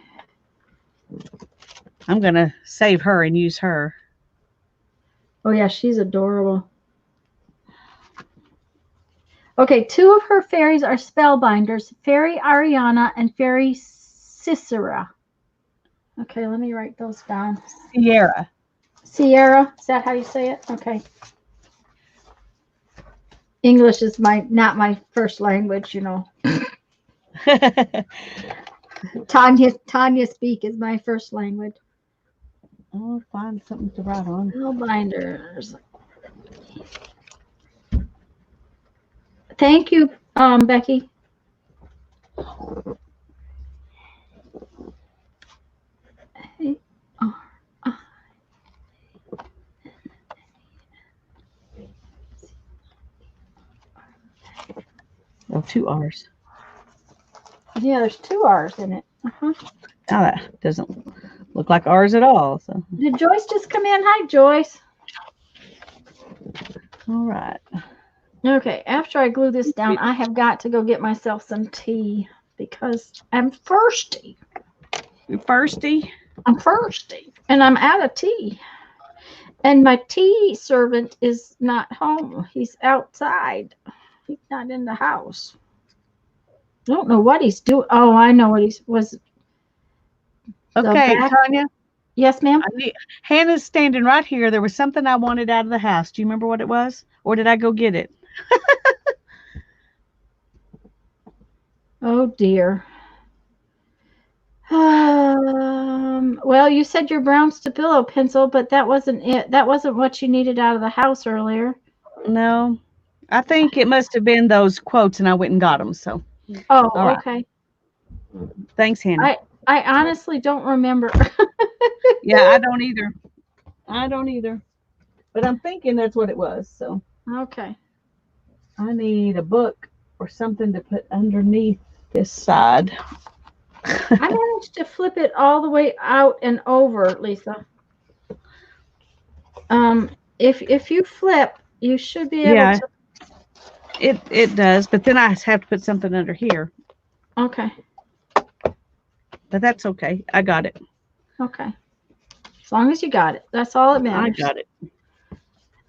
I'm going to save her and use her. Oh, yeah, she's adorable. Okay, two of her fairies are spellbinders, Fairy Ariana and Fairy Cicera. Okay, let me write those down. Sierra. Sierra, is that how you say it? Okay. English is not my first language, you know. Tanya speak is my first language. I'll find something to write on. Spellbinders. Thank you, Becky. Oh, 2 R's. Yeah, there's 2 R's in it. Now that doesn't look like R's at all. So. Did Joyce just come in? Hi, Joyce. All right. Okay, after I glue this down, I have got to go get myself some tea because I'm thirsty. You're thirsty? I'm thirsty, and I'm out of tea. And my tea servant is not home. He's outside. He's not in the house. I don't know what he's doing. Oh, I know what he was. Okay, Tanya. Yes, ma'am. Hannah's standing right here. There was something I wanted out of the house. Do you remember what it was? Or did I go get it? Oh, dear. Well, you said your brown Stabilo pencil, but that wasn't it. That wasn't what you needed out of the house earlier. No, I think it must have been those quotes, and I went and got them. So, all Oh, right. okay. Thanks, Hannah. I honestly don't remember. Yeah, I don't either. I don't either. But I'm thinking that's what it was. So Okay. I need a book or something to put underneath this side. I managed to flip it all the way out and over, Lisa. If you flip, you should be able Yeah, to. it does. But then I have to put something under here. Okay. But that's okay. I got it. Okay. As long as you got it, that's all that I matters. got it.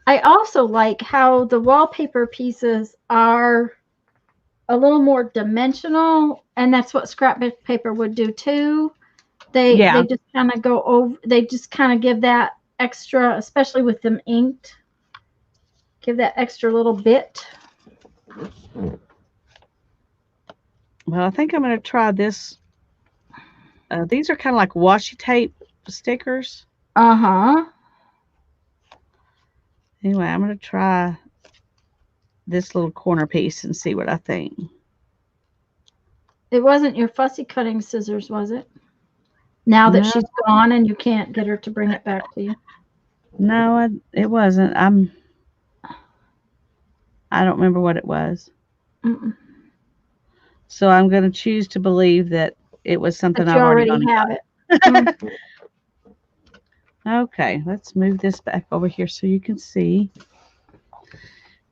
I also like how the wallpaper pieces are a little more dimensional, and that's what scrap paper would do too. They Yeah. just kind of go over. They just kind of give that extra, especially with them inked, give that extra little bit. Well, I think I'm going to try this. These are kind of like washi tape stickers. Uh-huh. Anyway, I'm going to try this little corner piece and see what I think. It wasn't your fussy cutting scissors, was it? Now that No, she's gone and you can't get her to bring it back to you. no, it wasn't. I don't remember what it was. Mm-mm. So I'm going to choose to believe that it was something But you I've already already gone and have it. Mm. got. Okay, let's move this back over here so you can see.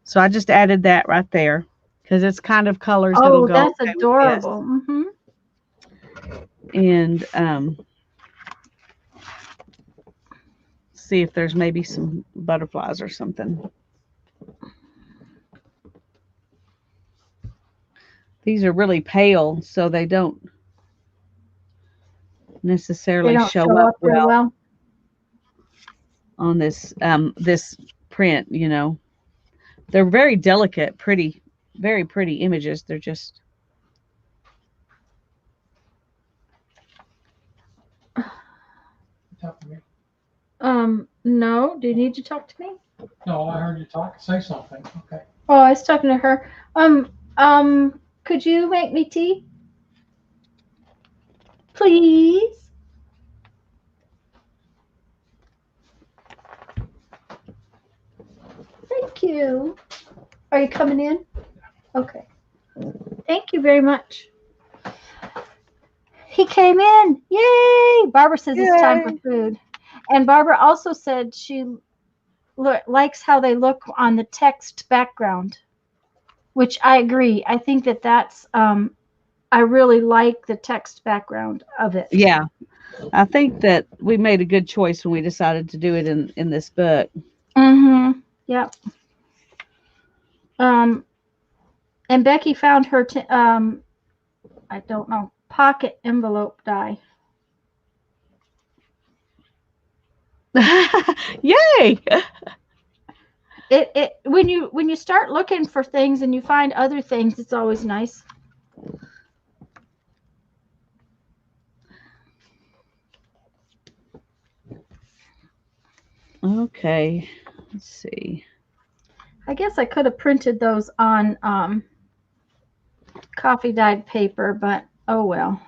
So I just added that right there because it's kind of colors that'll Oh, go that's okay with this. adorable. Mm-hmm. And see if there's maybe some butterflies or something. These are really pale, so they don't They necessarily don't show show up up real well well. on this print, you know. They're very delicate, pretty, very pretty images. They're just Talk to me. No. Do you need to talk to me? No, I heard you talk. Say something. Okay. Oh, I was talking to her. Could you make me tea? Please? Thank you. Are you coming in? Okay. Thank you very much. He came in. Yay! Barbara says it's time for yay. food. And Barbara also said she likes how they look on the text background, which I agree. I think that's I really like the text background of it. Yeah. I think that we made a good choice when we decided to do it in this book. Mm-hmm. Yep. And Becky found her I don't know, pocket envelope die. Yay! It when you start looking for things and you find other things, it's always nice. Okay. Let's see. I guess I could have printed those on coffee dyed paper, but oh well.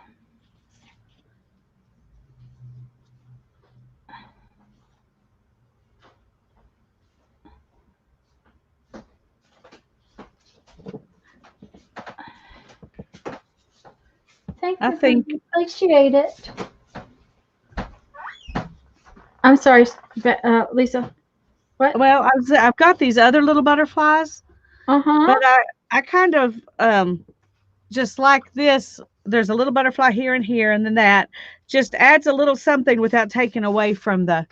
Thank I you. think Appreciate it. I'm sorry, Lisa. What? well, I've got these other little butterflies, but Uh-huh. I kind of just like this. There's a little butterfly here and here, and then that just adds a little something without taking away from the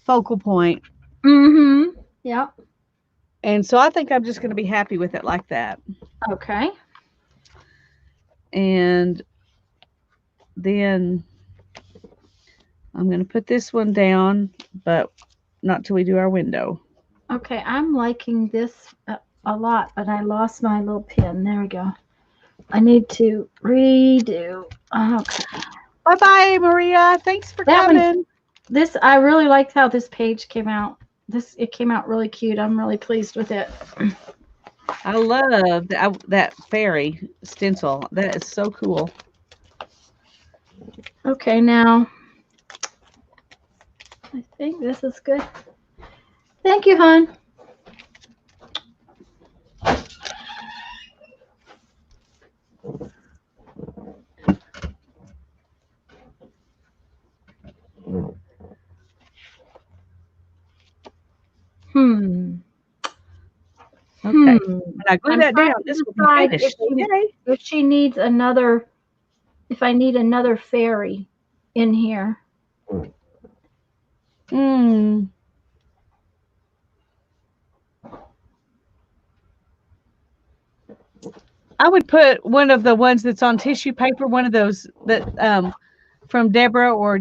focal point. Mm-hmm. Yep. And so I think I'm just going to be happy with it like that. Okay. And then I'm going to put this one down, but not till we do our window. Okay, I'm liking this a lot, but I lost my little pin. There we go. I need to redo. Okay. Bye-bye, Maria. Thanks for That one's- coming. This, I really liked how this page came out. It came out really cute. I'm really pleased with it. I love that fairy stencil. That is so cool. Okay, now I think this is good. Thank you, hon. Okay. Hmm. When I glue I'm that trying down, to this will be decide finished. Okay. if she needs another, if I need another fairy in here. Hmm. I would put one of the ones that's on tissue paper, one of those that from Deborah or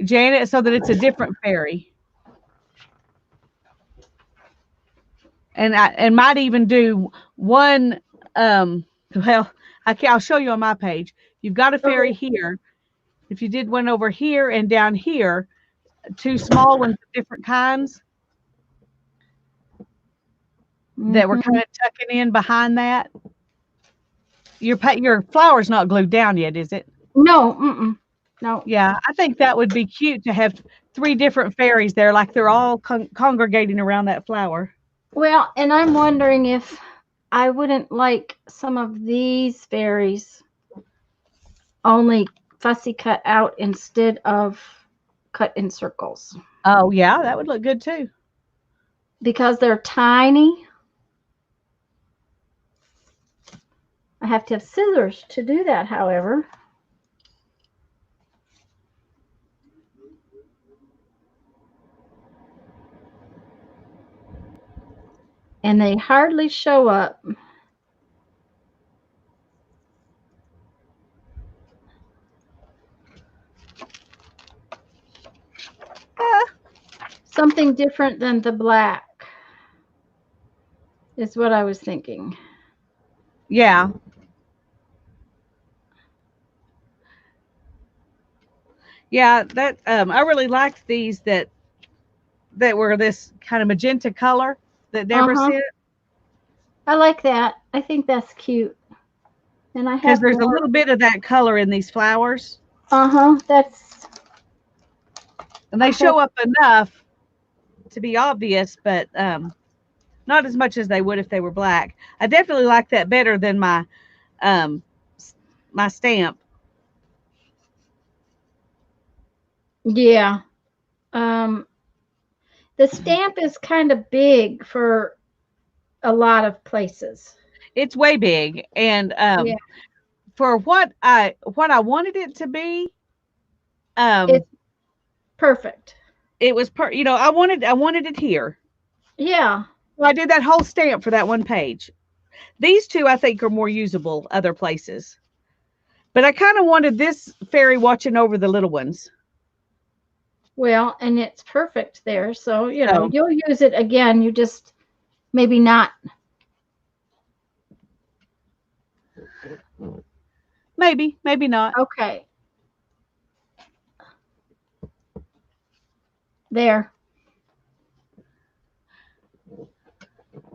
Janet, so that it's a different fairy. And might even do one. Well, I'll show you on my page. You've got a fairy here. If you did one over here and down here, two small ones of different kinds that were kind of tucking in behind that. Your flower's not glued down yet, is it? No, no. Yeah, I think that would be cute to have three different fairies there, like they're all congregating around that flower. Well, and I'm wondering if I wouldn't like some of these fairies only fussy cut out instead of cut in circles. Oh, yeah, that would look good too. Because they're tiny. I have to have scissors to do that, however. And they hardly show up. Something different than the black is what I was thinking. Yeah. Yeah, that I really liked these that were this kind of magenta color that Deborah said. I like that. I think that's cute. And I have because there's a little bit of that color in these flowers. That's. And they show up enough to be obvious, but not as much as they would if they were black. I definitely like that better than my my stamp. Yeah. The stamp is kind of big for a lot of places. It's way big, and yeah. For what I wanted it to be, it's perfect. It was I wanted it here. Yeah. Well, I did that whole stamp for that one page. These two I think are more usable other places. But I kind of wanted this fairy watching over the little ones. Well, and it's perfect there. So, know, you'll use it again. You just maybe not. Maybe not. Okay. There.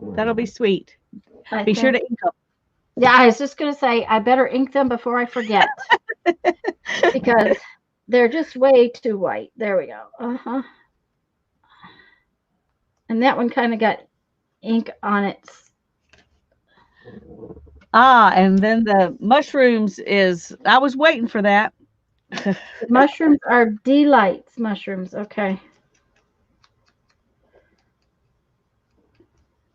That'll be sweet. Be sure to ink them. Yeah, I was just going to say, I better ink them before I forget. Because they're just way too white. There we go. And that one kind of got ink on it. And then the mushrooms I was waiting for that. The mushrooms are delights mushrooms. Okay.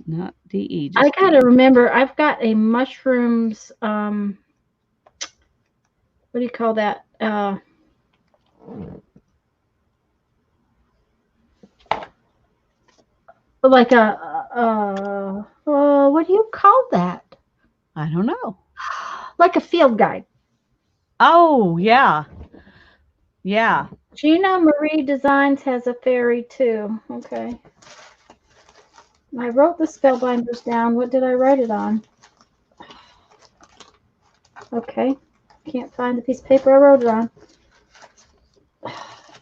Not DE. I gotta remember, I've got a mushrooms, what do you call that? Like what do you call that? I don't know. Like a field guide. Oh, yeah. Yeah. Gina Marie Designs has a fairy too. Okay. I wrote the spellbinders down. What did I write it on? Okay. Can't find the piece of paper I wrote it on.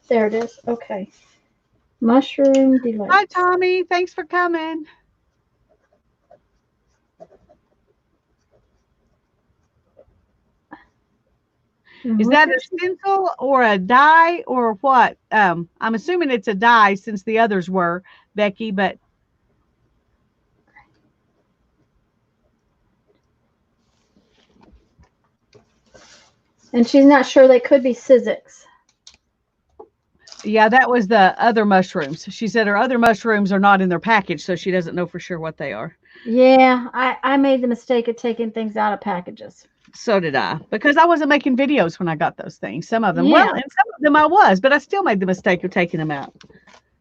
There it is. Okay. Mushroom delight. Hi, Tommy. Thanks for coming. Is that a stencil or a die or what? I'm assuming it's a die since the others were, Becky, but And she's not sure, they could be Sizzix. yeah, that was the other mushrooms. She said her other mushrooms are not in their package, so she doesn't know for sure what they are. Yeah, I made the mistake of taking things out of packages. So did I, because I wasn't making videos when I got those things. Some of them, Yeah. well, and some of them I was, but I still made the mistake of taking them out.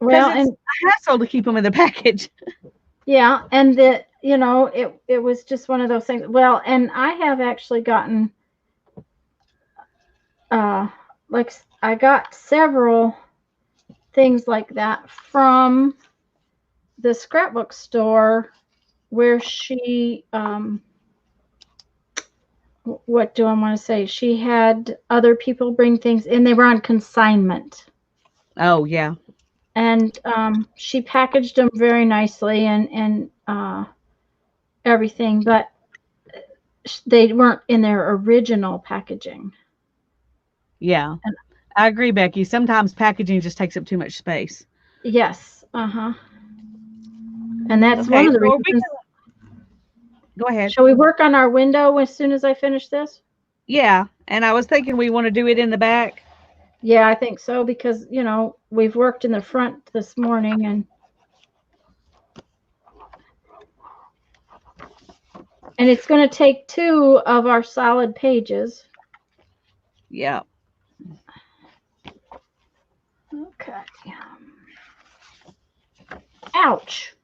Well, It's and a hassle to keep them in the package. yeah, and that, you know, it was just one of those things. Well, and I have actually gotten like I got several things like that from the scrapbook store where she what do I want to say? She had other people bring things in. They were on consignment. Oh yeah. And she packaged them very nicely and everything, but they weren't in their original packaging. Yeah. And I agree, Becky. Sometimes packaging just takes up too much space. yes. And that's one of the reasons. Go ahead. Shall we work on our window as soon as I finish this? Yeah. And I was thinking we want to do it in the back. Yeah, I think so, because, you know, we've worked in the front this morning and it's going to take 2 of our solid pages. Yeah. Okay. Ouch.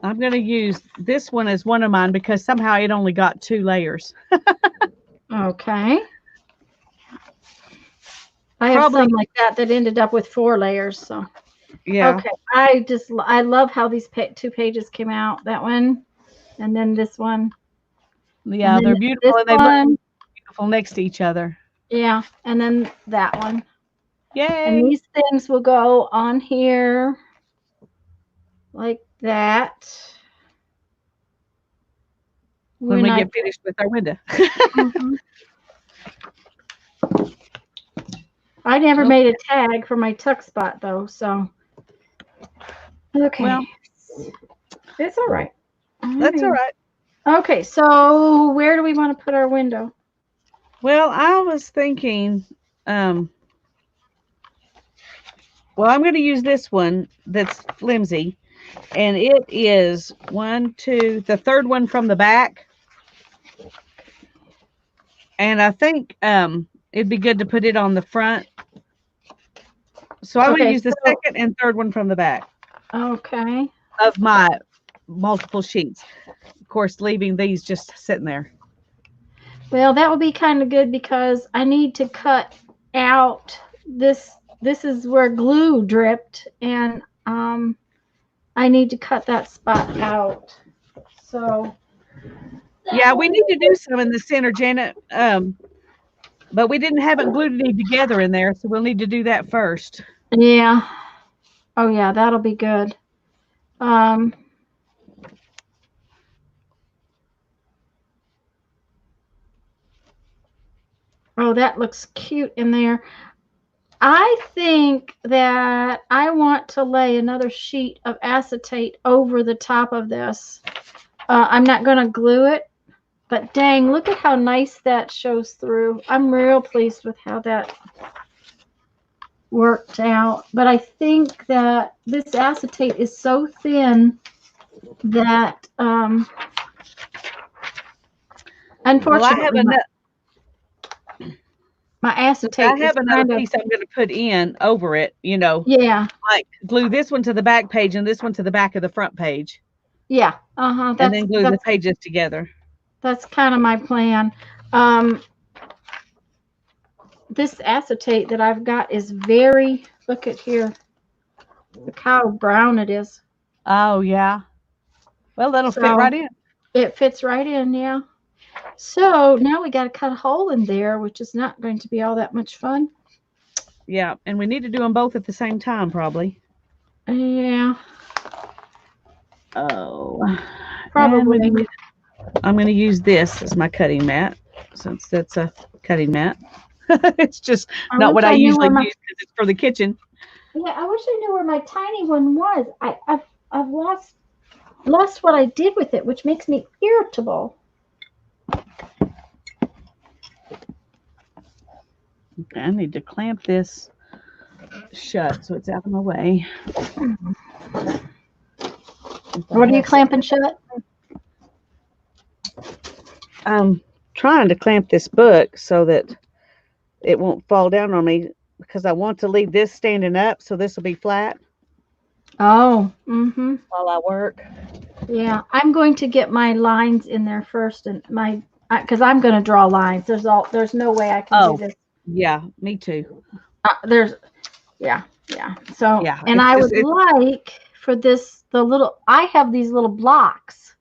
I'm going to use this one as one of mine because somehow it only got 2 layers. Okay. I have some like that ended up with 4 layers. So yeah. Okay. I love how these 2 pages came out. That one, and then this one. Yeah, they're beautiful and they look beautiful next to each other. Yeah, and then that one. Yay! And these things will go on here like that. When we get finished with our window. I never made a tag for my tuck spot though, so okay. Well, it's all right. That's all right. Okay, so where do we want to put our window? Well, I was thinking, well, I'm going to use this one that's flimsy, and it is 1, 2, the third one from the back. And I think it'd be good to put it on the front. So I'm going to use the second and third one from the back. Okay. Of my multiple sheets. Of course, leaving these just sitting there. Well, that would be kind of good because I need to cut out this. This is where glue dripped, and I need to cut that spot out. So yeah, we need to do some in the center, Janet. But we haven't glued any together in there, so we'll need to do that first. Yeah. Oh yeah, that'll be good. Oh, that looks cute in there. I think that I want to lay another sheet of acetate over the top of this. I'm not going to glue it, but dang, look at how nice that shows through. I'm real pleased with how that worked out. But I think that this acetate is so thin that unfortunately my acetate. I have another piece I'm going to put in over it, you know. Yeah. Like glue this one to the back page and this one to the back of the front page. Yeah. And then glue the pages together. That's kind of my plan. This acetate that I've got is very, look at here. Look how brown it is. Oh, yeah. Well, that'll fit right in. It fits right in, yeah. So now we got to cut a hole in there, which is not going to be all that much fun. Yeah, and we need to do them both at the same time, probably. Yeah, Oh, probably. and I'm going to use this as my cutting mat, since that's a cutting mat. It's just I not wish what I I knew usually where my use because it's for the kitchen. yeah. I wish I knew where my tiny one was. I've lost what I did with it, which makes me irritable. Okay, I need to clamp this shut so it's out of my way. What are you clamping shut? I'm trying to clamp this book so that it won't fall down on me because I want to leave this standing up so this will be flat Oh, mm-hmm. while I work. Yeah, I'm going to get my lines in there first, and my because I'm going to draw lines. There's no way I can do Oh, this. yeah, me too. Yeah. So, Yeah, and it's I just would like for this I have these little blocks.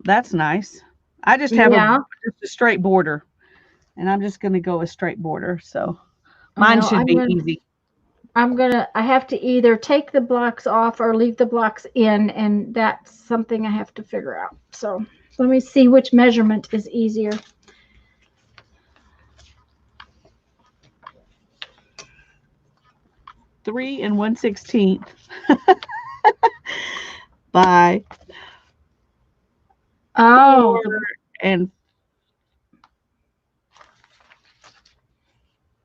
that's nice. I just have Yeah. just a straight border, and I'm just going to go a straight border. So mine Well, should be easy. I have to either take the blocks off or leave the blocks in, and that's something I have to figure out. So let me see which measurement is easier. 3 1/16 by Oh, 4 and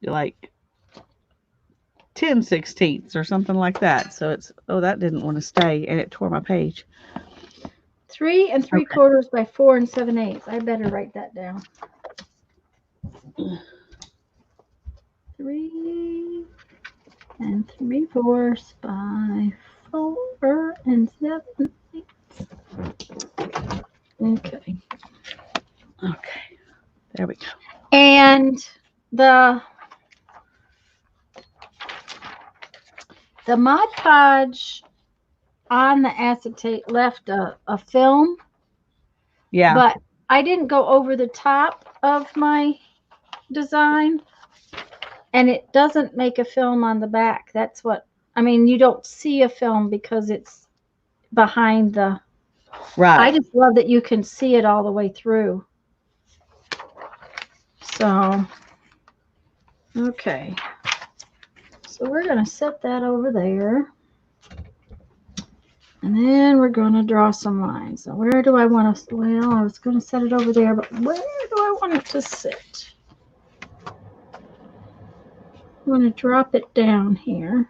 like 10/16 or something like that. So it's, oh, that didn't want to stay and it tore my page. 3 3/4 by 4 7/8. I better write that down. 3 3/4 by 4 7/8. Okay. Okay, there we go. And the Mod Podge on the acetate left a film, Yeah, but I didn't go over the top of my design, and it doesn't make a film on the back. That's what I mean. You don't see a film because it's behind the. right. I just love that you can see it all the way through. So, okay. So we're going to set that over there. And then we're going to draw some lines. So where do I want to, well, I was going to set it over there, but where do I want it to sit? I'm going to drop it down here.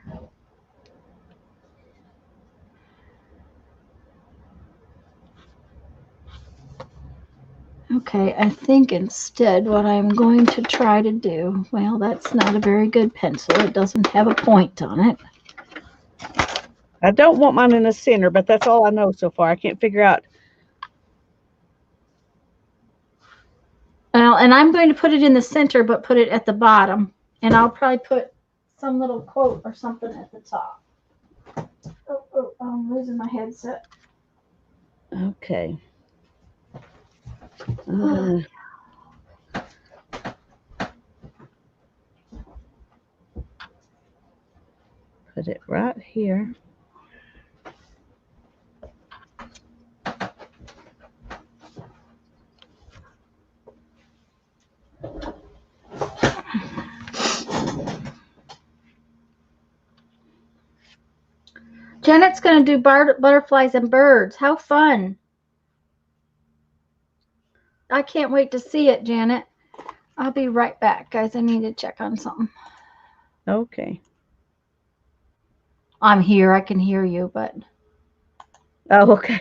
Okay, I think instead what I'm going to try to do, well, that's not a very good pencil. It doesn't have a point on it. I don't want mine in the center, but that's all I know so far. I can't figure out. Well, and I'm going to put it in the center, but put it at the bottom. And I'll probably put some little quote or something at the top. Oh, I'm losing my headset. Okay. I'm gonna put it right here. Janet's going to do butterflies and birds. How fun. I can't wait to see it, Janet. I'll be right back, guys. I need to check on something. Okay. I'm here. I can hear you, but. Oh, okay.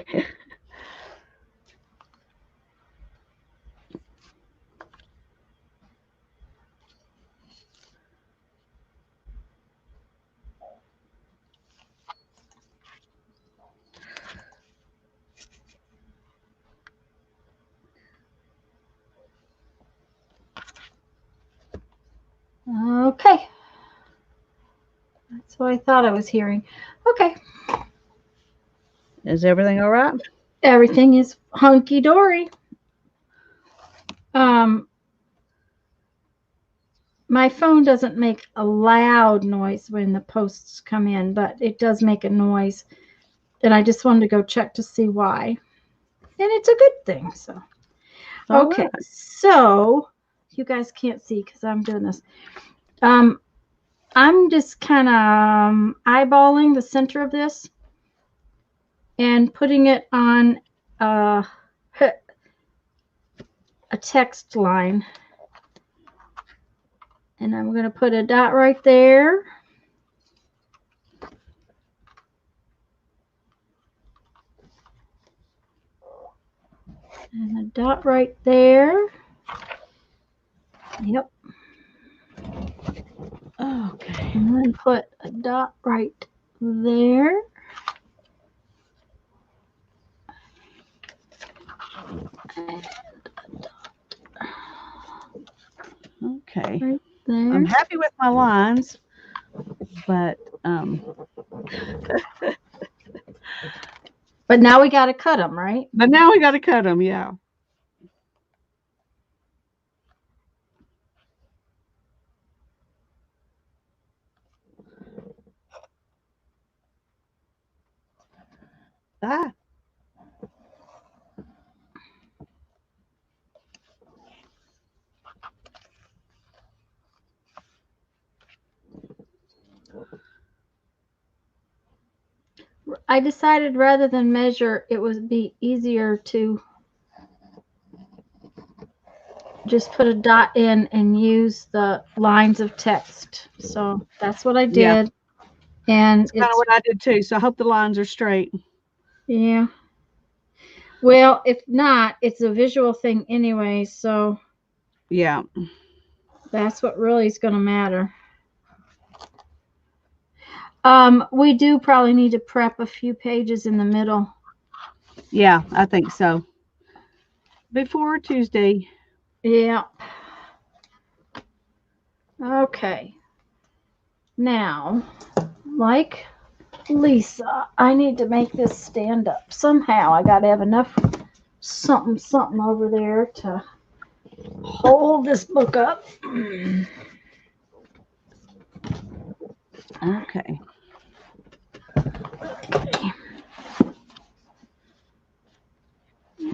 Okay. That's what I thought I was hearing. Okay. Is everything all right? everything is hunky dory. My phone doesn't make a loud noise when the posts come in, but it does make a noise. And I just wanted to go check to see why. And it's a good thing. So, okay. Right. So you guys can't see because I'm doing this. I'm just kind of eyeballing the center of this and putting it on a text line. And I'm going to put a dot right there. And a dot right there. Yep. Okay. And then put a dot right there. And a dot Okay. right there. I'm happy with my lines, but But now we got to cut them, right? now we got to cut them. Yeah. Ah. I decided rather than measure, it would be easier to just put a dot in and use the lines of text. So that's what I did. Yeah. And That's kind of what I did too. So I hope the lines are straight. yeah. Well, if not, it's a visual thing anyway. So Yeah. that's what really is going to matter. We do probably need to prep a few pages in the middle. Yeah, I think so. Before Tuesday. Yeah. Okay. Now, like Lisa, I need to make this stand up somehow. I got to have enough something over there to hold this book up. Okay. Okay.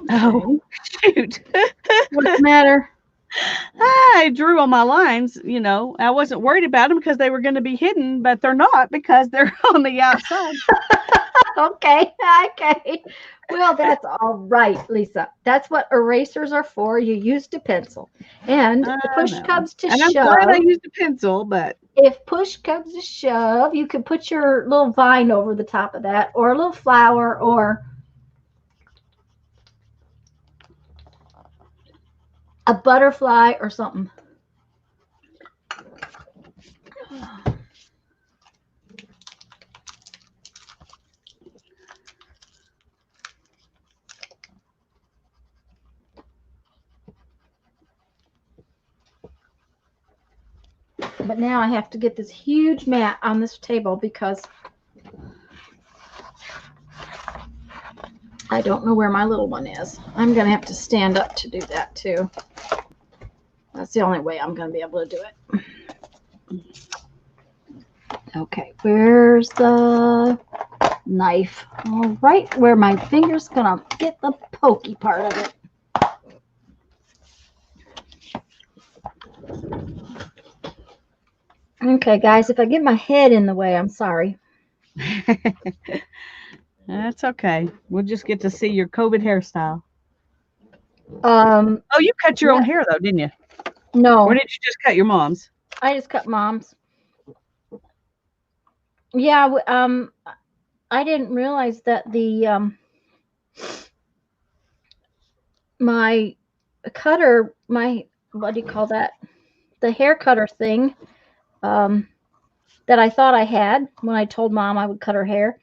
Oh, shoot. What's the matter? I drew on my lines, I wasn't worried about them because they were going to be hidden, but they're not because they're on the outside. Okay. Well, that's all right, Lisa. That's what erasers are for. You used a pencil. And I push know. comes to And I'm shove. glad I used a pencil, but If push comes to shove, you could put your little vine over the top of that, or a little flower, or a butterfly or something. But now I have to get this huge mat on this table because I don't know where my little one is. I'm going to have to stand up to do that too. That's the only way I'm going to be able to do it. Okay, where's the knife? All right, where my finger's going to get the pokey part of it. Okay, guys, if I get my head in the way, I'm sorry. that's okay. We'll just get to see your COVID hairstyle. Oh, you cut your own hair though, didn't you? No. Or did you just cut your mom's? I just cut mom's. Yeah, I didn't realize that the my cutter, what do you call that? The hair cutter thing that I thought I had when I told Mom I would cut her hair,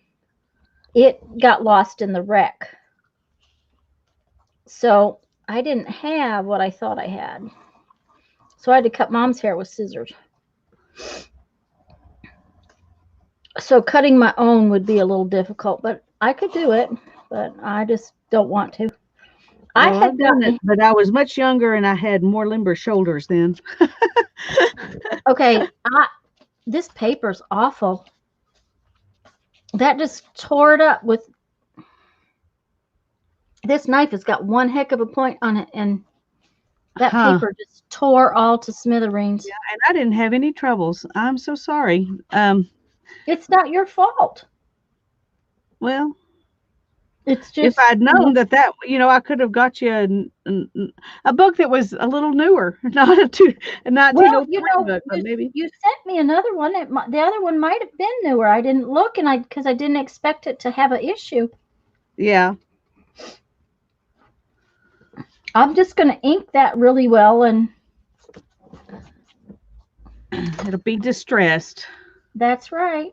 it got lost in the wreck. So I didn't have what I thought I had. So I had to cut Mom's hair with scissors. So cutting my own would be a little difficult, but I could do it. But I just don't want to. Well, I had I've done gotten it, but I was much younger and I had more limber shoulders then. okay. This paper's awful. That just tore it up with this knife has got one heck of a point on it, and that Huh. paper just tore all to smithereens. Yeah, and I didn't have any troubles. I'm so sorry. It's not your fault. Well, It's if just, I'd known that, I could have got you a book that was a little newer, not a well, 1903 book, but you, maybe. you sent me another one. The other one might have been newer. I didn't look, and because I didn't expect it to have an issue. Yeah. I'm just going to ink that really well, and It'll be distressed. that's right.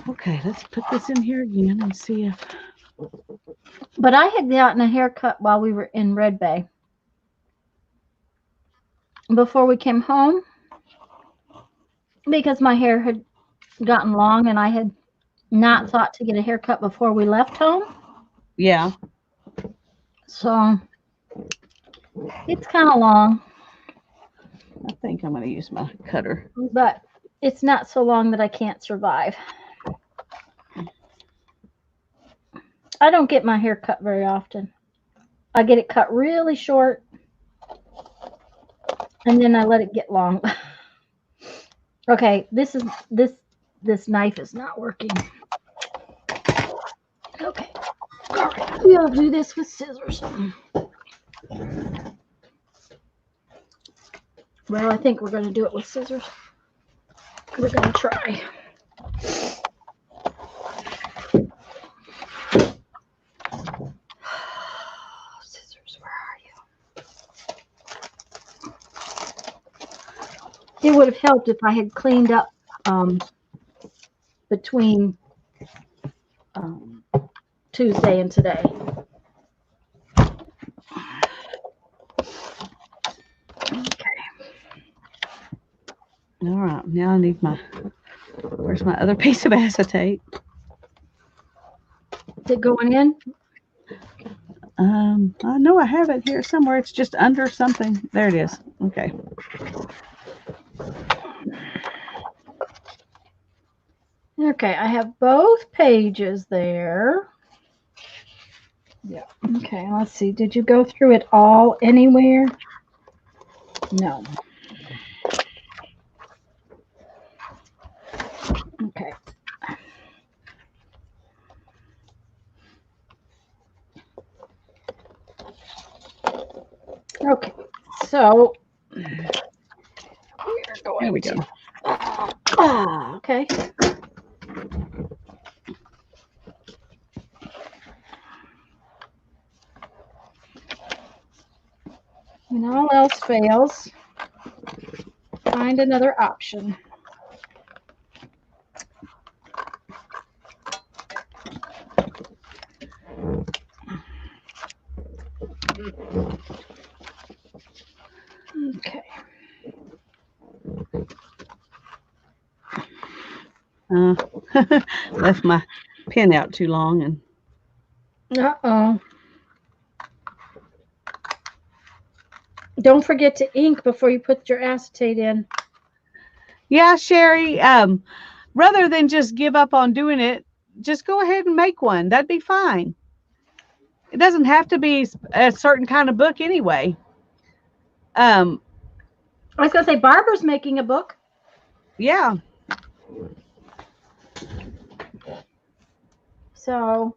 Okay, let's put this in here again and see if. But I had gotten a haircut while we were in Red Bay. Before we came home, because my hair had gotten long and I had not thought to get a haircut before we left home. Yeah. So it's kind of long. I think I'm going to use my cutter. But it's not so long that I can't survive. I don't get my hair cut very often. I get it cut really short, and then I let it get long. Okay, this knife is not working. Okay, all right, we'll do this with scissors. Well, I think we're going to do it with scissors. We're going to try. Scissors, where are you? It would have helped if I had cleaned up between Tuesday and today. Okay. All right, now I need where's my other piece of acetate? Is it going in? I know I have it here somewhere. It's just under something. There it is. Okay. Okay, I have both pages there. Yeah. Okay, let's see. Did you go through it all anywhere? No. Okay. Okay, so we're going There we go. Okay. When all else fails, find another option. Okay. Left my pen out too long and. Uh-oh. Don't forget to ink before you put your acetate in. Yeah, Sherry. Rather than just give up on doing it, just go ahead and make one. That'd be fine. It doesn't have to be a certain kind of book anyway. I was gonna say Barbara's making a book. Yeah. So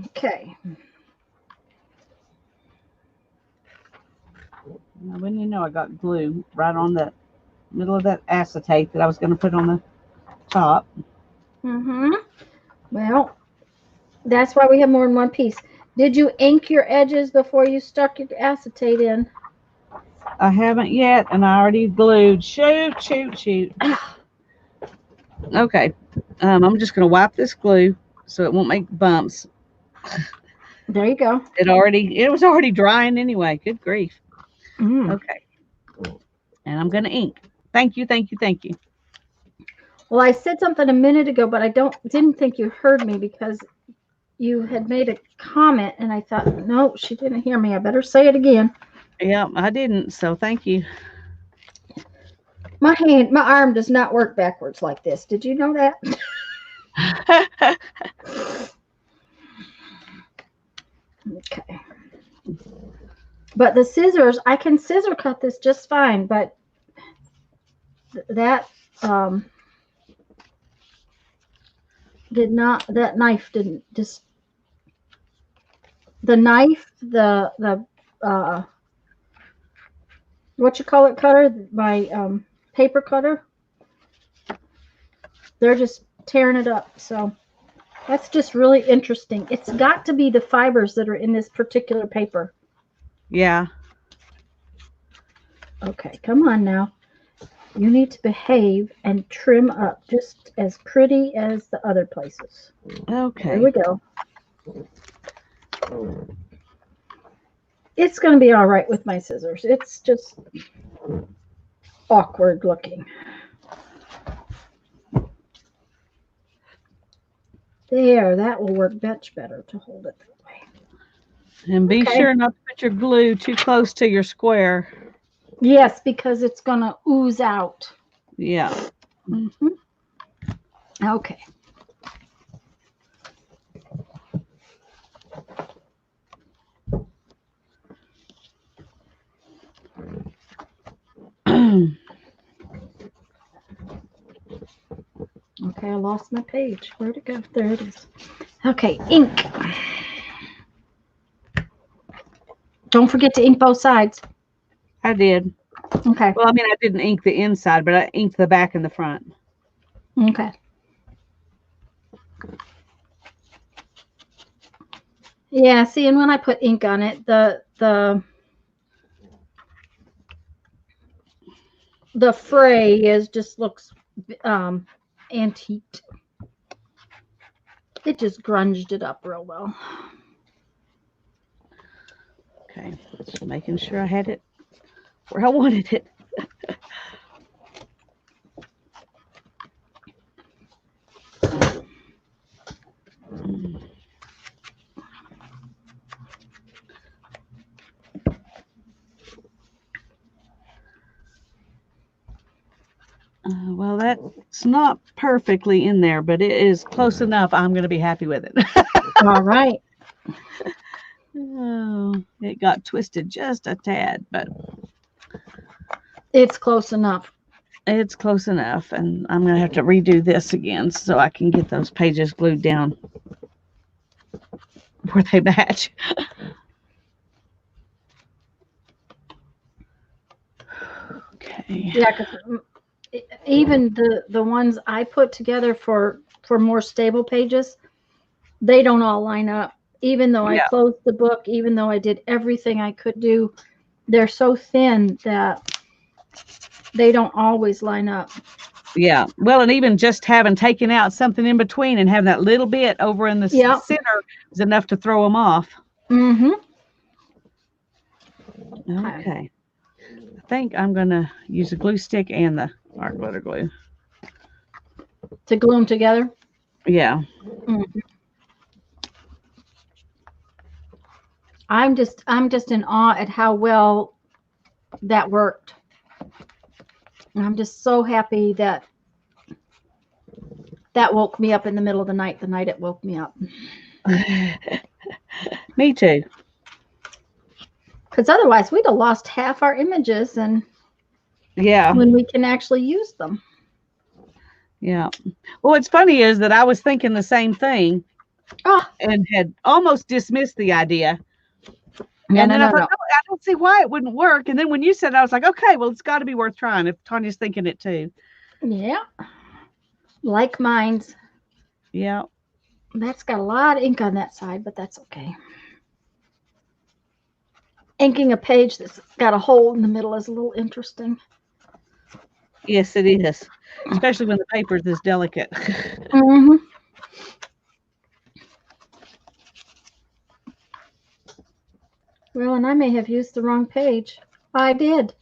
okay. Now, when you know I got glue right on the middle of that acetate that I was going to put on the top. Well, that's why we have more than one piece. Did you ink your edges before you stuck your acetate in? I haven't yet, and I already glued. Shoot. Okay. I'm just going to wipe this glue so it won't make bumps. There you go. It was already drying anyway. Good grief. Mm. Okay. And I'm going to ink. Thank you, thank you, thank you. Well, I said something a minute ago, but I didn't think you heard me because you had made a comment, and I thought, no, she didn't hear me. I better say it again. Yeah, I didn't, so thank you. My arm does not work backwards like this. Did you know that? Okay. But the scissors, I can scissor cut this just fine, but that that knife didn't just, the knife, the what you call it, cutter, my paper cutter, they're just tearing it up. So that's just really interesting. It's got to be the fibers that are in this particular paper. Yeah. Okay, come on now. You need to behave and trim up just as pretty as the other places. Okay. There we go. It's going to be all right with my scissors. It's just awkward looking. There, that will work much better to hold it that way. And be Okay. sure not to put your glue too close to your square. Yes, because it's going to ooze out. Yeah. Mm-hmm. Okay. Okay, I lost my page. Where'd it go? There it is. Okay, ink. Don't forget to ink both sides. I did. Okay. Well, I mean, I didn't ink the inside, but I inked the back and the front. Okay. Yeah, see, and when I put ink on it, the fray just looks antiqued. It just grunged it up real well. Okay, just making sure I had it where I wanted it. Well, that's not perfectly in there, but it is close enough. I'm going to be happy with it. All right. Oh, it got twisted just a tad, but It's close enough. it's close enough. And I'm going to have to redo this again so I can get those pages glued down where they match. Okay. Yeah, because even the ones I put together for more stable pages, they don't all line up. Even though I closed the book, even though I did everything I could do, they're so thin that they don't always line up. Yeah. Well, and even just having taken out something in between and having that little bit over in the center is enough to throw them off. Mm-hmm. Okay. I think I'm going to use a glue stick and the art glitter glue. To glue them together? Yeah. Mm-hmm. I'm just in awe at how well that worked. And I'm just so happy that woke me up in the middle of the night it woke me up. Me too. Because otherwise we'd have lost half our images, and when we can actually use them. Yeah. Well, what's funny is that I was thinking the same thing and had almost dismissed the idea. And then I thought, no, I don't see why it wouldn't work. And then when you said it, I was like, okay, well, it's got to be worth trying if Tanya's thinking it too. Yeah. Like mine's. Yeah. That's got a lot of ink on that side, but that's okay. Inking a page that's got a hole in the middle is a little interesting. Yes, it is. Especially when the paper is this delicate. Mm-hmm. Oh, and I may have used the wrong page. I did.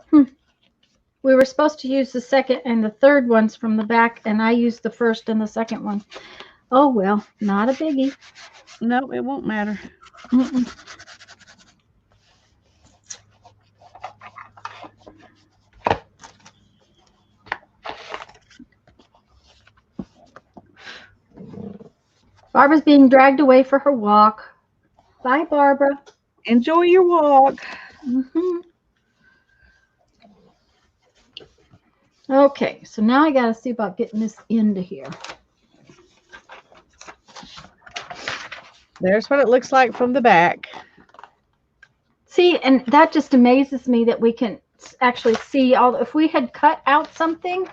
We were supposed to use the second and the third ones from the back, and I used the first and the second one. Oh, well, not a biggie. No, it won't matter. Mm-mm. Barbara's being dragged away for her walk. Bye, Barbara. Enjoy your walk. Mm-hmm. Okay, so now I got to see about getting this into here. There's what it looks like from the back. See, and that just amazes me that we can actually see all. If we had cut out something,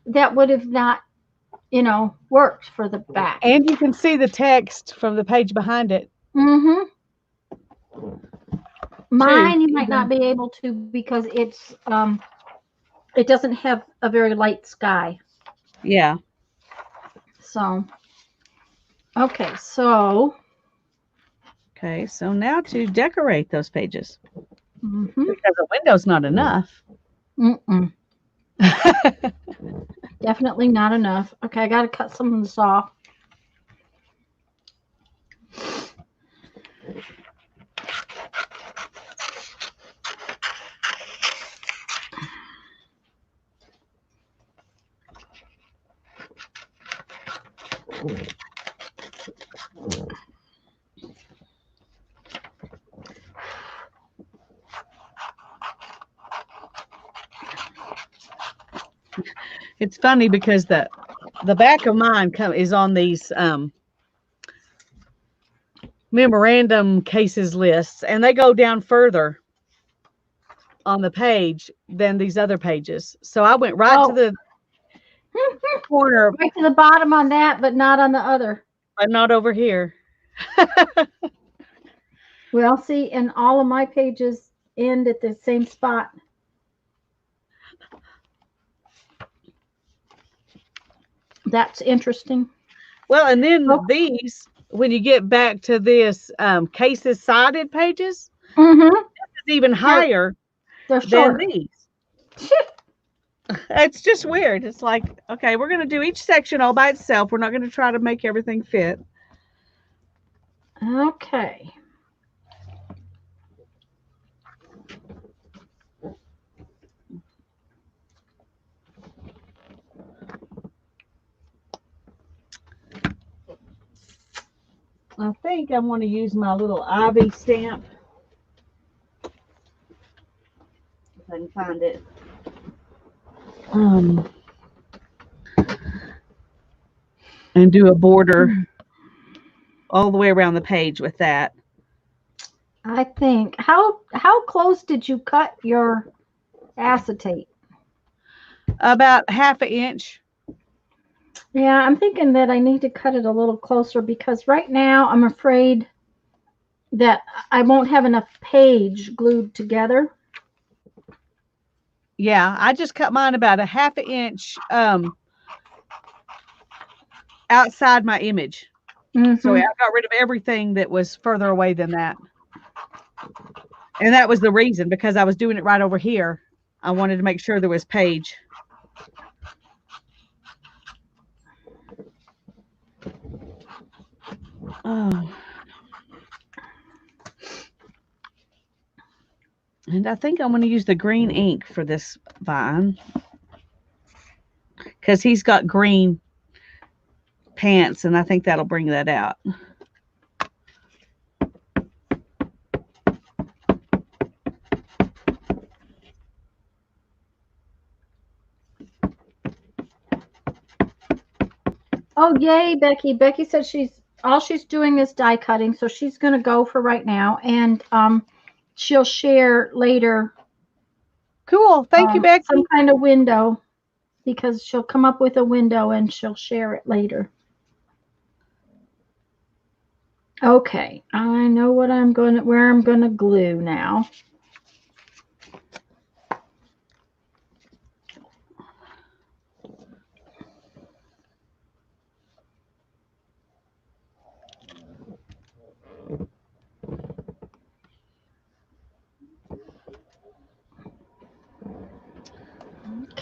that would have not, worked for the back. And you can see the text from the page behind it. Mm-hmm. Mine, you too. might not be able to because it's it doesn't have a very light sky. Yeah. So, okay, so. Okay, so now to decorate those pages. Mm-hmm. Because a window's not enough. Mm-mm. Definitely not enough. Okay, I got to cut some of this off. It's funny because the back of mine is on these memorandum cases lists, and they go down further on the page than these other pages. So I went right to the corner, Right to the bottom on that, but not on the other. but not over here. Well, see, and all of my pages end at the same spot. That's interesting. Well, and then Oh. these, when you get back to this cases sided pages, Mm-hmm. it's even higher They're than short. these. It's just weird. It's like, okay, we're going to do each section all by itself. We're not going to try to make everything fit. Okay. I think I want to use my little Ivy stamp. If I can find it. And do a border all the way around the page with that. I think how close did you cut your acetate? About 1/2 inch. Yeah, I'm thinking that I need to cut it a little closer because right now I'm afraid that I won't have enough page glued together. Yeah, I just cut mine about 1/2 inch outside my image. Mm-hmm. So I got rid of everything that was further away than that. And that was the reason, because I was doing it right over here. I wanted to make sure there was page. Oh. And I think I'm going to use the green ink for this vine, because he's got green pants, and I think that'll bring that out. Oh, yay, Becky. Becky said she's doing is die cutting, so she's going to go for right now, and she'll share later. Cool. Thank you, Becky. Some kind of window, because she'll come up with a window and she'll share it later. Okay, I know where I'm going to glue now.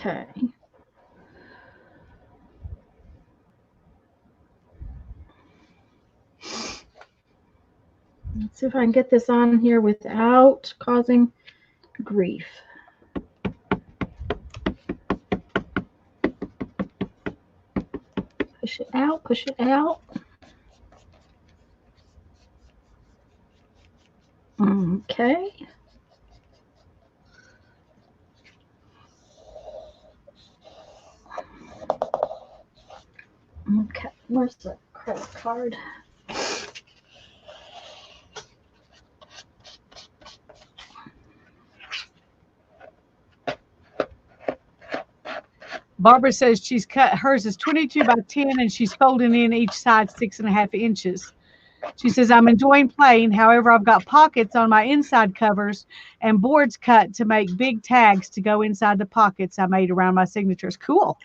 Okay. Let's see if I can get this on here without causing grief. Push it out, push it out. Okay. Okay, where's the credit card? Barbara says she's cut hers is 22 by 10 and she's folding in each side 6.5 inches. She says, I'm enjoying playing. However, I've got pockets on my inside covers and boards cut to make big tags to go inside the pockets I made around my signatures. Cool.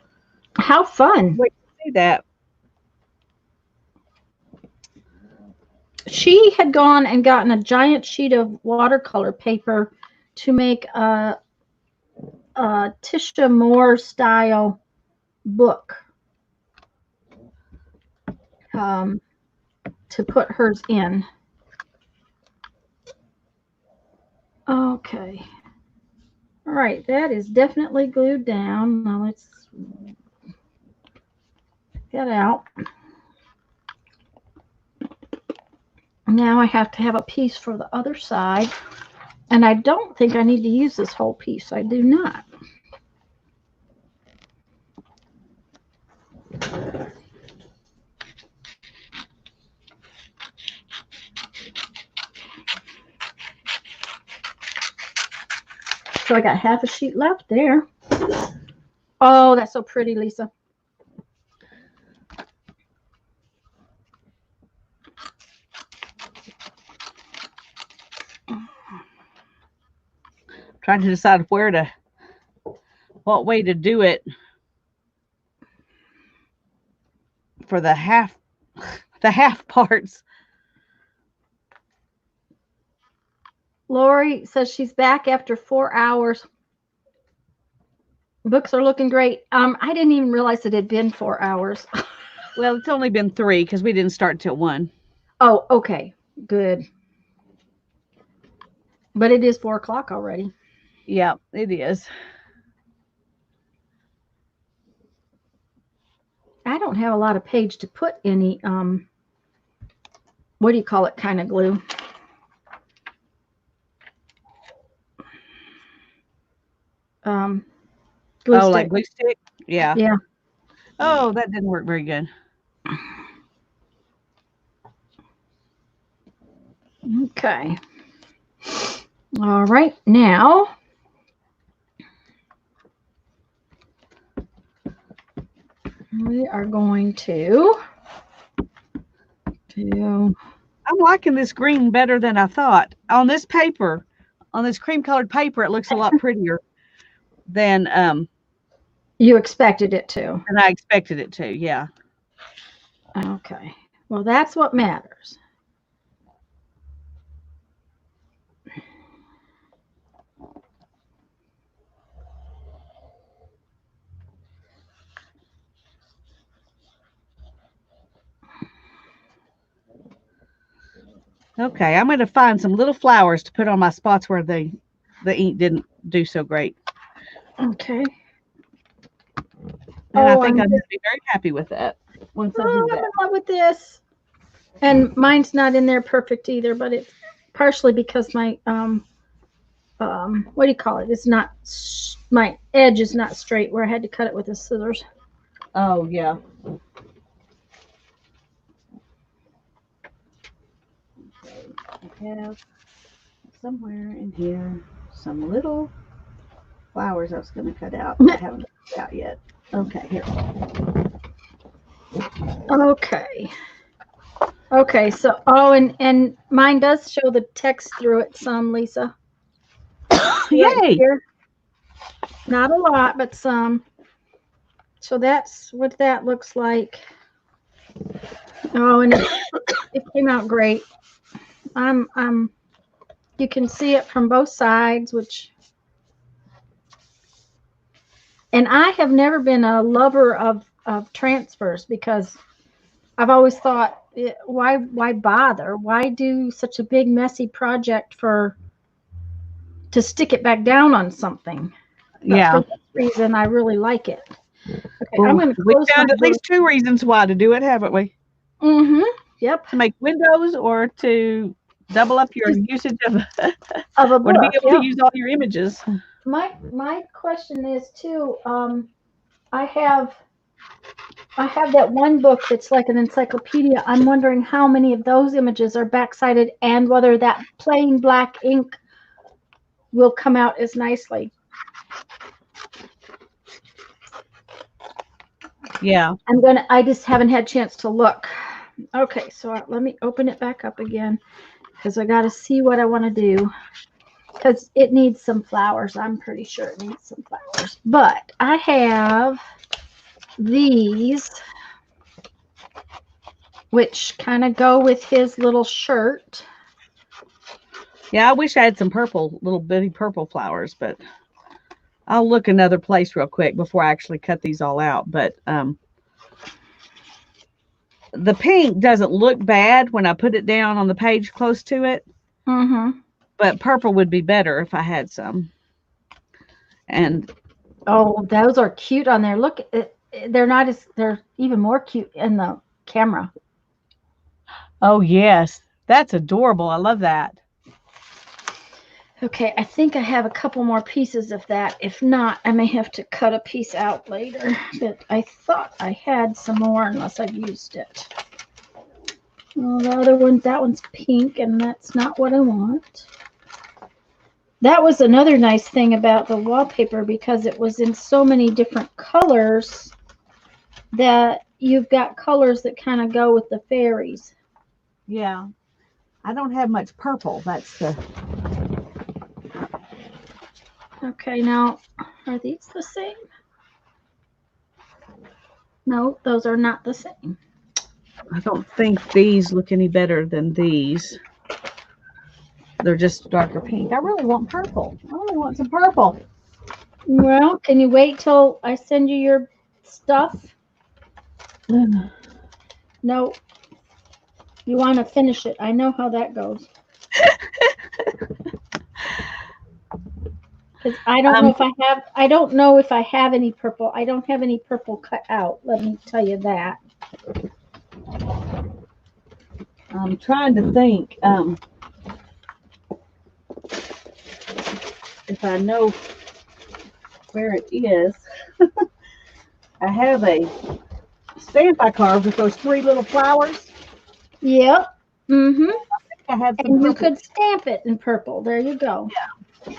How fun. Wait to see that. She had gone and gotten a giant sheet of watercolor paper to make a Tisha Moore style book to put hers in. Okay. All right, that is definitely glued down. Now let's get out. Now I have to have a piece for the other side. And I don't think I need to use this whole piece. I do not. So I got half a sheet left there. Oh, that's so pretty, Lisa. Trying to decide what way to do it for the half parts. Lori says she's back after 4 hours. Books are looking great. I didn't even realize it had been 4 hours. Well, it's only been 3 because we didn't start till 1. Oh, okay. Good. But it is 4 o'clock already. Yeah, it is. I don't have a lot of page to put any, what do you call it, kind of glue. Glue stick. Like glue stick? Yeah. Yeah. Oh, that didn't work very good. Okay. All right. Now, we are going to I'm liking this green better than I thought. On this paper, on this cream colored paper, it looks a lot prettier than you expected it to. than I expected it to. Yeah. Okay. Well, that's what matters. Okay, I'm going to find some little flowers to put on my spots where the ink didn't do so great. Okay. And I think I'm going to be very happy with that once I do that. I'm in love with this. And mine's not in there perfect either, but it's partially because my what do you call it? It's not, my edge is not straight where I had to cut it with the scissors. Oh, yeah. I have somewhere in here some little flowers I was going to cut out. I haven't cut out yet. Okay, here. Okay. Okay, so, and mine does show the text through it some, Lisa. Yay! Here. Not a lot, but some. So that's what that looks like. Oh, and it came out great. You can see it from both sides, which And I have never been a lover of transfers because I've always thought, why bother? Why do such a big messy project to stick it back down on something? But Yeah. for this reason, I really like it. Okay, I'm Well, going to we close found my at least 2 reasons why to do it, haven't we? Mm-hmm. Yep. To make windows or to double up your usage of Of a or to be book. able Yep. to use all your images. My question is too. I have that one book that's like an encyclopedia. I'm wondering how many of those images are back-sided and whether that plain black ink will come out as nicely. Yeah. I just haven't had a chance to look. Okay, so let me open it back up again because I got to see what I want to do. Because it needs some flowers. I'm pretty sure it needs some flowers. But I have these, which kind of go with his little shirt. Yeah, I wish I had some purple, little bitty purple flowers, but I'll look another place real quick before I actually cut these all out. But the pink doesn't look bad when I put it down on the page close to it. Mm-hmm. But purple would be better if I had some. And oh, those are cute on there. Look, they're even more cute in the camera. oh yes, that's adorable. I love that. Okay, I think I have a couple more pieces of that. If not, I may have to cut a piece out later. But I thought I had some more unless I've used it. Well, the other one, that one's pink, and that's not what I want. That was another nice thing about the wallpaper because it was in so many different colors that you've got colors that kind of go with the fairies. Yeah. I don't have much purple. That's the Okay, now, are these the same? No, those are not the same. I don't think these look any better than these. They're just darker pink. I really want purple. I really want some purple. Well, can you wait till I send you your stuff? No. You want to finish it. I know how that goes. Because I don't know if I don't know if I have any purple. I don't have any purple cut out. Let me tell you that. I'm trying to think if I know where it is. I have a stamp I carved with those 3 little flowers. Yep. Mm-hmm. I have some And you purple. could stamp it in purple. There you go. Yeah.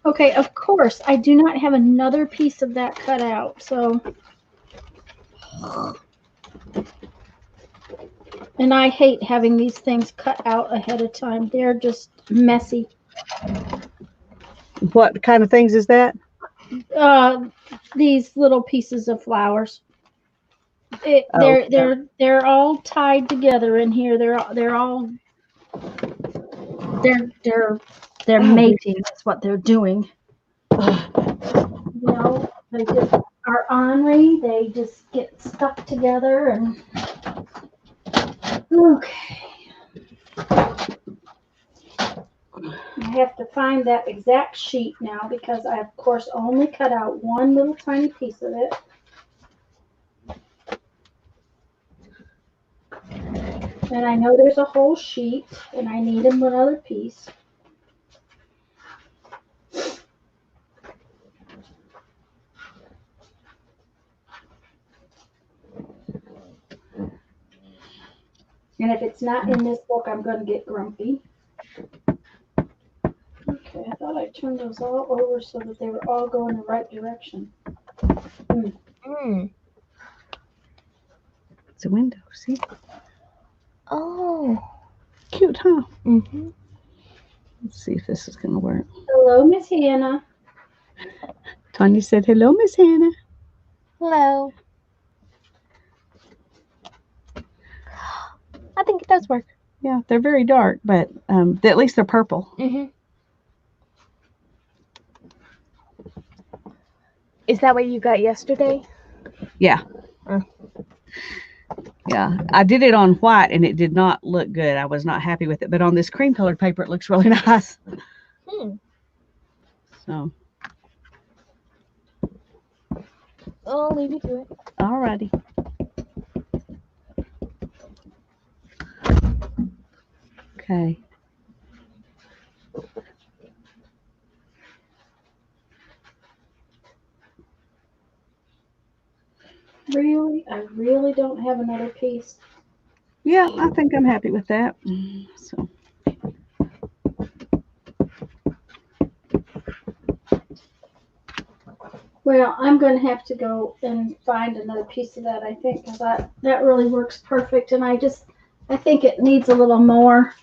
Okay, of course, I do not have another piece of that cut out, so. And I hate having these things cut out ahead of time. They're just messy. What kind of things is that? These little pieces of flowers. Oh, They're all tied together in here. They're mating. That's what they're doing. You know, they just are ornery. They just get stuck together and okay. I have to find that exact sheet now because I of course only cut out one little tiny piece of it. And I know there's a whole sheet and I need another piece. And if it's not in this book, I'm going to get grumpy. Okay, I thought I turned those all over so that they were all going the right direction. it's a window. See? Oh. Cute, huh? Mm-hmm. Let's see if this is going to work. Hello, Miss Hannah. Tanya said, hello, Miss Hannah. Hello. I think it does work. Yeah, they're very dark, but at least they're purple. Mm-hmm. Is that what you got yesterday? Yeah. Mm. Yeah, I did it on white and it did not look good. I was not happy with it, but on this cream colored paper, it looks really nice. Hmm. So, I'll leave you to it. alrighty. Okay. Really? I really don't have another piece. Yeah, I think I'm happy with that. So, Well, I'm going to have to go and find another piece of that, I think, because that really works perfect. And I think it needs a little more.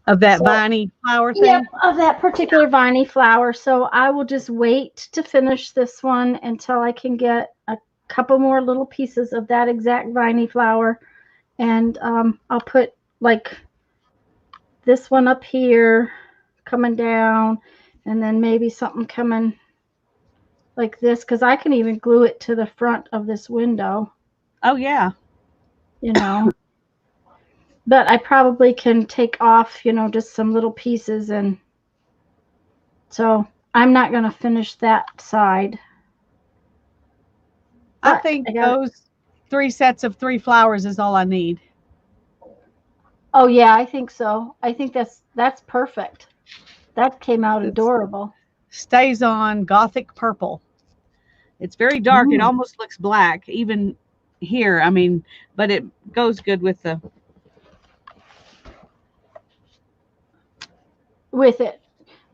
of that So- viney flower thing? Yep, of that particular viney flower. So I will just wait to finish this one until I can get a couple more little pieces of that exact viney flower. And I'll put like this one up here coming down, and then maybe something coming like this, because I can even glue it to the front of this window, Oh, yeah. you know. But I probably can take off, just some little pieces. And so I'm not going to finish that side. I But think I got it. those 3 sets of 3 flowers is all I need. Oh yeah, I think so. I think that's perfect. That came out It's- adorable. Stays on Gothic purple. It's very dark. It Mm. almost looks black, even here. I mean, but it goes good with the. With it.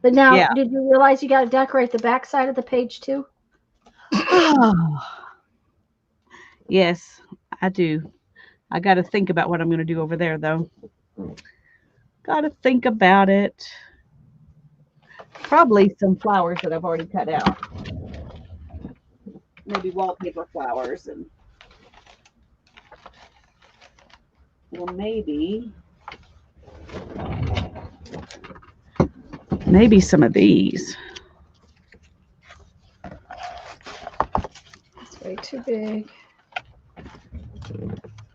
But now, Yeah. did you realize you got to decorate the back side of the page too? Yes, I do. I got to think about what I'm going to do over there, though. Got to think about it. Probably some flowers that I've already cut out. Maybe wallpaper flowers and. Well, maybe some of these. It's way too big.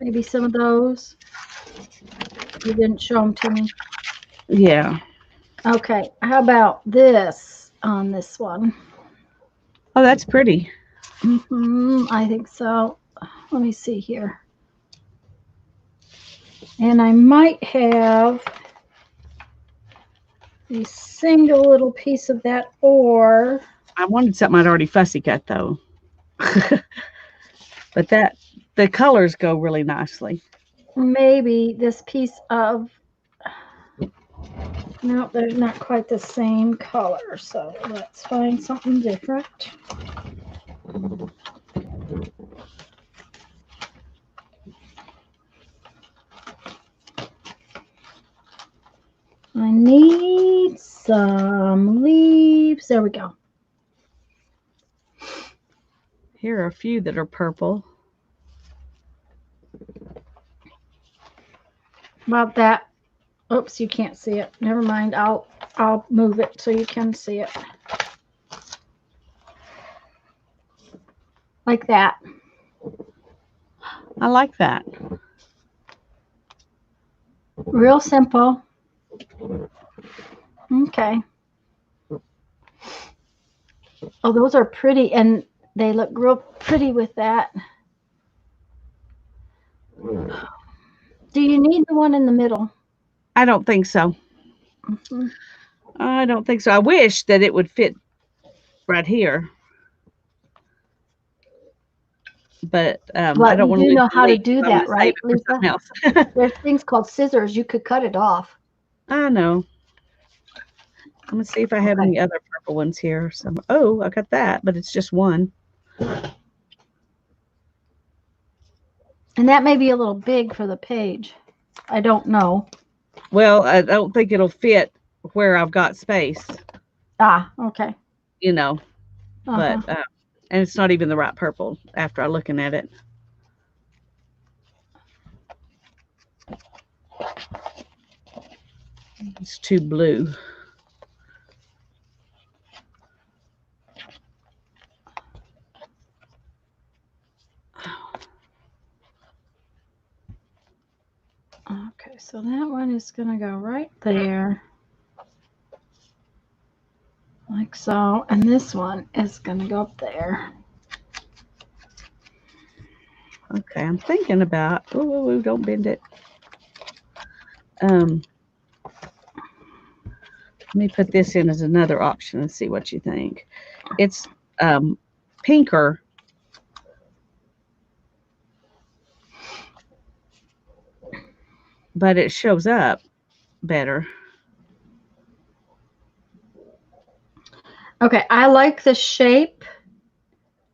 Maybe some of those. You didn't show them to me. Yeah. Okay, how about this on this one? Oh, that's pretty. I think so. Let me see here. And I might have a single little piece of that, or I wanted something I'd already fussy cut, though. But the colors go really nicely. maybe this piece of, no, they're not quite the same color. So let's find something different. I need some leaves. There we go. Here are a few that are purple. About that. Oops, you can't see it. Never mind. I'll move it so you can see it. Like that. I like that. Real simple. Okay. Oh, those are pretty, and they look real pretty with that. Do you need the one in the middle? I don't think so. Mhm. I don't think so. I wish that it would fit right here. But I Well, don't you want to do lose know the how to leaf. do I that, want to right, save it for Lisa? something else. There's things called scissors. You could cut it off. I know. I'm gonna see if I have Okay. any other purple ones here. So, oh, I got that, but it's just one. And that may be a little big for the page. I don't know. Well, I don't think it'll fit where I've got space, Ah, okay. you know. Uh-huh. But and it's not even the right purple after I looking at it. It's too blue. so that one is going to go right there. Like so. And this one is going to go up there. Okay, I'm thinking about. Oh, don't bend it. Let me put this in as another option and see what you think. It's pinker. But it shows up better. Okay, I like the shape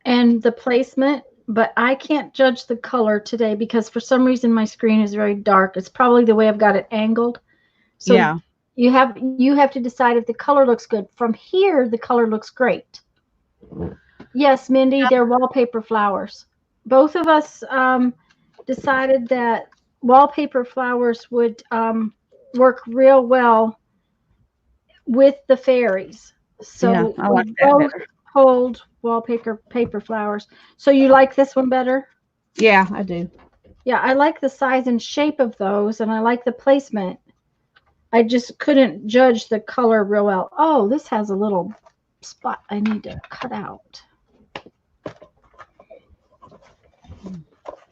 and the placement, but I can't judge the color today because for some reason my screen is very dark. It's probably the way I've got it angled. So Yeah. you have to decide if the color looks good. From here, the color looks great. Yes, Mindy, they're wallpaper flowers. Both of us decided that wallpaper flowers would work real well with the fairies. So Yeah, I like we that both better. hold paper flowers. So you like this one better? Yeah, I do. Yeah, I like the size and shape of those, and I like the placement. I just couldn't judge the color real well. Oh, this has a little spot I need to cut out.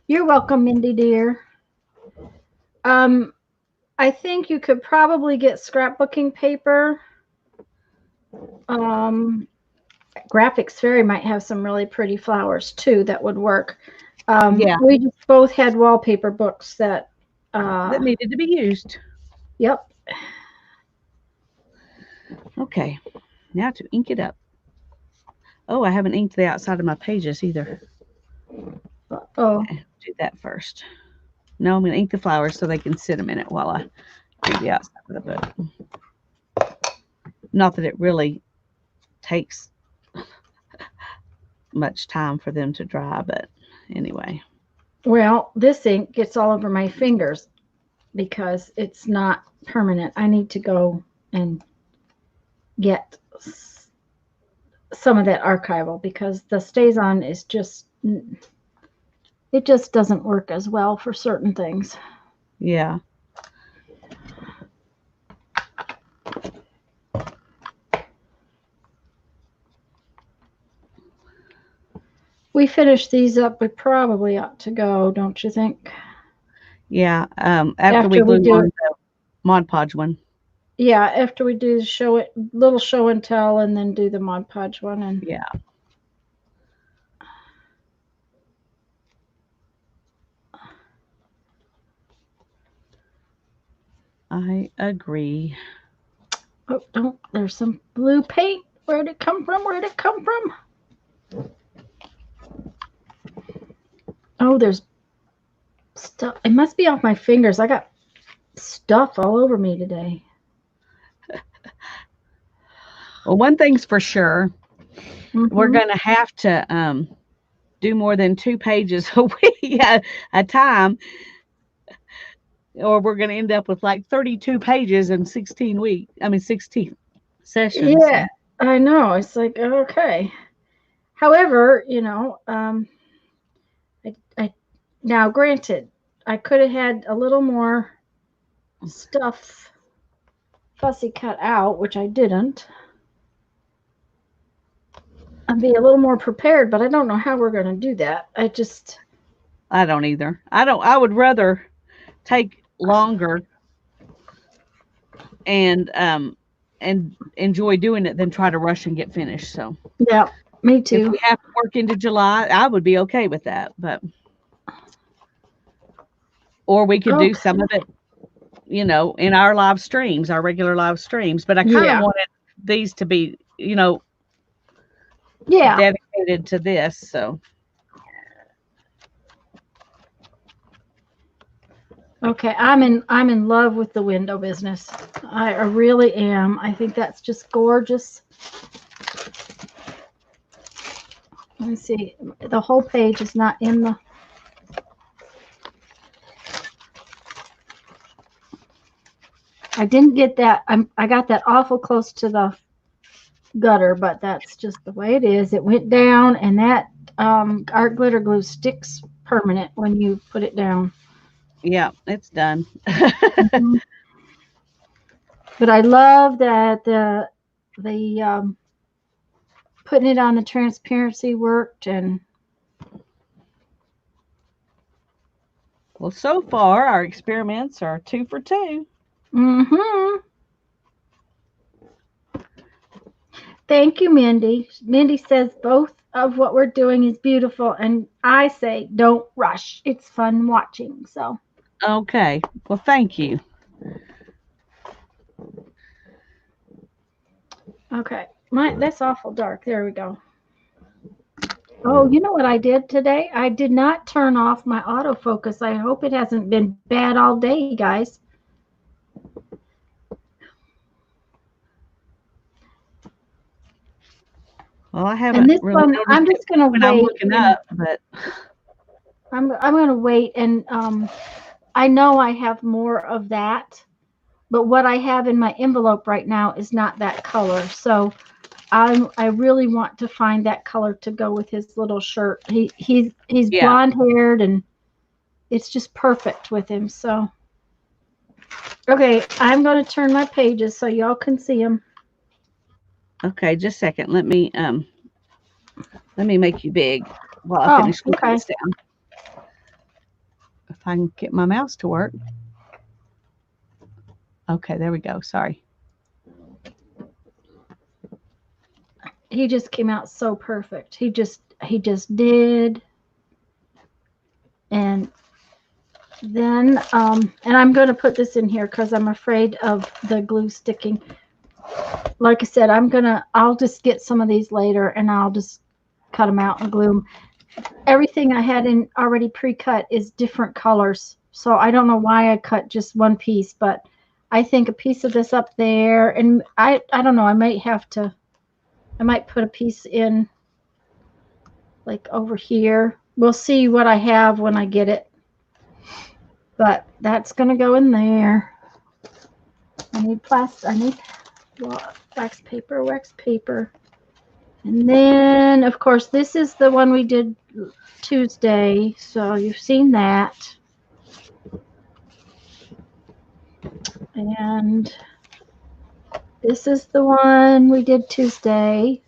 You're welcome, Mindy dear. I think you could probably get scrapbooking paper. Graphics Fairy might have some really pretty flowers too that would work. Yeah. We just both had wallpaper books that needed to be used. Yep. Okay, now to ink it up. Oh, I haven't inked the outside of my pages either. Oh, Okay, do that first. No, I'm going to ink the flowers so they can sit a minute while I do the outside of the book. Not that it really takes much time for them to dry, but anyway. well, this ink gets all over my fingers because it's not permanent. I need to go and get some of that archival because the StazOn is just, it just doesn't work as well for certain things. Yeah. We finished these up, we probably ought to go, don't you think? Yeah. After we glue on the Mod Podge one. Yeah, after we do the little show and tell, and then do the Mod Podge one. And yeah. I agree. Oh, don't! There's some blue paint. Where'd it come from? Where'd it come from? Oh, there's stuff. It must be off my fingers. I got stuff all over me today. Well, one thing's for sure. We're going to have to do more than 2 pages a week at a time, or we're going to end up with like 32 pages in 16 sessions. Yeah, I know. It's like, okay. However, you know, I now granted, I could have had a little more stuff fussy cut out, which I didn't. I'd be a little more prepared, but I don't know how we're going to do that. I don't either. I would rather take longer and enjoy doing it than try to rush and get finished. So yeah, me too. If we have to work into July, I would be okay with that, or we could do some of it, you know, in our live streams, our regular live streams. But I kind of wanted these to be, you know, dedicated to this. So okay, I'm in love with the window business. I really am. I think that's just gorgeous. Let me see. The whole page is not in the. I didn't get that. I got that awful close to the gutter, but that's just the way it is. It went down, and that art glitter glue sticks permanent when you put it down. Yeah, it's done. Mhm. But I love that the putting it on the transparency worked, and Well, so far our experiments are 2 for 2. mm-hmm. Thank you, Mindy. Mindy says both of what we're doing is beautiful, and I say don't rush. It's fun watching. So Okay. Well, thank you. okay, that's awful dark. There we go. Oh, you know what I did today? I did not turn off my autofocus. I hope it hasn't been bad all day, guys. Well, I And haven't this really one, I'm noticed it just gonna when I'm wait. looking And up, but I'm gonna wait, and I know I have more of that, but what I have in my envelope right now is not that color. So I really want to find that color to go with his little shirt. He's yeah. blonde haired, and it's just perfect with him. So okay, I'm going to turn my pages so y'all can see them. Okay, just a second. Let me make you big while I Oh, finish gluing okay. this down. If I can get my mouse to work. Okay, there we go. Sorry. He just came out so perfect. He just did. And then and I'm going to put this in here because I'm afraid of the glue sticking. Like I said, I'll just get some of these later, and I'll just cut them out and glue them. Everything I had in already pre-cut is different colors, so I don't know why I cut just one piece, but I think a piece of this up there, and I don't know, I might put a piece in like over here. We'll see what I have when I get it, but that's gonna go in there. I need wax paper. And then, of course, this is the one we did Tuesday, so you've seen that. And this is the one we did Tuesday.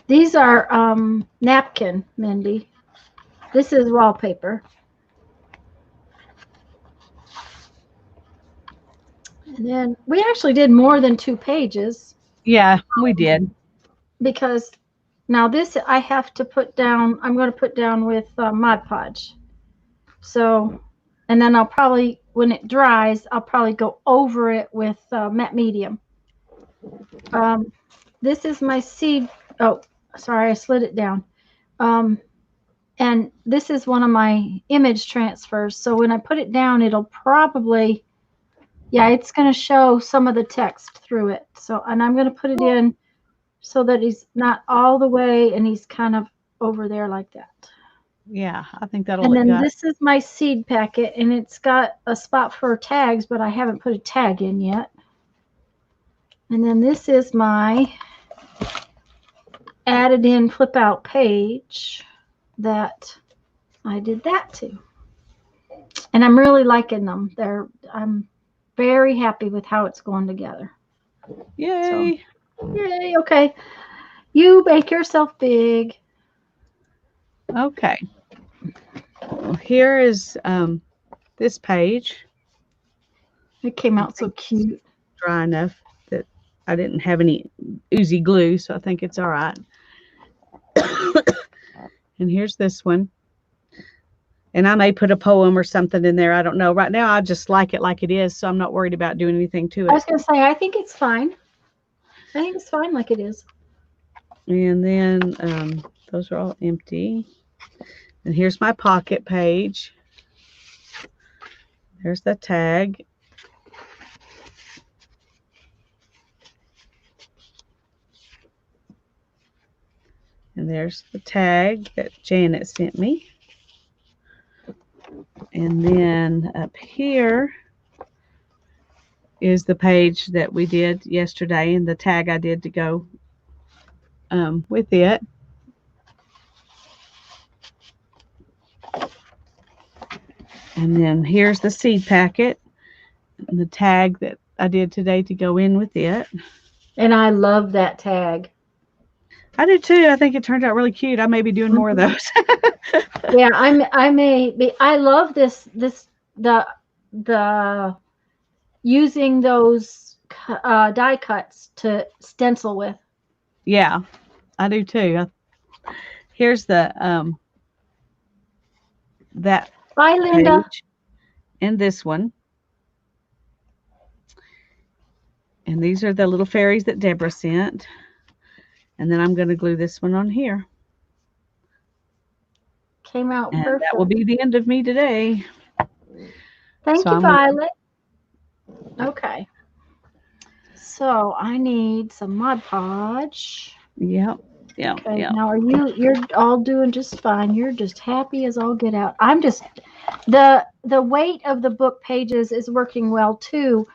These are napkin, Mindy. This is wallpaper. And then we actually did more than 2 pages Yeah, we did. because now this I have to put down. I'm going to put down with Mod Podge. So, and then I'll probably, when it dries, I'll probably go over it with matte medium. This is my seed. Oh, sorry, I slid it down. And this is one of my image transfers. So when I put it down, it'll probably, yeah, it's going to show some of the text through it. So, and I'm going to put it in so that he's not all the way, and he's kind of over there like that. Yeah, I think that'll And look then good. this is my seed packet, and it's got a spot for tags, but I haven't put a tag in yet. And then this is my added in flip out page that I did that to. And I'm really liking them. I'm very happy with how it's going together. Yay. So, yay, okay. You make yourself big. Okay. Well, here is this page. It came out so cute. Dry enough that I didn't have any oozy glue, so I think it's all right. And here's this one. And I may put a poem or something in there. I don't know. Right now, I just like it like it is, so I'm not worried about doing anything to I was it. going to say, I think it's fine. I think it's fine like it is. And then those are all empty. And here's my pocket page. There's the tag. And there's the tag that Janet sent me. And then up here is the page that we did yesterday and the tag I did to go with it. And then here's the seed packet and the tag that I did today to go in with it. And I love that tag. I do too. I think it turned out really cute. I may be doing more of those. Yeah, I may be. I love the using those die cuts to stencil with. Yeah, I do too. Here's the that Bye, Linda. page and this one. And these are the little fairies that Deborah sent. And then I'm going to glue this one on here. Came out And perfect. that will be the end of me today. Thank So you, I'm gonna- Violet. Okay. So I need some Mod Podge. Yep. Yeah. Okay, Yeah. now you're all doing just fine. You're just happy as all get out. I'm just the weight of the book pages is working well too,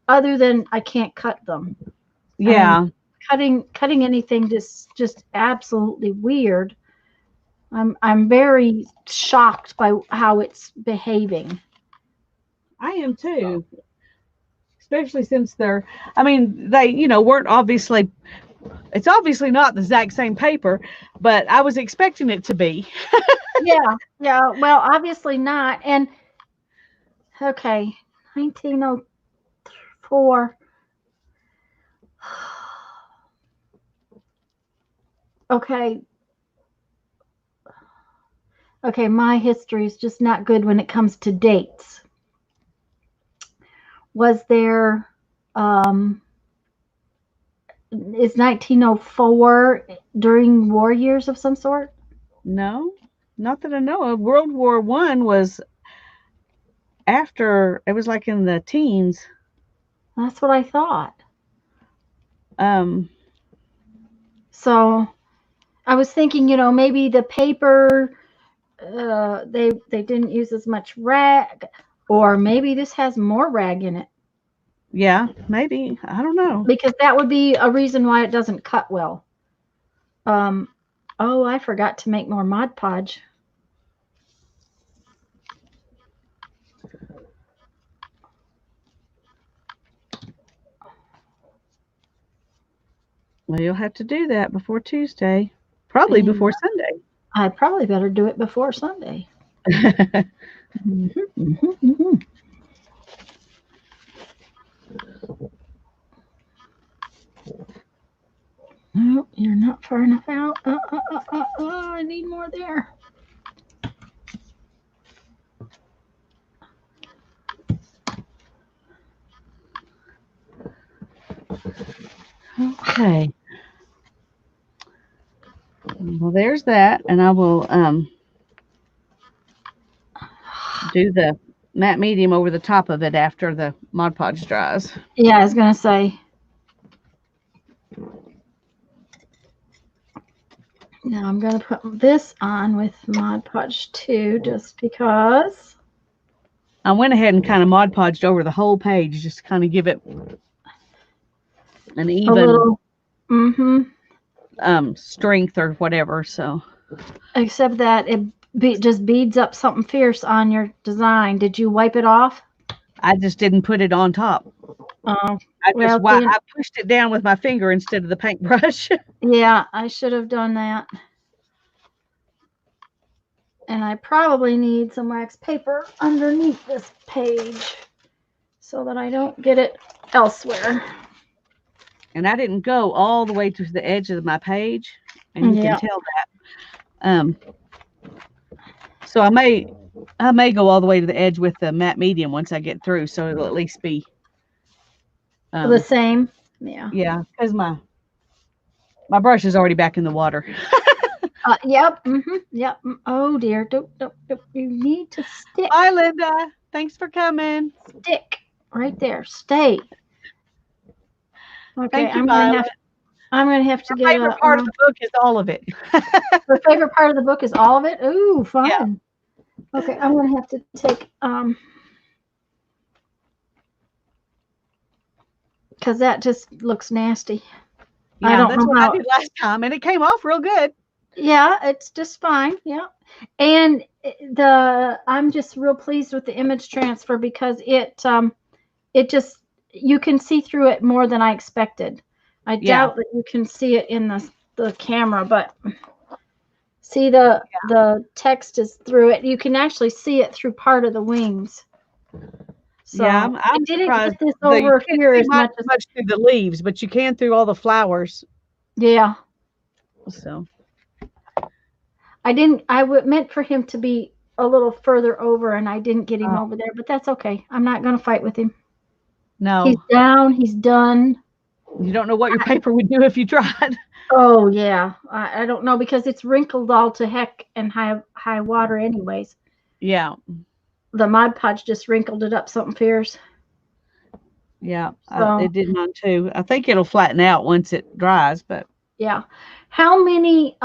other than I can't cut them. Yeah. Cutting anything just absolutely weird. I'm very shocked by how it's behaving. I am too. Especially since they weren't obviously, it's obviously not the exact same paper, but I was expecting it to be. Yeah. Well, obviously not. And okay, 1904. Okay. Okay, my history is just not good when it comes to dates. Was there is 1904 during war years of some sort? No, not that I know of. World War I was after, it was like in the teens. That's what I thought. Um, So I was thinking, maybe the paper they didn't use as much rag, or maybe this has more rag in it. yeah, maybe. I don't know. Because that would be a reason why it doesn't cut well. Oh, I forgot to make more Mod Podge. Well, you'll have to do that before Tuesday. Probably before Sunday. I probably better do it before Sunday. No, you're not far enough out. I need more there. Okay. Well, there's that, and I will do the matte medium over the top of it after the Mod Podge dries. Yeah, I was gonna say. Now I'm gonna put this on with Mod Podge 2 just because. I went ahead and kind of Mod Podged over the whole page just to kind of give it an even A little. strength or whatever. So, Except that it just beads up something fierce on your design. Did you wipe it off? I just didn't put it on top. Oh, I well, pushed it down with my finger instead of the paintbrush. yeah, I should have done that. And I probably need some wax paper underneath this page so that I don't get it elsewhere. And I didn't go all the way to the edge of my page, and you can tell that. So I may go all the way to the edge with the matte medium once I get through, so it'll at least be the same. Yeah. Yeah, because my brush is already back in the water. Yep. Yep. Oh dear. Don't. You need to stick. Bye, Linda. Thanks for coming. Stick right there. Stay. Okay. Thank you, I'm gonna have to Your get favorite part of the book is all of it. The favorite part of the book is all of it. Ooh, fun. Yeah. Okay, I'm gonna have to take because that just looks nasty. Yeah, I don't that's know what how. I did last time, and it came off real good. Yeah, it's just fine. Yeah. And I'm just real pleased with the image transfer because it just, you can see through it more than I expected. I Yeah. doubt that you can see it in the camera, but see the text is through it. You can actually see it through part of the wings. So Yeah, I I'm didn't surprised get this that you over can't here see as much as, much through the leaves, but you can through all the flowers. yeah. So Meant for him to be a little further over and I didn't get him Oh. over there, but that's okay. I'm not going to fight with him. He's no, down, he's done. you don't know what your paper would do if you tried. Oh yeah. I don't know because it's wrinkled all to heck and high water anyways. Yeah, The Mod Podge just wrinkled it up something fierce. yeah, So it did mine too. I think it'll flatten out once it dries, but yeah. How many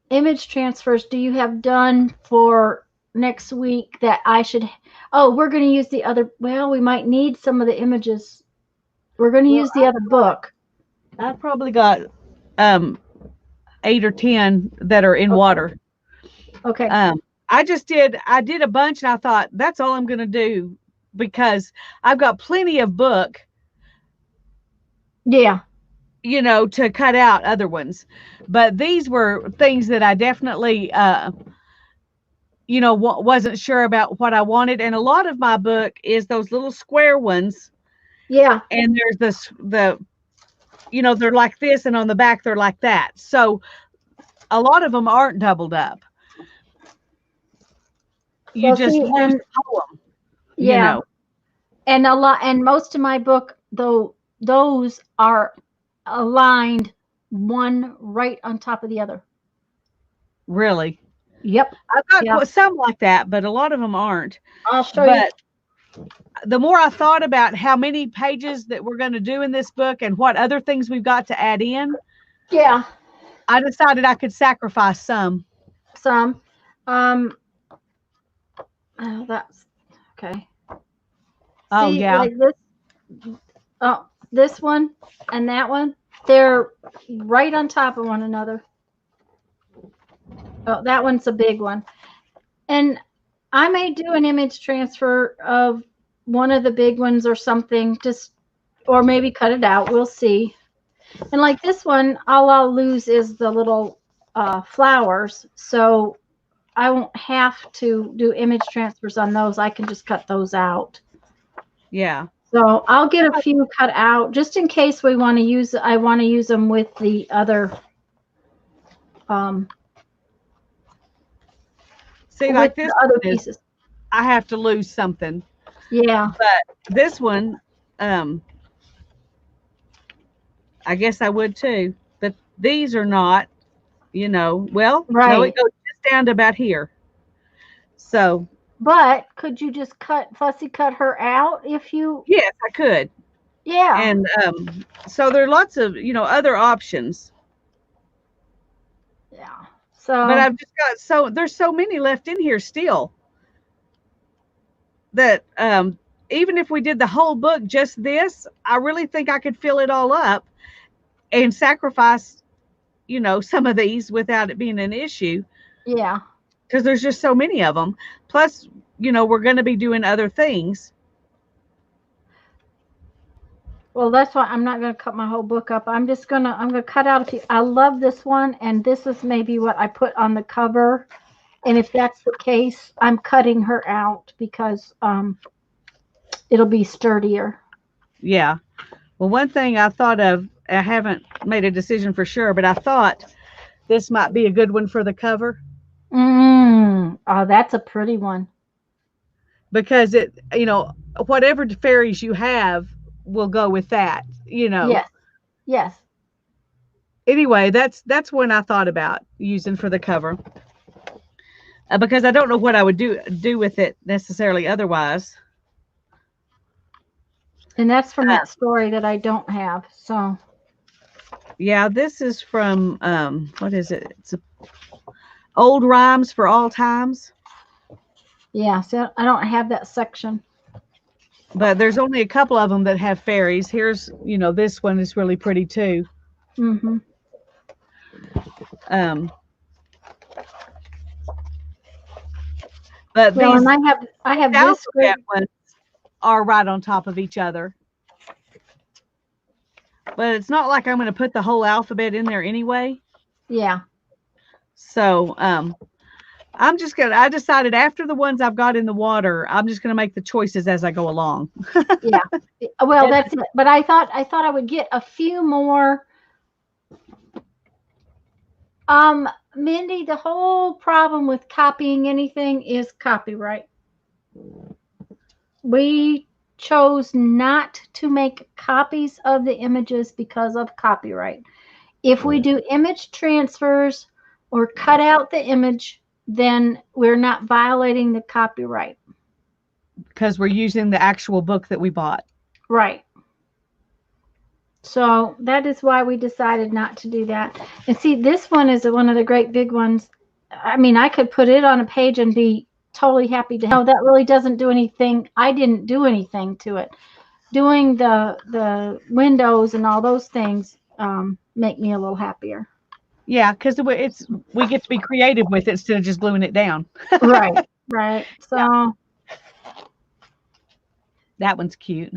image transfers do you have done for next week that I should? Oh, we're going to use the other. Well, we might need some of the images. We're going to well, use the other book. I probably got 8 or 10 that are in Okay. water. Okay. I did a bunch and I thought that's all I'm going to do because I've got plenty of book, Yeah. To cut out other ones. But these were things that I definitely, wasn't sure about what I wanted. And a lot of my book is those little square ones. Yeah. And there's they're like this and on the back they're like that. So a lot of them aren't doubled up. You Well, just see, use and the poem, yeah, and most of my book though those are aligned one right on top of the other. Really. Yep. I've got Yeah. some like that, but a lot of them aren't. I'll show But the more I thought about how many pages that we're going to do in this book and what other things we've got to add in, you. Yeah. I decided I could sacrifice some. Some. Oh, that's okay. Oh, See, yeah. like this one and that one, they're right on top of one another. Oh, that one's a big one. And I may do an image transfer of one of the big ones or something, or maybe cut it out. We'll see. And like this one, all I'll lose is the little flowers. So I won't have to do image transfers on those. I can just cut those out. Yeah. So I'll get a few cut out just in case I want to use them with the other See, with like this the other one is, pieces. I have to lose something. Yeah. But this one, I guess I would too. But these are not, well, no, Right. it goes just down to about here. So, But could you just fussy cut her out if you? yes, I could. Yeah. And so there are lots of, other options. Yeah. But So I've just got there's so many left in here still that even if we did the whole book just this, I really think I could fill it all up and sacrifice, some of these without it being an issue. yeah. Because there's just so many of them. Plus, we're going to be doing other things. Well, that's why I'm not going to cut my whole book up. I'm going to cut out a few. I love this one, and this is maybe what I put on the cover. And if that's the case, I'm cutting her out because it'll be sturdier. Yeah. Well, one thing I thought of, I haven't made a decision for sure, but I thought this might be a good one for the cover. Oh, that's a pretty one. Because it, whatever fairies you have will go with that, Yes. Yes. Anyway, that's one I thought about using for the cover. Because I don't know what I would do with it necessarily otherwise. And that's from that story that I don't have. So yeah, this is from what is it? It's Old Rhymes for All Times. yeah, so I don't have that section. But there's only a couple of them that have fairies. Here's, this one is really pretty too. Mm-hmm. Um, but Well, these and I have this great. alphabet ones are right on top of each other. But it's not like I'm going to put the whole alphabet in there anyway. Yeah. So I decided after the ones I've got in the water, I'm just going to make the choices as I go along. Yeah. Well, that's it. But I thought I would get a few more. Mindy, the whole problem with copying anything is copyright. We chose not to make copies of the images because of copyright. If we do image transfers or cut out the image, then we're not violating the copyright. Because we're using the actual book that we bought. Right. So that is why we decided not to do that. And see, this one is one of the great big ones. I mean, I could put it on a page and be totally happy to. No, that really doesn't do anything. I didn't do anything to it. Doing the windows and all those things make me a little happier. Yeah, because we get to be creative with it instead of just gluing it down. Right. Right. So That one's cute.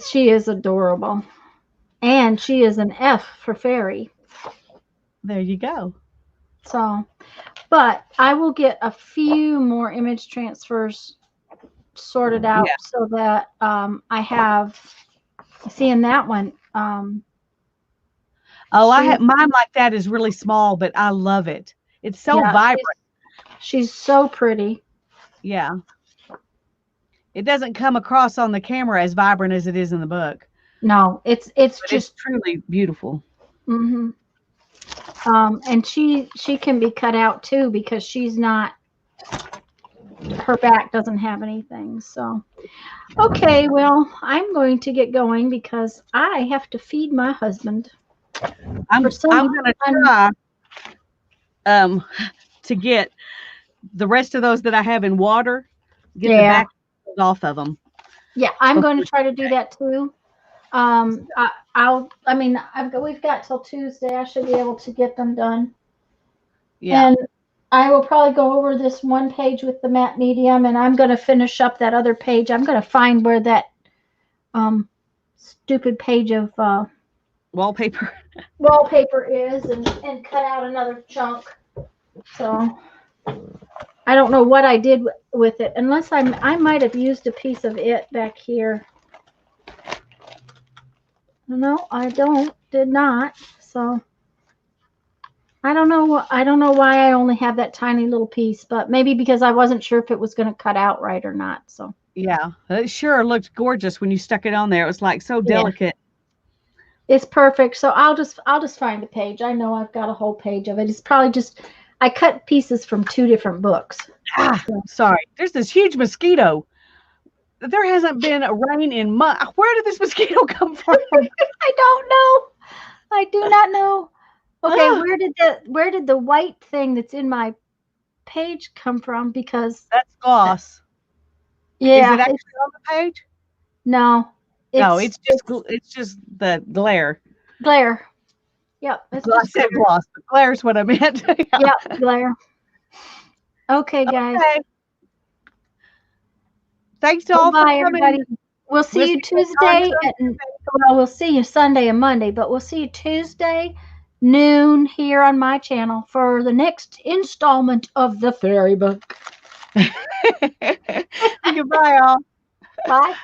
she is adorable. And she is an F for fairy. There you go. So, but I will get a few more image transfers sorted out so that I have, seeing that one. I have mine like that is really small, but I love it. It's so vibrant. She's so pretty. Yeah. It doesn't come across on the camera as vibrant as it is in the book. No, it's just truly beautiful. Mm-hmm. And she can be cut out too because she's not. Her back doesn't have anything. So, okay, well, I'm going to get going because I have to feed my husband. I'm going to try to get the rest of those that I have in water. Get the back off of them. Yeah, I'm going to try to do that too. We've got till Tuesday. I should be able to get them done. Yeah. And I will probably go over this one page with the matte medium, and I'm going to finish up that other page. I'm going to find where that stupid page of wallpaper is and cut out another chunk. So I don't know what I did with it, unless I might have used a piece of it back here. No, I did not. So I don't know why I only have that tiny little piece, but maybe because I wasn't sure if it was going to cut out right or not. So yeah, it sure looked gorgeous when you stuck it on there. It was like so delicate. Yeah. It's perfect. So I'll just find the page. I know I've got a whole page of it. It's probably just I cut pieces from 2 different books. Sorry. There's this huge mosquito. There hasn't been a rain in months. Where did this mosquito come from? I don't know. I do not know. Okay, where did the white thing that's in my page come from? Because that's gloss. Yeah. Is it actually on the page? No. It's just the glare. Glare. Yep. I said gloss, but glare is what I meant. Yep, glare. Okay, guys. Okay. Thanks to all for coming. Everybody. We'll see you Tuesday. We'll see you Sunday and Monday, but we'll see you Tuesday noon here on my channel for the next installment of the fairy book. Goodbye, all. Bye.